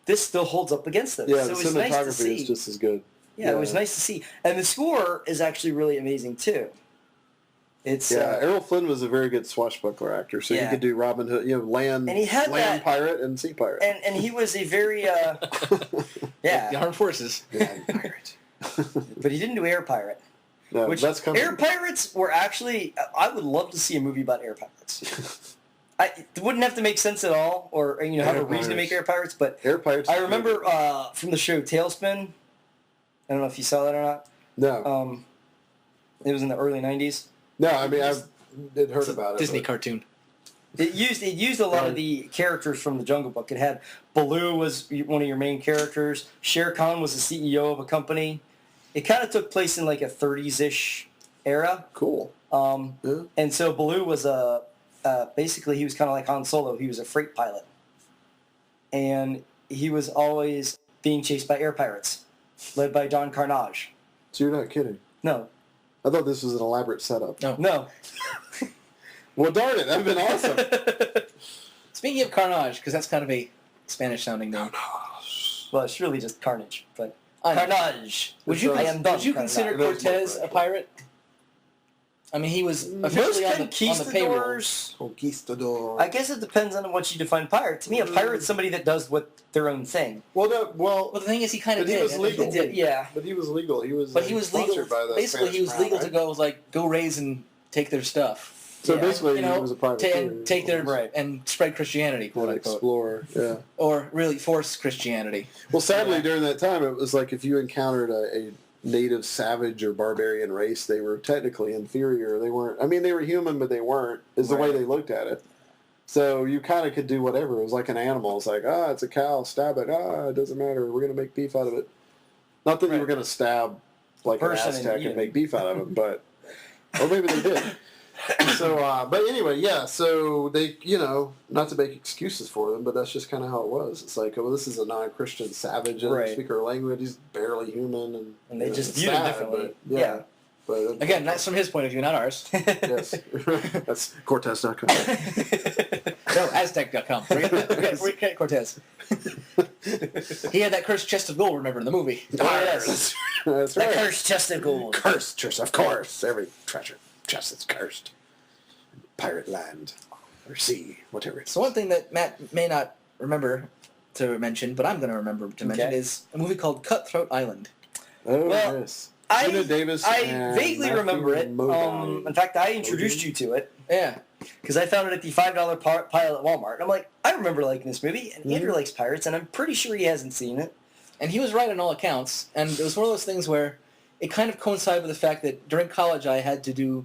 this still holds up against them. Yeah, so the it was nice to cinematography see. is just as good. Yeah, it was nice to see, and the score is actually really amazing too. It's Errol Flynn was a very good swashbuckler actor, so he could do Robin Hood, land, and he had land pirate and sea pirate, and he was a very The armed forces. land pirate. but he didn't do air pirate. No, Which that's coming. air pirates were actually, I would love to see a movie about air pirates. It wouldn't have to make sense at all, or have a reason to make air pirates. But Air pirates. I remember from the show Tailspin. I don't know if you saw that or not. No. It was in the early '90s. No, I mean I've heard about it. Disney but- cartoon. It used a lot of the characters from the Jungle Book. It had Baloo was one of your main characters. Shere Khan was the CEO of a company. It kind of took place in like a 30s-ish era. Cool. And so Baloo was basically he was kind of like Han Solo. He was a freight pilot. And he was always being chased by air pirates, led by Don Carnage. So you're not kidding? No. I thought this was an elaborate setup. No. Well, darn it, that'd been awesome. Speaking of Carnage, because that's kind of a Spanish-sounding name. Well, it's really just Carnage, but I know. Carnage. Would you I am Don consider Carnage. Cortez a pirate? I mean, he was Most officially on the payroll. conquistadors, Conquistador. I guess it depends on what you define pirate. To me, a pirate's somebody that does their own thing. Well, no, Well, the thing is, he kind of But he did. was I think legal. He did. Yeah. But he was legal. He was. But he was legal. sponsored by the Basically, he was Spanish legal crown, to right? go raise and take their stuff. So Yeah. basically, he was a privateer. and take their Right. and spread Christianity, quote and unquote, explorer. Yeah. or really force Christianity. Well, sadly, during that time, it was like if you encountered a native savage or barbarian race, they were technically inferior. They weren't. I mean, they were human, but they weren't. Is the way they looked at it. So you kind of could do whatever. It was like an animal. It's like, it's a cow. Stab it. It doesn't matter. We're going to make beef out of it. Not that you were going to stab like an Person Aztec and and make beef out of it, but or maybe they did. So, but anyway, yeah. So they, not to make excuses for them, but that's just kind of how it was. It's like, this is a non-Christian savage, and Right. speak our language. He's barely human, And they just it's viewed him sad, differently. But, Yeah. But Again, that's from his point of view, not ours. yes, that's Cortez.com. No, Aztec.com. Forget Cortez. He had that cursed chest of gold, remember, in the movie. That's The right. cursed chest of gold. Cursed, chest, of course. Every treasure chest is cursed. Pirate land or sea, whatever it is. So one thing that Matt may not remember to mention, but I'm going to remember to mention, Okay. is a movie called Cutthroat Island. Oh, Well, yes. I Gina Davis I and vaguely Matthew remember it. Modine. In fact, I introduced you to it Yeah. because I found it at the $5 pile at Walmart. And I'm like, I remember liking this movie, and Andrew likes pirates, and I'm pretty sure he hasn't seen it. And he was right on all accounts. And it was one of those things where it kind of coincided with the fact that during college I had to do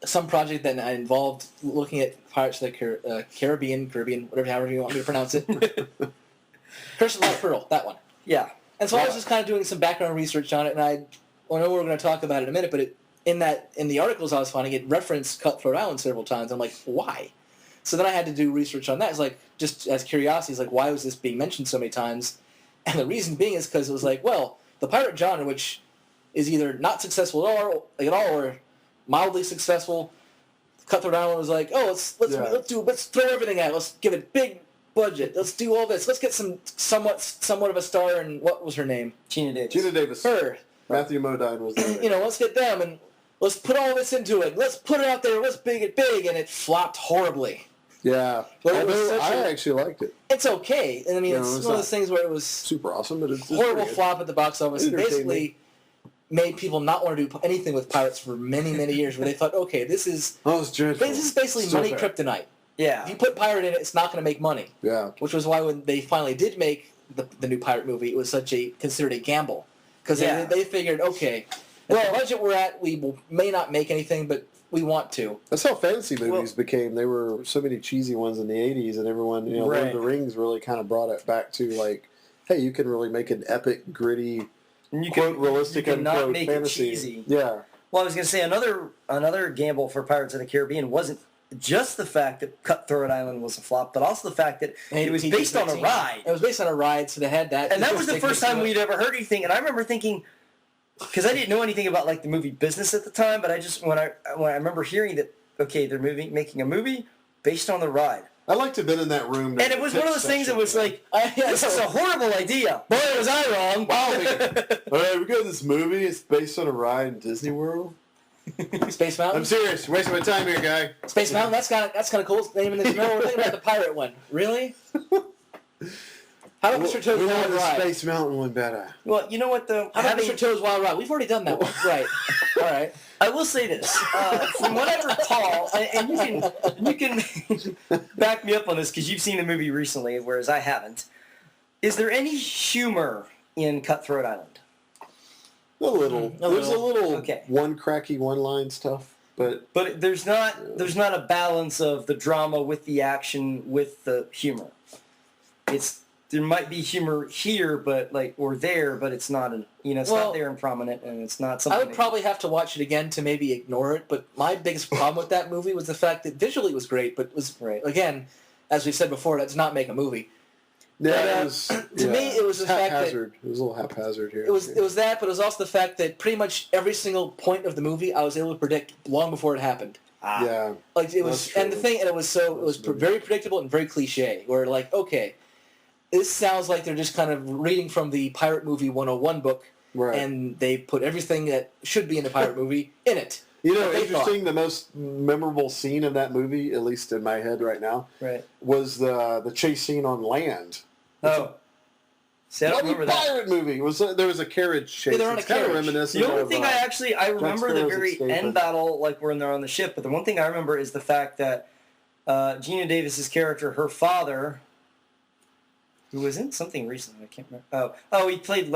some project that involved looking at Pirates of the Caribbean, however you want me to pronounce it. Curse of the Black Pearl, that one. Yeah. And so I was just kind of doing some background research on it, and I know we're going to talk about it in a minute, but in the articles I was finding, it referenced Cutthroat Island several times. I'm like, why? So then I had to do research on that. It's like, just as curiosity, it's like, why was this being mentioned so many times? And the reason being is because it was like, well, the pirate genre, which is either not successful at all or mildly successful, Cutthroat Island was like, oh, let's throw everything at it. Let's give it big budget. Let's do all this. Let's get somewhat of a star. And what was her name? Gina Davis. Gina Davis. Her. Matthew Modine was there. Let's get them and let's put all this into it. Let's put it out there. Let's make it big. And it flopped horribly. Yeah. Well, it was Although such I a- actually liked it. It's okay. And I mean, it's it's one of not those things where it was Super awesome, but it's horrible pretty good. flop at the box office. And Entertainment. basically made people not want to do anything with pirates for many, many years. Where they thought, okay, this is Oh, it's dreadful. basically So money bad. kryptonite. Yeah. If you put pirate in it, it's not going to make money. Yeah. Which was why when they finally did make the new pirate movie, it was considered a gamble. Because Yeah. they figured, okay, at the budget we're at, may not make anything, but we want to. That's how fantasy movies became. There were so many cheesy ones in the 80s, and everyone, Lord Right. of the Rings really kind of brought it back to, like, hey, you can really make an epic, gritty, And you quote, realistic, you can not unquote, make fantasy. it cheesy. Yeah. Well, I was going to say another gamble for Pirates of the Caribbean wasn't just the fact that Cutthroat Island was a flop, but also the fact that it was based on a ride. It was based on a ride, so they had that. And that was the first time we'd ever heard anything. And I remember thinking, because I didn't know anything about like the movie business at the time, but I just when I remember hearing that, okay, they're making a movie based on the ride. I'd like to have been in that room. And it was one of those things that was like, this is a horrible idea. Boy, was I wrong. Wow. All right, we got this movie. It's based on a ride in Disney World. Space Mountain? I'm serious. You're wasting my time here, guy. Space Mountain? That's kind of cool. Name in this. No, we're thinking about the pirate one. Really? How about Mr. Toad's we Wild want the Ride? Space Mountain one better. Well, you know what, though? How about Mr. Toad's Wild Ride? We've already done that one. Right. All right. I will say this. From what I recall, and you can back me up on this because you've seen the movie recently, whereas I haven't. Is there any humor in Cutthroat Island? A little. There's a little Okay. one-line stuff, but there's not a balance of the drama with the action with the humor. There might be humor here, but or there, but it's not it's not there and prominent, and it's not something. I would probably have to watch it again to maybe ignore it. But my biggest problem with that movie was the fact that visually it was great, but it was again, as we said before, that does not make a movie. yeah, But, to me, it was the fact that haphazard. It was a little haphazard here. it was that, but it was also the fact that pretty much every single point of the movie I was able to predict long before it happened. Yeah, Like it was, That's and the true. thing, and it was very predictable and very cliche. Where like, okay, this sounds like they're just kind of reading from the Pirate Movie 101 book, right. and they put everything that should be in the pirate movie in it. You know, They interesting. The most memorable scene in that movie, at least in my head right now, Right. was the chase scene on land. Oh. See, I don't remember that. Pirate movie. There was a carriage chase. Yeah, they're on a It's kind of carriage. reminiscent. The only of, thing I remember the Sparrow's very escaping. end battle, like when they're on the ship, but the one thing I remember is the fact that Gina Davis's character, her father, who was in something recently, I can't remember. Oh, he played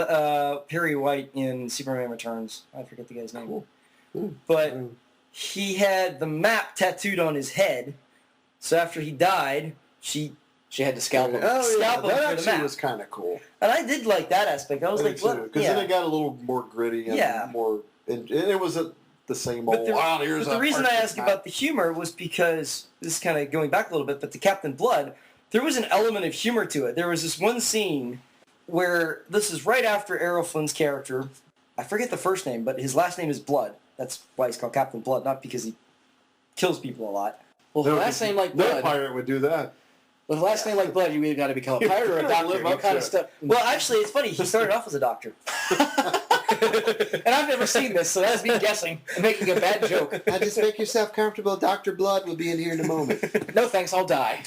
Perry White in Superman Returns. I forget the guy's name. But he had the map tattooed on his head, so after he died, she had to scalp him. Oh yeah, Scalp him that for the actually map. was kind of cool. And I did like that aspect. I was like, what? Because then it got a little more gritty and more. And it wasn't the same old. But the reason I asked about the humor was because this is kind of going back a little bit. But the Captain Blood, there was an element of humor to it. There was this one scene where this is right after Errol Flynn's character. I forget the first name, but his last name is Blood. That's why he's called Captain Blood, not because he kills people a lot. Well, the last name like No Blood. pirate would do that. With the last name like Blood, you either got to become a pirate or a doctor. What kind of stuff? Well, actually, it's funny. He started off as a doctor. And I've never seen this, so that's me guessing and making a bad joke. Now just make yourself comfortable. Dr. Blood will be in here in a moment. No thanks, I'll die.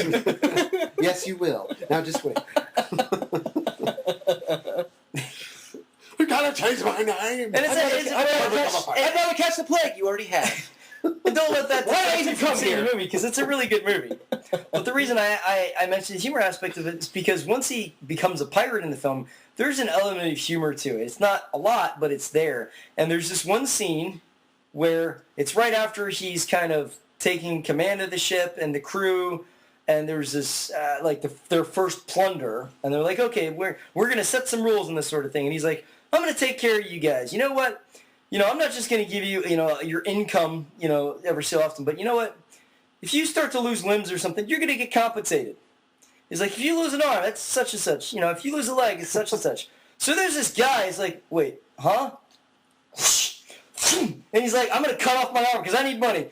Yes, you will. Now just wait. We gotta change my name. And I'd rather catch the plague. You already have. But don't let that Why did you come see the here? movie, because it's a really good movie. But the reason I mentioned the humor aspect of it is because once he becomes a pirate in the film, there's an element of humor to it. It's not a lot, but it's there. And there's this one scene where it's right after he's kind of taking command of the ship and the crew, and there's this their first plunder, and they're like, okay, we're going to set some rules and this sort of thing. And he's like, I'm going to take care of you guys. You know what? I'm not just going to give you, your income, every so often, but you know what? If you start to lose limbs or something, you're going to get compensated. He's like, if you lose an arm, that's such and such. If you lose a leg, it's such and such. So there's this guy, he's like, wait, huh? And he's like, I'm going to cut off my arm because I need money.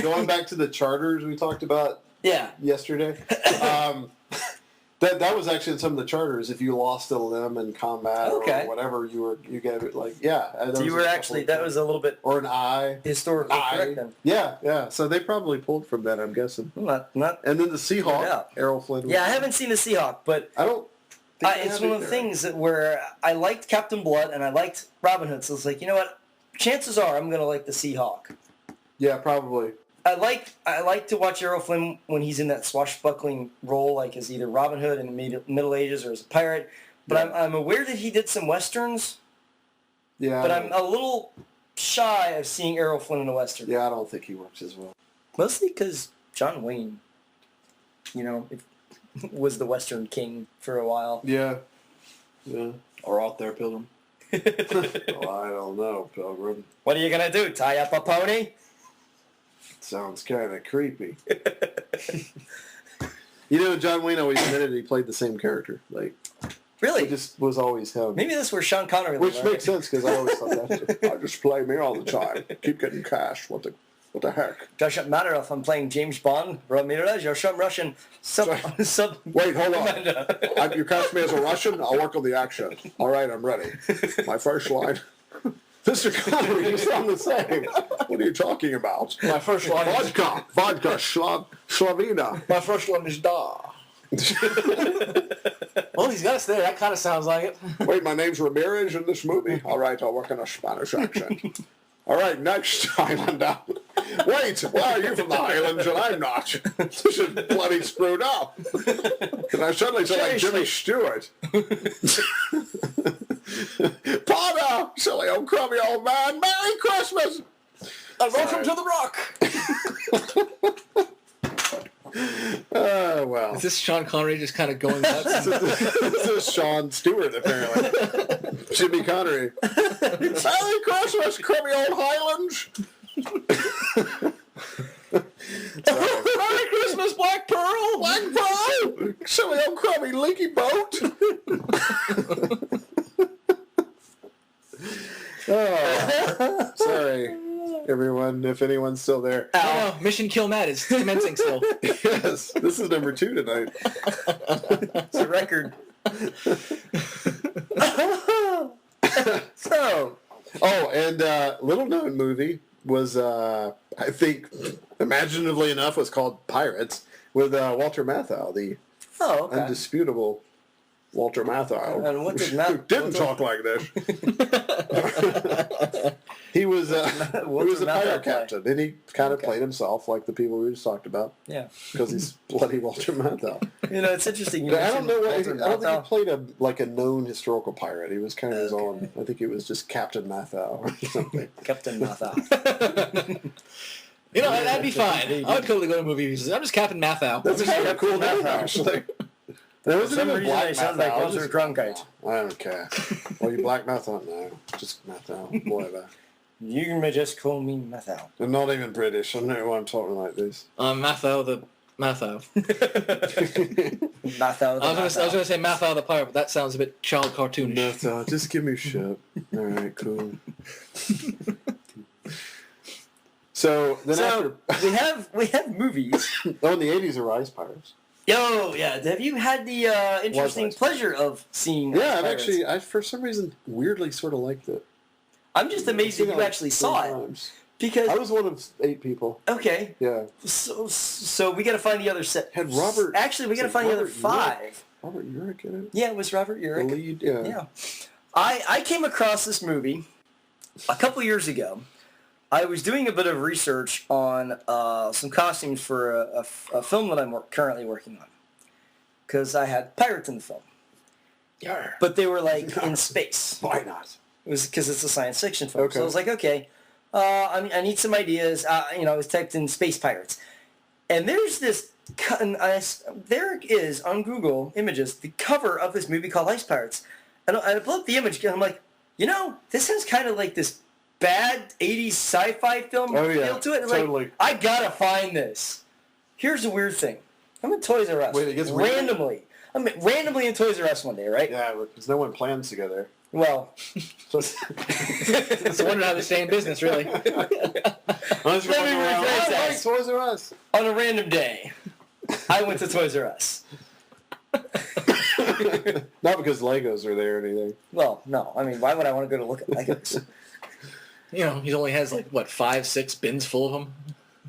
Going back to the charters we talked about yesterday, that was actually in some of the charters. If you lost a limb in combat or whatever, you gave it So you were actually, that was a little bit or an eye historically correct then. Yeah. So they probably pulled from that, I'm guessing. Not. And then the Seahawk, Yeah. Errol Flynn. Yeah, I haven't seen the Seahawk, but I don't. think they it's have one it of the there. things where I liked Captain Blood and I liked Robin Hood. So it's like, you know what? Chances are I'm going to like the Seahawk. Yeah, probably. I like to watch Errol Flynn when he's in that swashbuckling role, like as either Robin Hood in the Middle Ages or as a pirate. But I'm aware that he did some westerns. Yeah. But I'm a little shy of seeing Errol Flynn in a western. Yeah, I don't think he works as well. Mostly because John Wayne, was the western king for a while. Yeah. Yeah. Or out there, Pilgrim. Well, I don't know, Pilgrim. What are you going to do, tie up a pony? Sounds kind of creepy. You know, John Wayne always admitted he played the same character. Like, Really? it just was always him. Maybe that's where Sean Connery Which learned. makes sense because I always thought that. I just play me all the time. Keep getting cash. What the heck? Doesn't matter if I'm playing James Bond, Ramirez, or some Russian sub. Wait, hold on. You cast me as a Russian? I'll work on the action. All right, I'm ready. My first line. Mr. Connery, you sound the same. What are you talking about? My first line is... Vodka, Slavina. My first one is da. Well, he's got us there. That kind of sounds like it. Wait, my name's Ramirez in this movie? All right, I'll work on a Spanish accent. All right, next Highlander. Wait, why are you from the Highlands and I'm not? This is bloody screwed up. And I suddenly sound like Jimmy Stewart. Potter, silly old crummy old man, Merry Christmas! And welcome to the Rock. Oh, well. Is this Sean Connery just kind of going nuts? This is Sean Stewart, apparently. Jimmy Connery. Merry Christmas, crummy old Highlands! Merry Christmas, Black Pearl! Black Pearl! Silly old crummy leaky boat! Oh, sorry, everyone, if anyone's still there. Oh, Mission Kill Matt is commencing still. Yes, this is number 2 tonight. It's a record. So, and little known movie was, I think, imaginatively enough, was called Pirates with Walter Matthau, the undisputable Walter Matthau. And what did who didn't talk like this. He was he was a pirate captain, and he kind of played himself like the people we just talked about. Yeah, because he's bloody Walter Matthau. You know, it's interesting. I don't know what. I don't think he played a known historical pirate. He was kind of his own. I think he was just Captain Matthau or something. Captain Matthau. You know, that'd be fine. I would totally go to a movie. I'm just Captain Matthau. That's kind of a cool name, actually. There For wasn't some even reason, Black they sound Matthau. like Walter Cronkite. I don't care. Well, you Black Matthau? No, just Matthau. Whatever. You may just call me Matthau. I'm not even British. I don't know why I'm talking like this. Matthau the Matthau. Matthau the I was going to say Matthau the pirate, but that sounds a bit child cartoonish. Matthau, just give me shit. All right, cool. So then we have movies. Oh, in the 80s are Rise Pirates. Oh yeah, have you had the interesting pleasure of seeing? Yeah, I've actually, I for some reason weirdly sort of liked it. I'm just amazed that you actually saw it. Because I was one of 8 people. Okay. Yeah. So we got to find the other set. Had Robert? Actually, we got to find the other 5. Robert Urich in it. Yeah, it was Robert Urich. The lead. Yeah. Yeah. I came across this movie a couple years ago. I was doing a bit of research on some costumes for a film that I'm currently working on. Because I had pirates in the film. Yeah. But they were like in space. Why not? It was because it's a science fiction film. Okay. So I was like, okay, I need some ideas. I was typed in space pirates. And there's this, there is on Google Images, the cover of this movie called Ice Pirates. And I pull up the image and I'm like, this sounds kind of like this bad 80s sci-fi film feel to it. Totally. Like, I gotta find this. Here's the weird thing. I'm in Toys R Us. Wait, it gets randomly. I'm randomly in Toys R Us one day, right? Yeah, because no one plans to go there. Well, It's a wonder how they stay in business, really. Let me rephrase that. Toys R Us. On a random day, I went to Toys R Us. Not because Legos are there or anything. Well, no. I mean, why would I want to go to look at Legos? He only has 5, 6 bins full of them.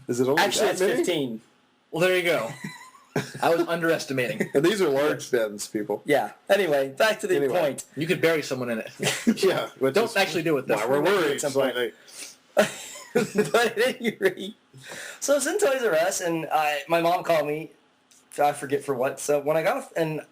Is it only Actually, that it's many? 15. Well, there you go. I was underestimating. And these are large bins, people. Yeah. Anyway, back to the point. You could bury someone in it. Yeah. Don't actually do it, though. Why we're worried. But at any rate, so I was in Toys R Us, and my mom called me. I forget for what. So when I got off, and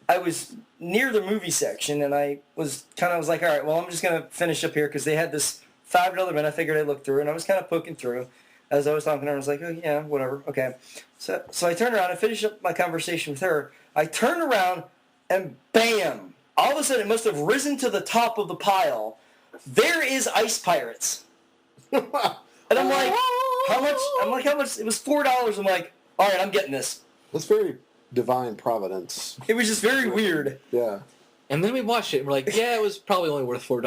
I was near the movie section, and I was like, all right, well, I'm just going to finish up here because they had this $5 bin. I figured I'd look through, and I was kind of poking through. As I was talking to her, I was like, oh, yeah, whatever, okay. So I turned around and finished up my conversation with her. I turned around, and bam, all of a sudden it must have risen to the top of the pile. There is Ice Pirates. And I'm like, how much? How much? It was $4. I'm like, all right, I'm getting this. That's very divine providence. It was just very weird. Yeah. And then we watched it, and we're like, yeah, it was probably only worth $4.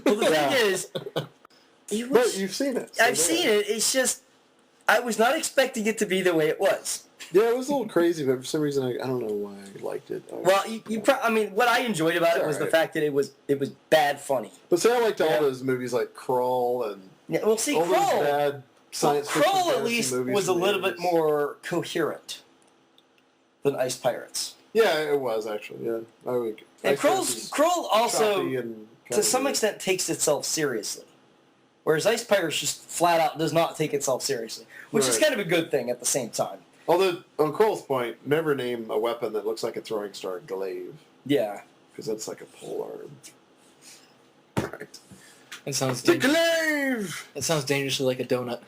Well, the thing is, But you've seen it. I've seen it. It's just, I was not expecting it to be the way it was. Yeah, it was a little crazy, but for some reason, I don't know why I liked it. Well, I mean, what I enjoyed about it was the fact that it was bad funny. But see, I liked all those movies like Krull and Yeah, well, see, all those Krull, bad science fiction Krull at fantasy least movies was a from the little bit 80s. more coherent than Ice Pirates. Yeah, it was actually. Yeah, And Ice Pirates is Krull also, choppy and to some extent, takes itself seriously. Whereas Ice Pirates just flat out does not take itself seriously, which is Right. kind of a good thing at the same time. Although, on Krull's point, never name a weapon that looks like a throwing star glaive, Yeah. because that's like a pole arm. Right. It sounds The dangerous. glaive! It sounds dangerously like a donut.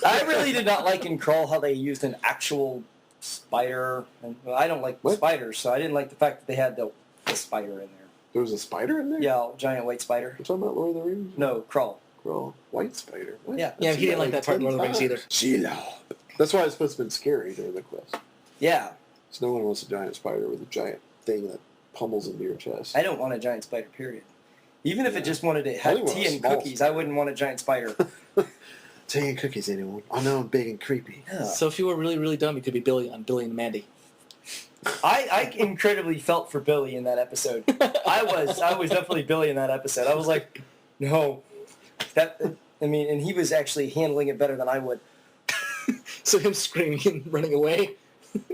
I really did not like in Krull how they used an actual spider. And, well, I don't like What? spiders, so I didn't like the fact that they had the spider in there. There was a spider in there? Yeah, giant white spider. You're talking about Lord of the Rings? No, Krull. Krull. White spider. What? Yeah. Yeah, he didn't like that part of Lord of the Rings either. Sheila. That's why it's supposed to have been scary during the quest. Yeah. So no one wants a giant spider with a giant thing that pummels into your chest. I don't want a giant spider, period. Even if it just wanted to have only want tea a and small cookies, spider. I wouldn't want a giant spider. Tea and cookies, anyone? I know I'm big and creepy. Yeah. So if you were really, really dumb, you could be Billy on Billy and Mandy. I incredibly felt for Billy in that episode. I was definitely Billy in that episode. I was like, no. And he was actually handling it better than I would. So him screaming and running away.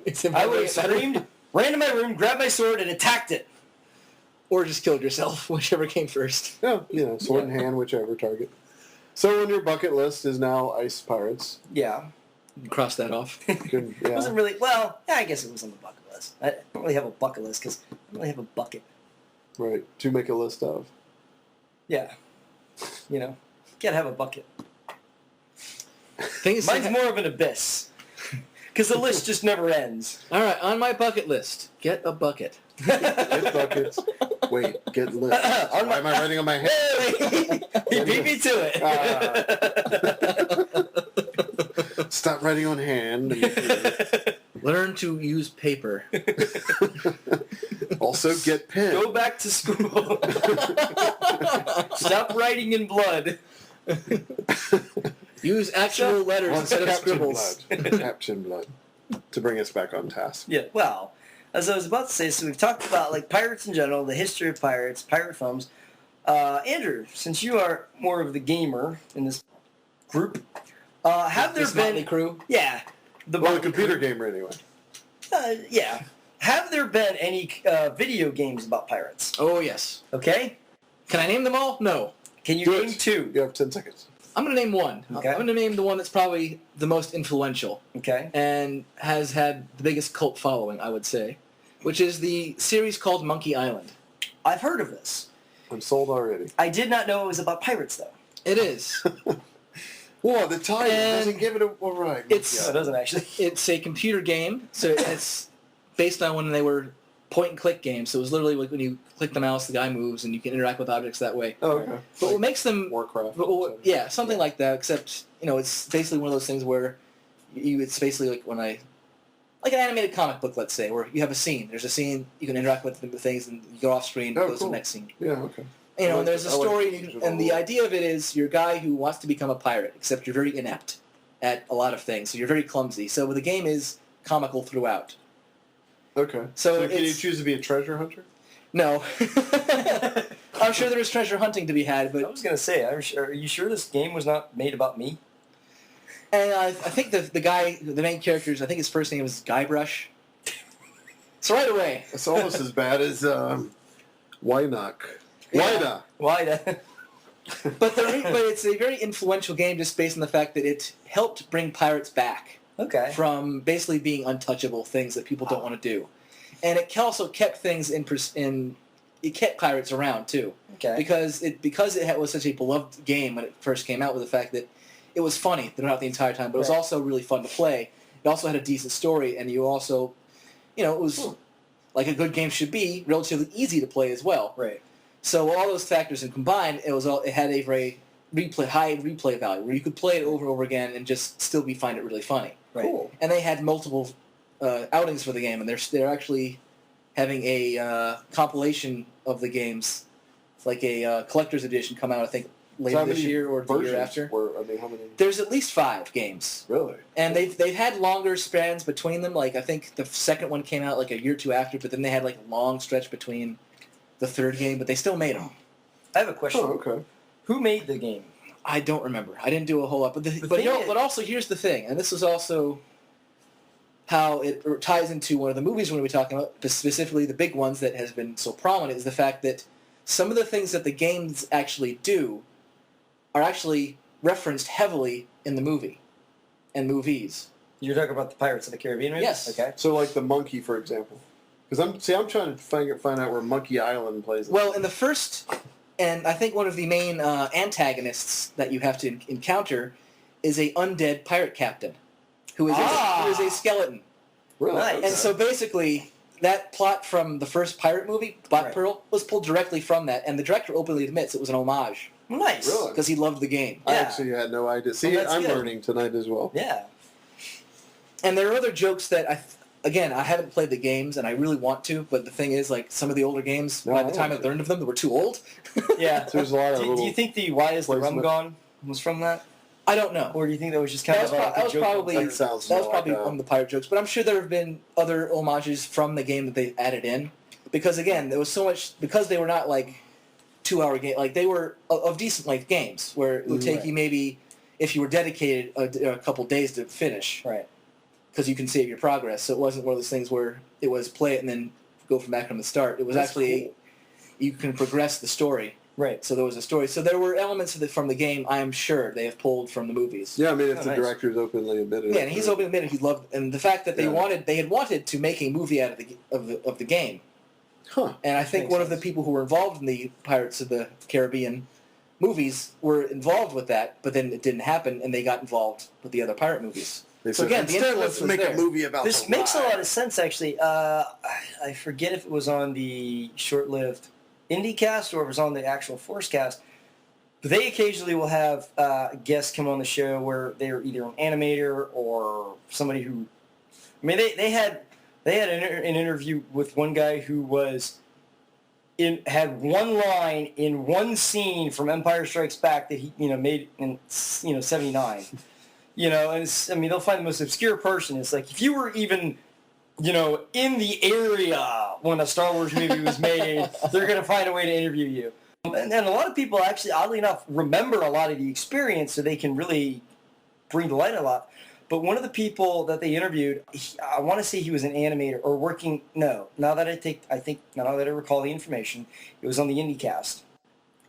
It's him I handling would it have better. screamed, ran to my room, grabbed my sword, and attacked it. Or just killed yourself, whichever came first. Yeah, sword in hand, whichever target. So on your bucket list is now Ice Pirates. Yeah. Cross that off. Good, It yeah. wasn't really, well, yeah, I guess it was on the bucket list. I don't really have a bucket list because I don't really have a bucket. Right, to make a list of. Yeah. You know, gotta have a bucket. Thing is, Mine's more of an abyss. Because the list just never ends. all right, on my bucket list, get a bucket. Get buckets. Wait, get lit. Why am I writing on my hand? He beat me to it. Stop writing on hand. Learn to use paper. Also get pen. Go back to school. Stop writing in blood. Use actual letters On instead of Captain scribbles. Blood. Captain Blood. To bring us back on task. Yeah, well, as I was about to say, so we've talked about like pirates in general, the history of pirates, pirate films. Andrew, since you are more of the gamer in this group, have there This been motley crew? Yeah, Well, a motley computer crew. gamer anyway. Yeah, have there been any video games about pirates? Oh, yes. Okay, Can I name them all? No. can you Do name it. two? You have 10 seconds. I'm going to name one. Okay. I'm going to name the one that's probably the most influential Okay, and has had the biggest cult following, I would say, which is the series called Monkey Island. I've heard of this. I'm sold already. I did not know it was about pirates though. It is. Whoa, the title And doesn't give it a... All right. it's- No, it doesn't actually. It's a computer game, so it's based on when they were point-and-click games. So it was literally like when you click the mouse, the guy moves, and you can interact with objects that way. Oh, okay. But what makes them... Warcraft. Yeah, something like that, except, it's basically one of those things where it's basically like when like an animated comic book, let's say, where you have a scene. There's a scene, you can interact with the things, and you go off screen, Oh, goes to cool. the next scene. Yeah, okay. And there's a I like story, the visual. and the idea of it is you're a guy who wants to become a pirate, except you're very inept at a lot of things, so you're very clumsy. So the game is comical throughout. Okay. So can you it's- choose to be a treasure hunter? No. I'm sure there is treasure hunting to be had, I but was gonna say, are you sure this game was not made about me? and I think the guy, the main character's, I think his first name is Guybrush. So right away, It's almost as bad as Wynock. Yeah. Why that? but it's a very influential game just based on the fact that it helped bring pirates back Okay. from basically being untouchable things that people don't want to do, and it also kept things it kept pirates around too. Okay. Because it was such a beloved game when it first came out, with the fact that it was funny throughout the entire time, but it was Right. also really fun to play. It also had a decent story, and you also, it was like a good game should be, relatively easy to play as well. Right. So all those factors in combined, it had a very high replay value where you could play it over and over again and just still find it really funny. Right. Cool. And they had multiple outings for the game, and they're actually having a compilation of the games, like a collector's edition, come out I think later this year or the year after. How many? There's at least 5 games. Really? And they've had longer spans between them. Like I think the second one came out like a year or two after, but then they had like a long stretch between the third game. But they still made them. I have a question. Oh, okay. Who made the game? I don't remember. I didn't do a whole lot. But also here's the thing, and this is also how it ties into one of the movies we're going to be talking about, specifically the big ones that has been so prominent, is the fact that some of the things that the games actually do are actually referenced heavily in the movie and movies. You're talking about the Pirates of the Caribbean movie? Yes. Okay. So like the monkey, for example. Because I'm trying to find out where Monkey Island plays. Well, in the first, and I think one of the main antagonists that you have to encounter is a undead pirate captain who is a skeleton. Really? Nice. And so basically, that plot from the first pirate movie, Black Pearl, was pulled directly from that, and the director openly admits it was an homage Nice. Really? because he loved the game. I Yeah. actually had no idea. See, Well, that's I'm good. learning tonight as well. Yeah. And there are other jokes that I haven't played the games, and I really want to, but the thing is, like, some of the older games, No, by I the time I want to. learned of them, they were too old. Yeah. So there's a lot of Do little. you think the Why is the Rum placement. Gone was from that? I don't know. Or do you think that was just kind That of was, like that a was joke? probably That sounds that was more probably like a- one of the pirate jokes, but I'm sure there have been other homages from the game that they added in, because again, there was so much, because they were not like 2-hour game, like they were of decent length games where it would take you maybe, if you were dedicated, a couple days to finish, Right. because you can save your progress. So it wasn't one of those things where it was play it and then go from back from the start. It was That's actually you can progress the story. Right. So there was a story. So there were elements from the game, I am sure, they have pulled from the movies. Yeah, I mean, if Oh, the nice. director's openly admitted. Yeah, it, and he's openly admitted he loved, and the fact that they Yeah. had wanted to make a movie out of the game. Huh. And I think Makes one of the sense. people who were involved in the Pirates of the Caribbean movies were involved with that, but then it didn't happen, and they got involved with the other pirate movies. They So said, again, the Instead, influence let's was make there. a movie about This the makes a ride. lot of sense, actually. I forget if it was on the short-lived IndieCast or it was on the actual Forcecast. But they occasionally will have guests come on the show where they're either an animator or somebody who. I mean, they had an interview with one guy who had one line in one scene from Empire Strikes Back that he made in 79. And it's, I mean, they'll find the most obscure person. It's like if you were even, in the area when a Star Wars movie was made, they're going to find a way to interview you. And a lot of people actually, oddly enough, remember a lot of the experience, so they can really bring to light a lot. But one of the people that they interviewed, I want to say he was an animator or working. No, now that I recall the information, it was on the IndieCast,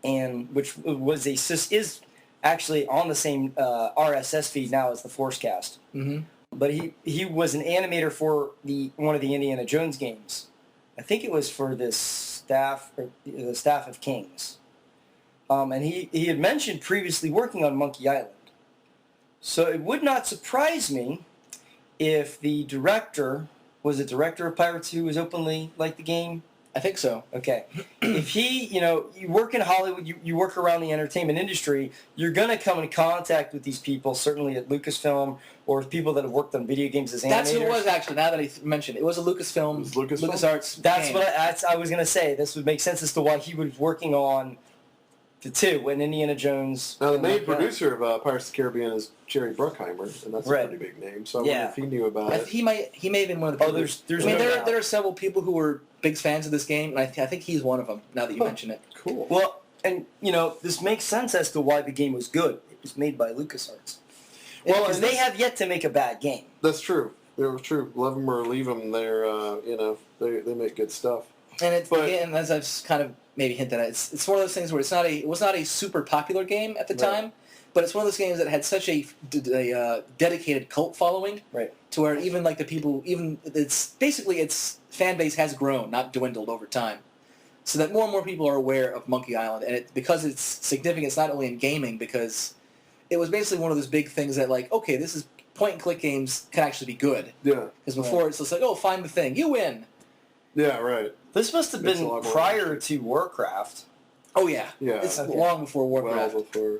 and which is actually on the same RSS feed now as the Forcecast. Mm-hmm. But he was an animator for one of the Indiana Jones games. I think it was for the staff of Kings. And he had mentioned previously working on Monkey Island. So it would not surprise me if the director was a director of Pirates who was openly like the game. I think so. Okay. If he, you work in Hollywood, you work around the entertainment industry, you're going to come in contact with these people, certainly at Lucasfilm or with people that have worked on video games as animators. That's who it was, actually, now that he mentioned it. It was a Lucasfilm, LucasArts That's game. what I was going to say. This would make sense as to why he was working on the two when Indiana Jones. Now, the main producer of Pirates of the Caribbean is Jerry Bruckheimer, and that's Right. a pretty big name. So I wonder if he knew about it. He may have been one of the Oh, people. there's I mean, no doubt. there are several people who were big fans of this game, and I think he's one of them, now that you mention it. Cool. Well, and this makes sense as to why the game was good. It was made by LucasArts. Well, Because and they have yet to make a bad game. That's true. They're true. Love them or leave them. They're they make good stuff. And it's But- again, as I've kind of maybe hinted at, it's one of those things where it was not a super popular game at the Right. time, but it's one of those games that had such a dedicated cult following, Right. to where even like the people, its fan base has grown, not dwindled over time, so that more and more people are aware of Monkey Island, and because it's significance not only in gaming, because it was basically one of those big things that like, okay, this is point and click games can actually be good, Yeah. because before it's just like, oh, find the thing, you win. Yeah, right. This must have Makes a been lot more prior sense. to Warcraft. Oh yeah, Yeah. It's Okay. long before Well Warcraft. before.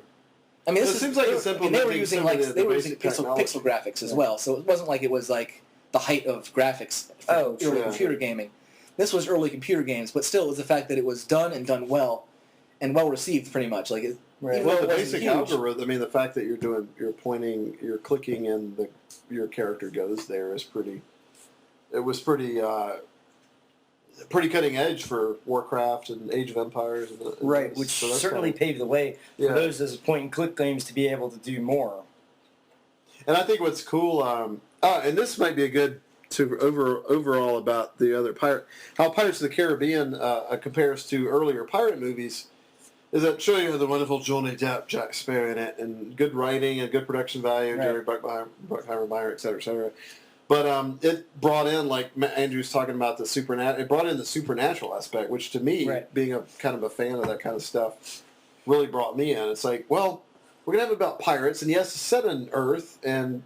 I mean, It seems like it's they were implementing using some of like the they were using basic technology. pixel graphics as well, so it wasn't like it was like the height of graphics for Oh, early sure. computer gaming. This was early computer games, but still, it was the fact that it was done and done well, and well received, pretty much. Like, Right. even Well, though the it wasn't basic huge, algorithm. I mean, the fact that you're pointing, you're clicking, and your character goes there is pretty. It was pretty cutting edge for Warcraft and Age of Empires. And Right, which so that's certainly kinda- paved the way Yeah. for those as point-and-click games to be able to do more. And I think what's cool, and this might be a good to overall about the other how Pirates of the Caribbean compares to earlier pirate movies, is that showing you the wonderful Johnny Depp, Jack Sparrow in it, and good writing and good production value, Right. Jerry Bruckheimer, Meyer, et cetera, et cetera. But it brought in, like Andrew's talking about, the supernatural. It brought in the supernatural aspect, which to me, Right. being a kind of a fan of that kind of stuff, really brought me in. It's like, well, we're gonna have it about pirates, and yes, it's set on Earth, and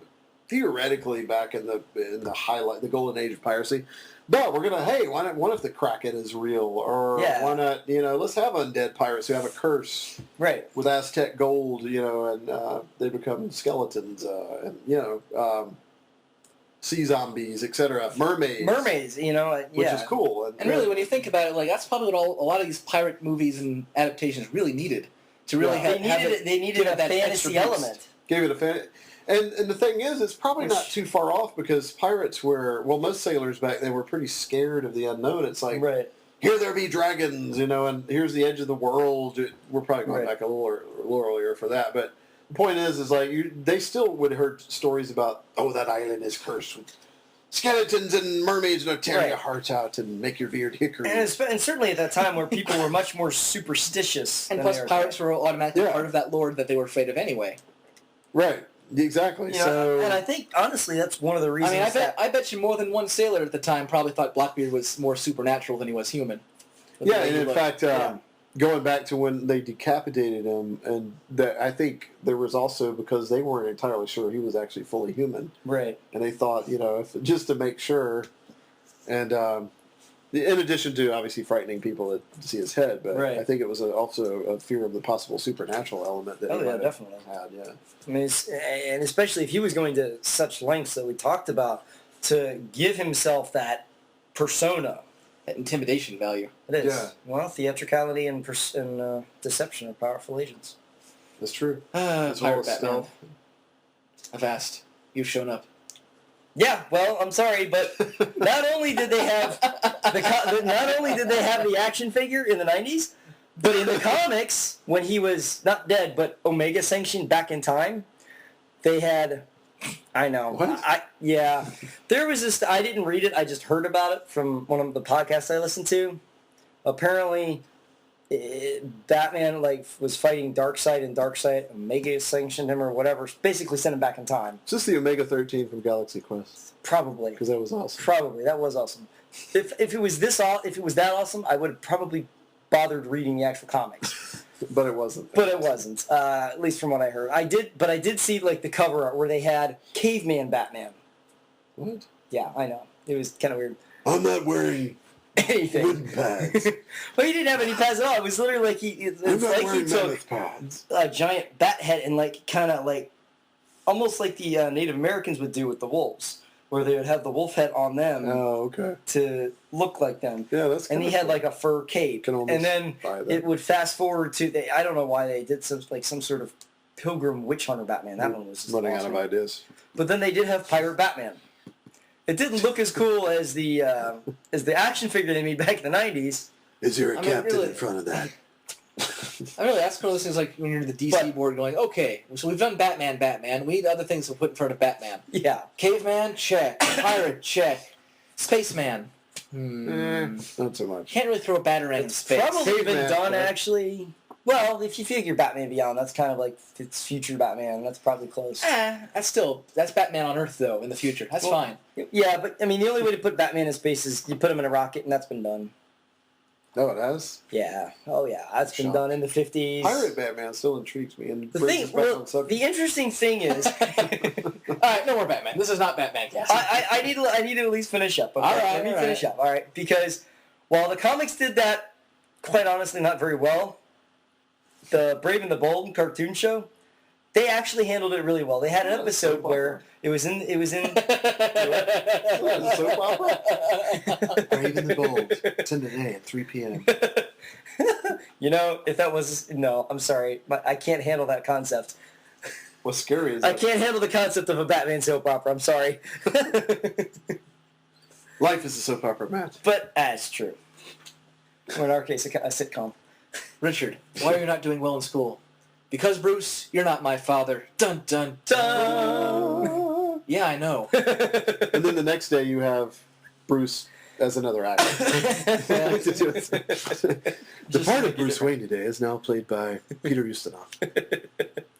theoretically back in the golden age of piracy. But we're gonna, hey, what if the Kraken is real, or Yeah. why not? Let's have undead pirates who have a curse Right. with Aztec gold, and they become skeletons, sea zombies, etc. Mermaids, which is cool. and really, when you think about it, like that's probably what a lot of these pirate movies and adaptations really needed to really Yeah. They needed a that extra fantasy boost. element. Gave it a fan. And the thing is, it's probably not too far off, because pirates most sailors back then were pretty scared of the unknown. It's like, Right. here there be dragons, and here's the edge of the world. We're probably going Right. back a little earlier for that, but the point is like they still would have heard stories about, that island is cursed with skeletons and mermaids that tear Right. your heart out and make your beard hickory. And certainly at that time where people were much more superstitious. And than plus, they are pirates today. were automatically Yeah. part of that lore that they were afraid of anyway. Right. Exactly. And I think, honestly, that's one of the I reasons mean, I bet you more than one sailor at the time probably thought Blackbeard was more supernatural than he was human. Yeah, and in fact, Yeah. going back to when they decapitated him, and I think there was also, because they weren't entirely sure he was actually fully human, Right. and they thought, just to make sure, and in addition to obviously frightening people to see his head, but Right. I think it was also a fear of the possible supernatural element that Oh, he yeah, might have definitely. had. Yeah. I mean, and especially if he was going to such lengths that we talked about to give himself that persona. That intimidation value. It is. Yeah. Well, theatricality and deception are powerful agents. That's true. As well Pirate as Batman. stealth. Avast, you've shown up. Yeah, well, I'm sorry, but not only did they have the action figure in the 90s, but in the comics, when he was not dead but Omega sanctioned back in time, they had. I know. What? Yeah, there was this. I didn't read it. I just heard about it from one of the podcasts I listened to. Apparently, Batman was fighting Darkseid, and Darkseid Omega sanctioned him or whatever. Basically, sent him back in time. Is this the Omega 13 from Galaxy Quest? Probably. Because that was awesome. Probably that was awesome. If it was that awesome, I would have probably bothered reading the actual comics. But it wasn't. But it wasn't. At least from what I heard, I did see the cover art where they had Caveman Batman. What? Yeah, I know. It was kind of weird. I'm not wearing Anything. wooden pads. Well, he didn't have any pads at all. It was literally like I'm not he wearing took mammoth pads. a giant bat head and almost like the Native Americans would do with the wolves, where they would have the wolf head on them Oh, okay. to look like them. Yeah, that's And he kinda had cool. a fur cape, Can almost and then buy that. it would fast forward to I don't know why they did some sort of Pilgrim Witch Hunter Batman. That one was just running awesome. out of ideas. But then they did have Pirate Batman. It didn't look as cool as the action figure they made back in the 90s. Is there a I mean, captain really- in front of that? I really, that's one of those things like when you're in the DC But- board going, okay, so we've done Batman. We need other things to put in front of Batman. Yeah. Caveman, check. Pirate, check. Spaceman. Not so much. Can't really throw a batarang in space. Probably been Caveman, done right? actually. Well, if you figure Batman Beyond, that's kind of like it's future Batman. That's probably close. That's Batman on Earth, though, in the future. That's fine. Yeah, but I mean, the only way to put Batman in space is you put him in a rocket, and that's been done. No, it has. Yeah. Oh, yeah. That's been Shocked. done in the 50s. Pirate Batman still intrigues me. And The interesting thing is... All right, no more Batman. This is not Batman cast. I need to at least finish up. Okay? All right, Let me all finish right. up. All right. Because while the comics did that, quite honestly, not very well, the Brave and the Bold cartoon show, they actually handled it really well. They had an episode where it was in soap opera? Brave and the Bold. 10 today at 3 p.m. You know, if that was... No, I'm sorry. I can't handle that concept. What's scary is I that can't handle the concept of a Batman soap opera. I'm sorry. life is a soap opera, Matt. But that's true. Or in our case, a sitcom. Richard, why are you not doing well in school? Because, Bruce, you're not my father. Dun, dun, dun. Yeah, I know. And then the next day you have Bruce as another actor. The part of Bruce Wayne today is now played by Peter Ustinov,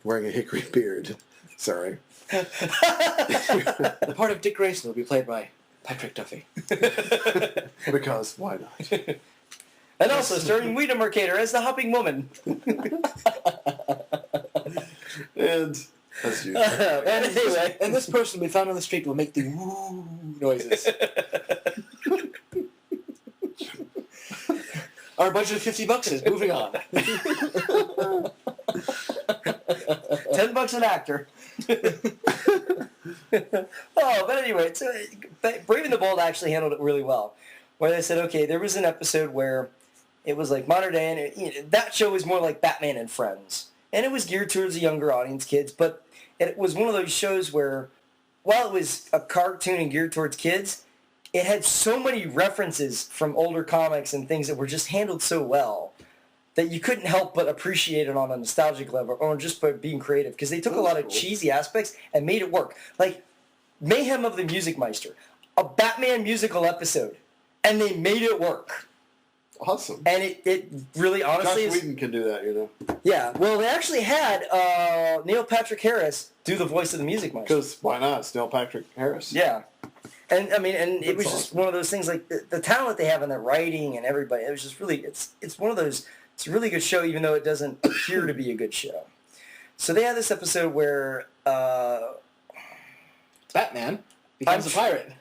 wearing a hickory beard. Sorry. The part of Dick Grayson will be played by Patrick Duffy. Because why not? And also starring Weta Mercator as the Hopping Woman. And as usual. And anyway, And this person we found on the street will make the woo noises. Our budget of $50 is moving on. $10 an actor. Oh, but anyway, so Brave and the Bold actually handled it really well. Where they said, okay, there was an episode where it was like modern day, and that show was more like Batman and Friends. And it was geared towards a younger audience, kids, but it was one of those shows where, while it was a cartoon and geared towards kids, it had so many references from older comics and things that were just handled so well that you couldn't help but appreciate it on a nostalgic level or just by being creative, because they took a lot of cheesy aspects and made it work. Like Mayhem of the Music Meister, a Batman musical episode, and they made it work. Awesome. And it really honestly Joss Whedon can do that, you know. Yeah, well, they actually had Neil Patrick Harris do the voice of the Music Meister. Because why not? It's Neil Patrick Harris. Yeah. And I mean, and it was That's just awesome. one of those things, like the talent they have in their writing and everybody. It was just really, it's one of those. It's a really good show, even though it doesn't appear to be a good show. So they had this episode where Batman becomes a pirate.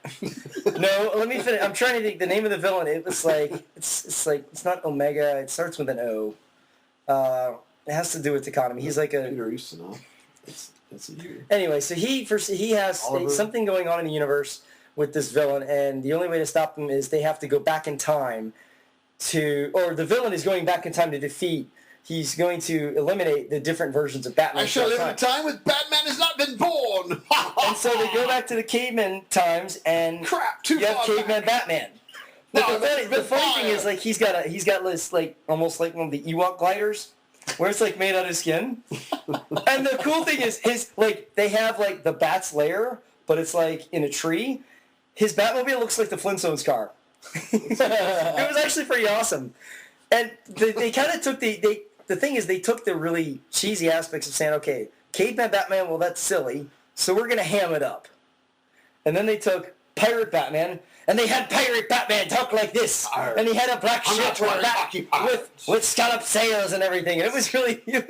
no, let me finish. I'm trying to think the name of the villain. It was like it's not Omega. It starts with an O. It has to do with economy. He's like a Peter Ustinov. That's a year. Anyway, so he has Oliver. something going on in the universe with this villain, and the only way to stop him is they have to go back in time or the villain is going back in time to defeat. He's going to eliminate the different versions of Batman. I shall live in throughout a time when Batman has not been born. And so they go back to the caveman times, and Crap, too you have far caveman Batman. But No, the funny thing fire. is, like, he's got this, like, almost like one of the Ewok gliders, where it's like made out of skin. And the cool thing is, they have like the Bat's lair, but it's like in a tree. His Batmobile looks like the Flintstones car. It was actually pretty awesome. And they kind of took the thing is, they took the really cheesy aspects of saying, okay, caveman Batman, well, that's silly, so we're going to ham it up. And then they took Pirate Batman, and they had Pirate Batman talk like this. And he had a black I'm ship not worried, with, occupied. with scallop sails and everything. And it was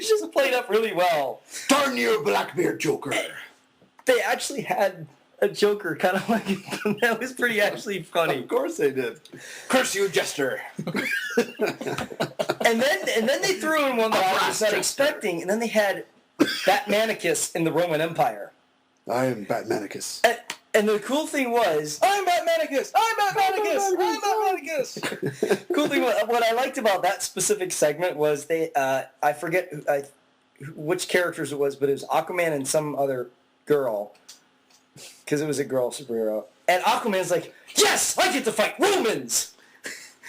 just played up really well. Darn you, Blackbeard Joker. They actually had a Joker kind of like that was pretty actually funny. Of course they did. Curse you, Jester. And then they threw in one that I was not expecting, and then they had Batmanicus in the Roman Empire. I am Batmanicus. And the cool thing was, I'm Batmanicus! I'm Batmanicus! I'm Batmanicus! cool thing was, what I liked about that specific segment was I forget which characters it was, but it was Aquaman and some other girl, because it was a girl superhero. And Aquaman's like, yes, I get to fight Romans!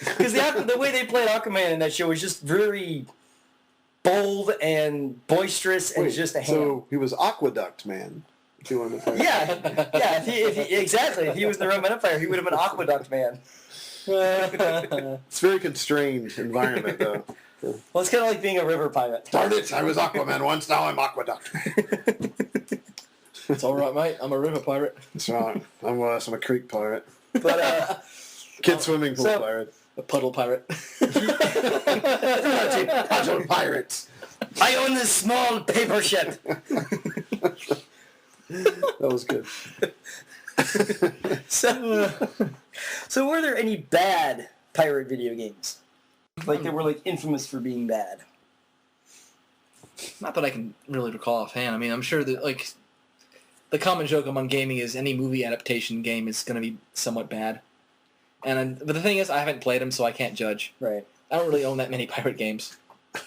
Because the way they played Aquaman in that show was just very bold and boisterous and just a ham. So he was Aqueduct Man. If you wanted to play. Yeah. Exactly. If he was in the Roman Empire, he would have been Aqueduct Man. It's a very constrained environment, though. Well, it's kind of like being a river pirate. Darn it, I was Aquaman once, now I'm Aqueduct. It's all right, mate. I'm a river pirate. That's right. I'm worse. I'm a creek pirate. But Kid swimming pool pirate. A puddle pirate. Puddle pirates. I own this small paper ship. That was good. So were there any bad pirate video games? Like that were like infamous for being bad? Not that I can really recall offhand. I mean, I'm sure that like the common joke among gaming is any movie adaptation game is going to be somewhat bad. But the thing is, I haven't played them, so I can't judge. Right. I don't really own that many pirate games,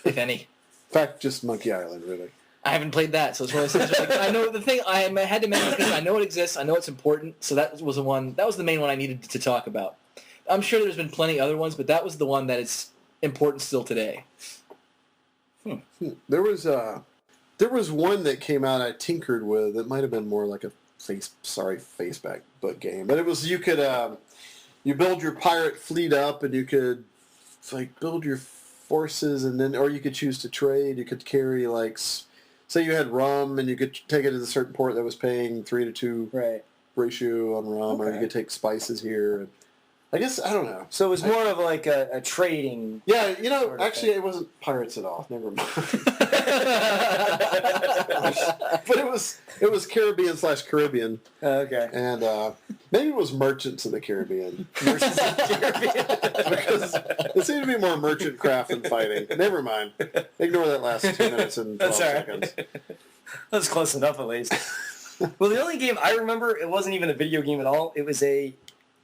if any. In fact, just Monkey Island, really. I haven't played that, so it's one of those things. Like, I know the thing. I had to mention because I know it exists. I know it's important. So that was the one. That was the main one I needed to talk about. I'm sure there's been plenty other ones, but that was the one that is important still today. There was one that came out I tinkered with. It might have been more like a Facebook book game, but it was you could you build your pirate fleet up, and you could like build your forces, and then or you could choose to trade. You could carry like say you had rum, and you could take it to a certain port that was paying 3-to-2 ratio on rum, or you could take spices here. I guess, I don't know. So it was more of like a trading... Yeah, actually it wasn't pirates at all. Never mind. But it was Caribbean/Caribbean. Okay. And maybe it was Merchants of the Caribbean. Merchants of the Caribbean. Because it seemed to be more merchant craft than fighting. Never mind. Ignore that last 2 minutes and 12 seconds. That's close enough, at least. Well, the only game I remember, it wasn't even a video game at all. It was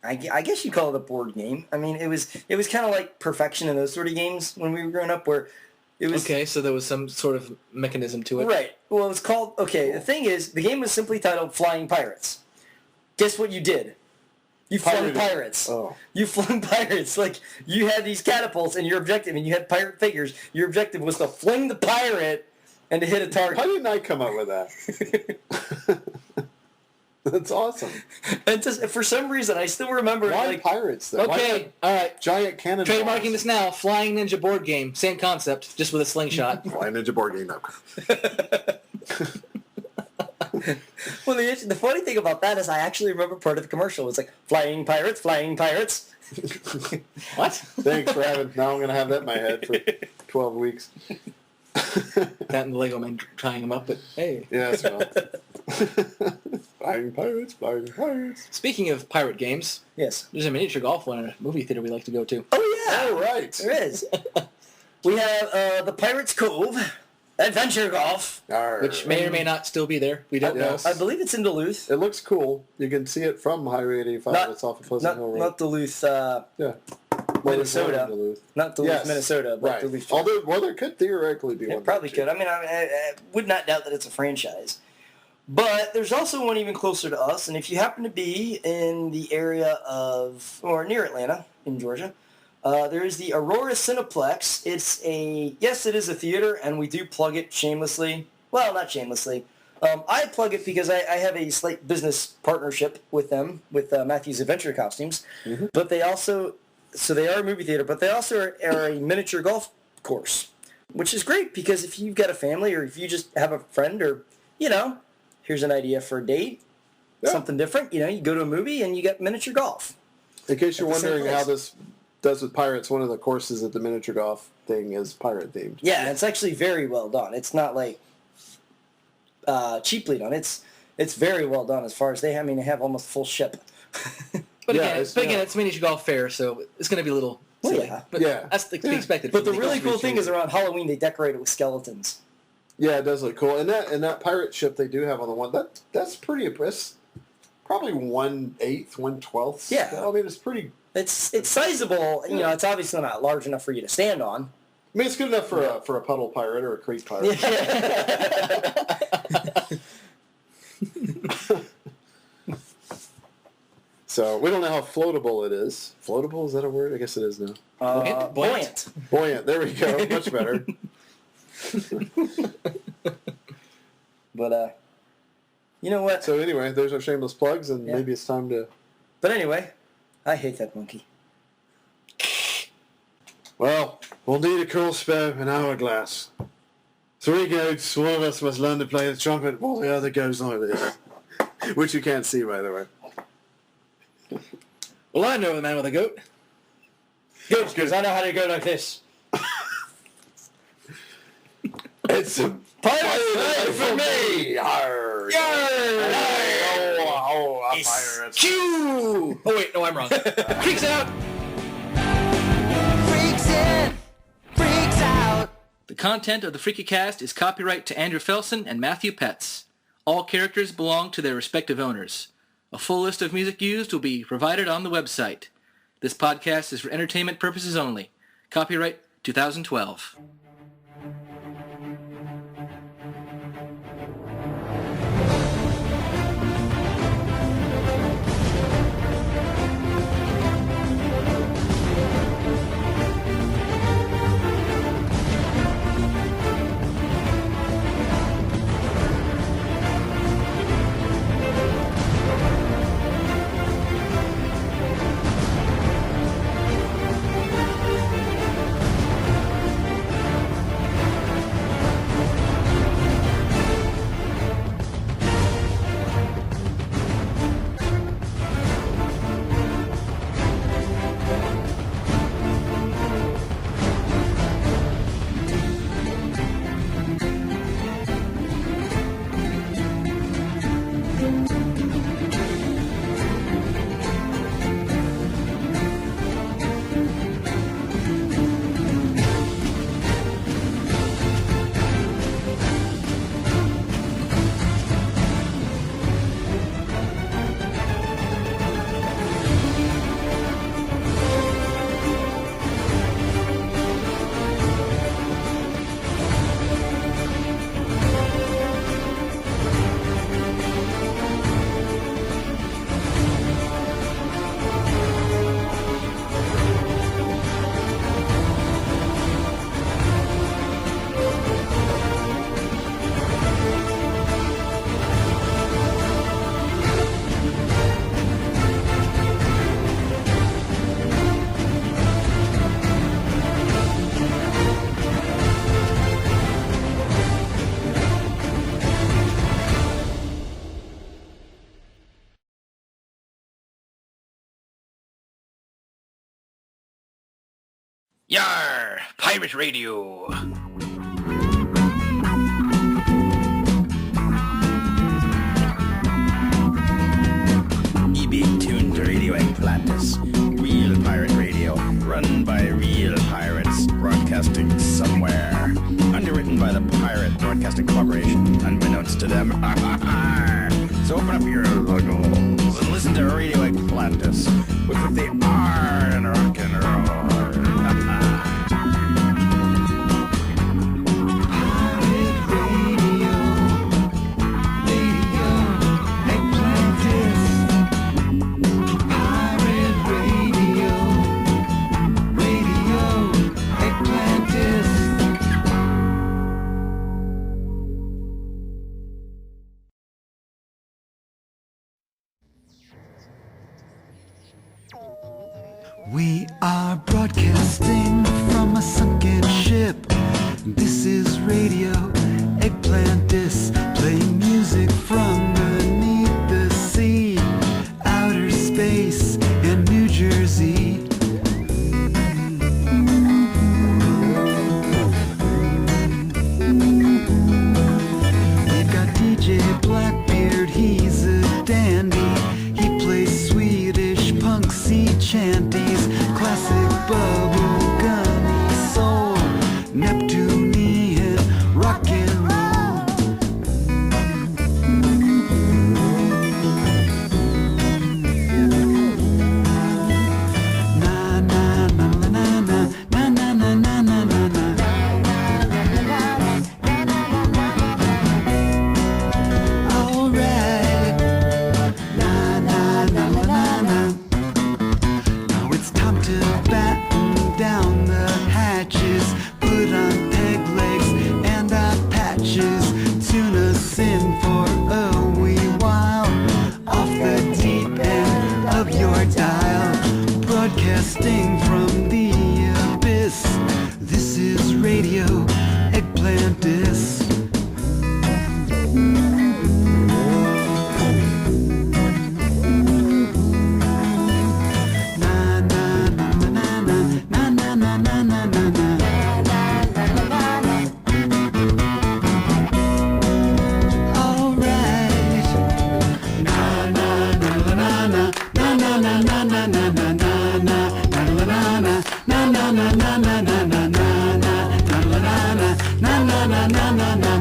I guess you'd call it a board game. I mean, it was kind of like Perfection and those sort of games when we were growing up, where it was... Okay, so there was some sort of mechanism to it. Right. Well, it was called... Okay, the thing is, the game was simply titled Flying Pirates. Guess what you did? You flung pirates. Oh. You flung pirates. Like, you had these catapults, and your objective, and you had pirate figures. Your objective was to fling the pirate and to hit a target. How didn't I come up with that? That's awesome. And just, for some reason, I still remember... Why like, pirates, though? Okay, all right. Giant cannon Trademarking this now. Flying Ninja board game. Same concept, just with a slingshot. Flying Ninja board game, no. Well, the funny thing about that is I actually remember part of the commercial. It's like, flying pirates, flying pirates. What? Thanks for having... Now I'm going to have that in my head for 12 weeks. That and the Lego man tying them up, but hey. Yeah, that's right. Flying pirates. Speaking of pirate games, Yes. there's a miniature golf one at a movie theater we like to go to. Oh, yeah. Oh, right. There is. We have the Pirates Cove, Adventure Golf. Arr. Which may or may not still be there. We don't Yes. know. I believe it's in Duluth. It looks cool. You can see it from Highway 85. Not- It's off of Pleasant Hill Road. Not Duluth, Yeah. Well, there's one in Minnesota. Duluth. Not Duluth, Yes. Minnesota, but Right. Duluth. Although, there could theoretically be Yeah, one. probably there, could. too. I mean, I would not doubt that it's a franchise. But there's also one even closer to us, and if you happen to be in the area of, or near Atlanta, in Georgia, there is the Aurora Cineplex. Yes, it is a theater, and we do plug it shamelessly. Well, not shamelessly. I plug it because I have a slight business partnership with them, with Matthew's Adventure Costumes. Mm-hmm. But they also, so they are a movie theater, but they also are a miniature golf course, which is great because if you've got a family or if you just have a friend or, here's an idea for a date, something different, you go to a movie and you get miniature golf. In case you're At the same wondering how place. this does with pirates, one of the courses at the miniature golf thing is pirate themed. Yeah, it's actually very well done. It's not like cheaply done. It's very well done as far as they have almost full ship. But Yeah, again, it's miniature golf fair, so it's going to be a little Well, silly. yeah. But Yeah. that's to be expected. But the from really golf cool thing is miniature. around Halloween they decorate it with skeletons. Yeah, it does look cool. And that pirate ship they do have on the one, that's pretty impressive. Probably 1/8, 1/12. Yeah. I mean, it's pretty... It's sizable. It's obviously not large enough for you to stand on. I mean, it's good enough for a puddle pirate or a creek pirate. So we don't know how floatable it is. Floatable, is that a word? I guess it is now. Buoyant. Buoyant. There we go. Much better. But you know what? So anyway, there's our shameless plugs, and maybe it's time to... But anyway, I hate that monkey. Well, we'll need a crossbow and hourglass. 3 goats, one of us must learn to play the trumpet while the other goes like this. Which you can't see, by the way. Well, I know the man with a goat. Good, because I know how to go like this. It's a pirate life for me! Arr! Q! Oh wait, no, I'm wrong. Freaks out! Freaks in, freaks out. The content of the Freakacast is copyright to Andrew Felson and Matthew Puetz. All characters belong to their respective owners. A full list of music used will be provided on the website. This podcast is for entertainment purposes only. Copyright 2012. Yar! Pirate Radio! Be tuned to Radio Atlantis, real pirate radio, run by real pirates, broadcasting somewhere. Underwritten by the Pirate Broadcasting Corporation, unbeknownst to them. So open up your logos and listen to Radio Atlantis, with the R and rock and roll. We are broadcasting from a sunken ship. This is Radio Atlantis, playing music from beneath the sea, outer space and New Jersey. We've got DJ Blackbeard, he's a dandy. He plays Swedish punk sea chanties, classic bubble gummy soul, Neptunian rock and roll. Na na na na na na na na na na na na na. Alright. na na na na.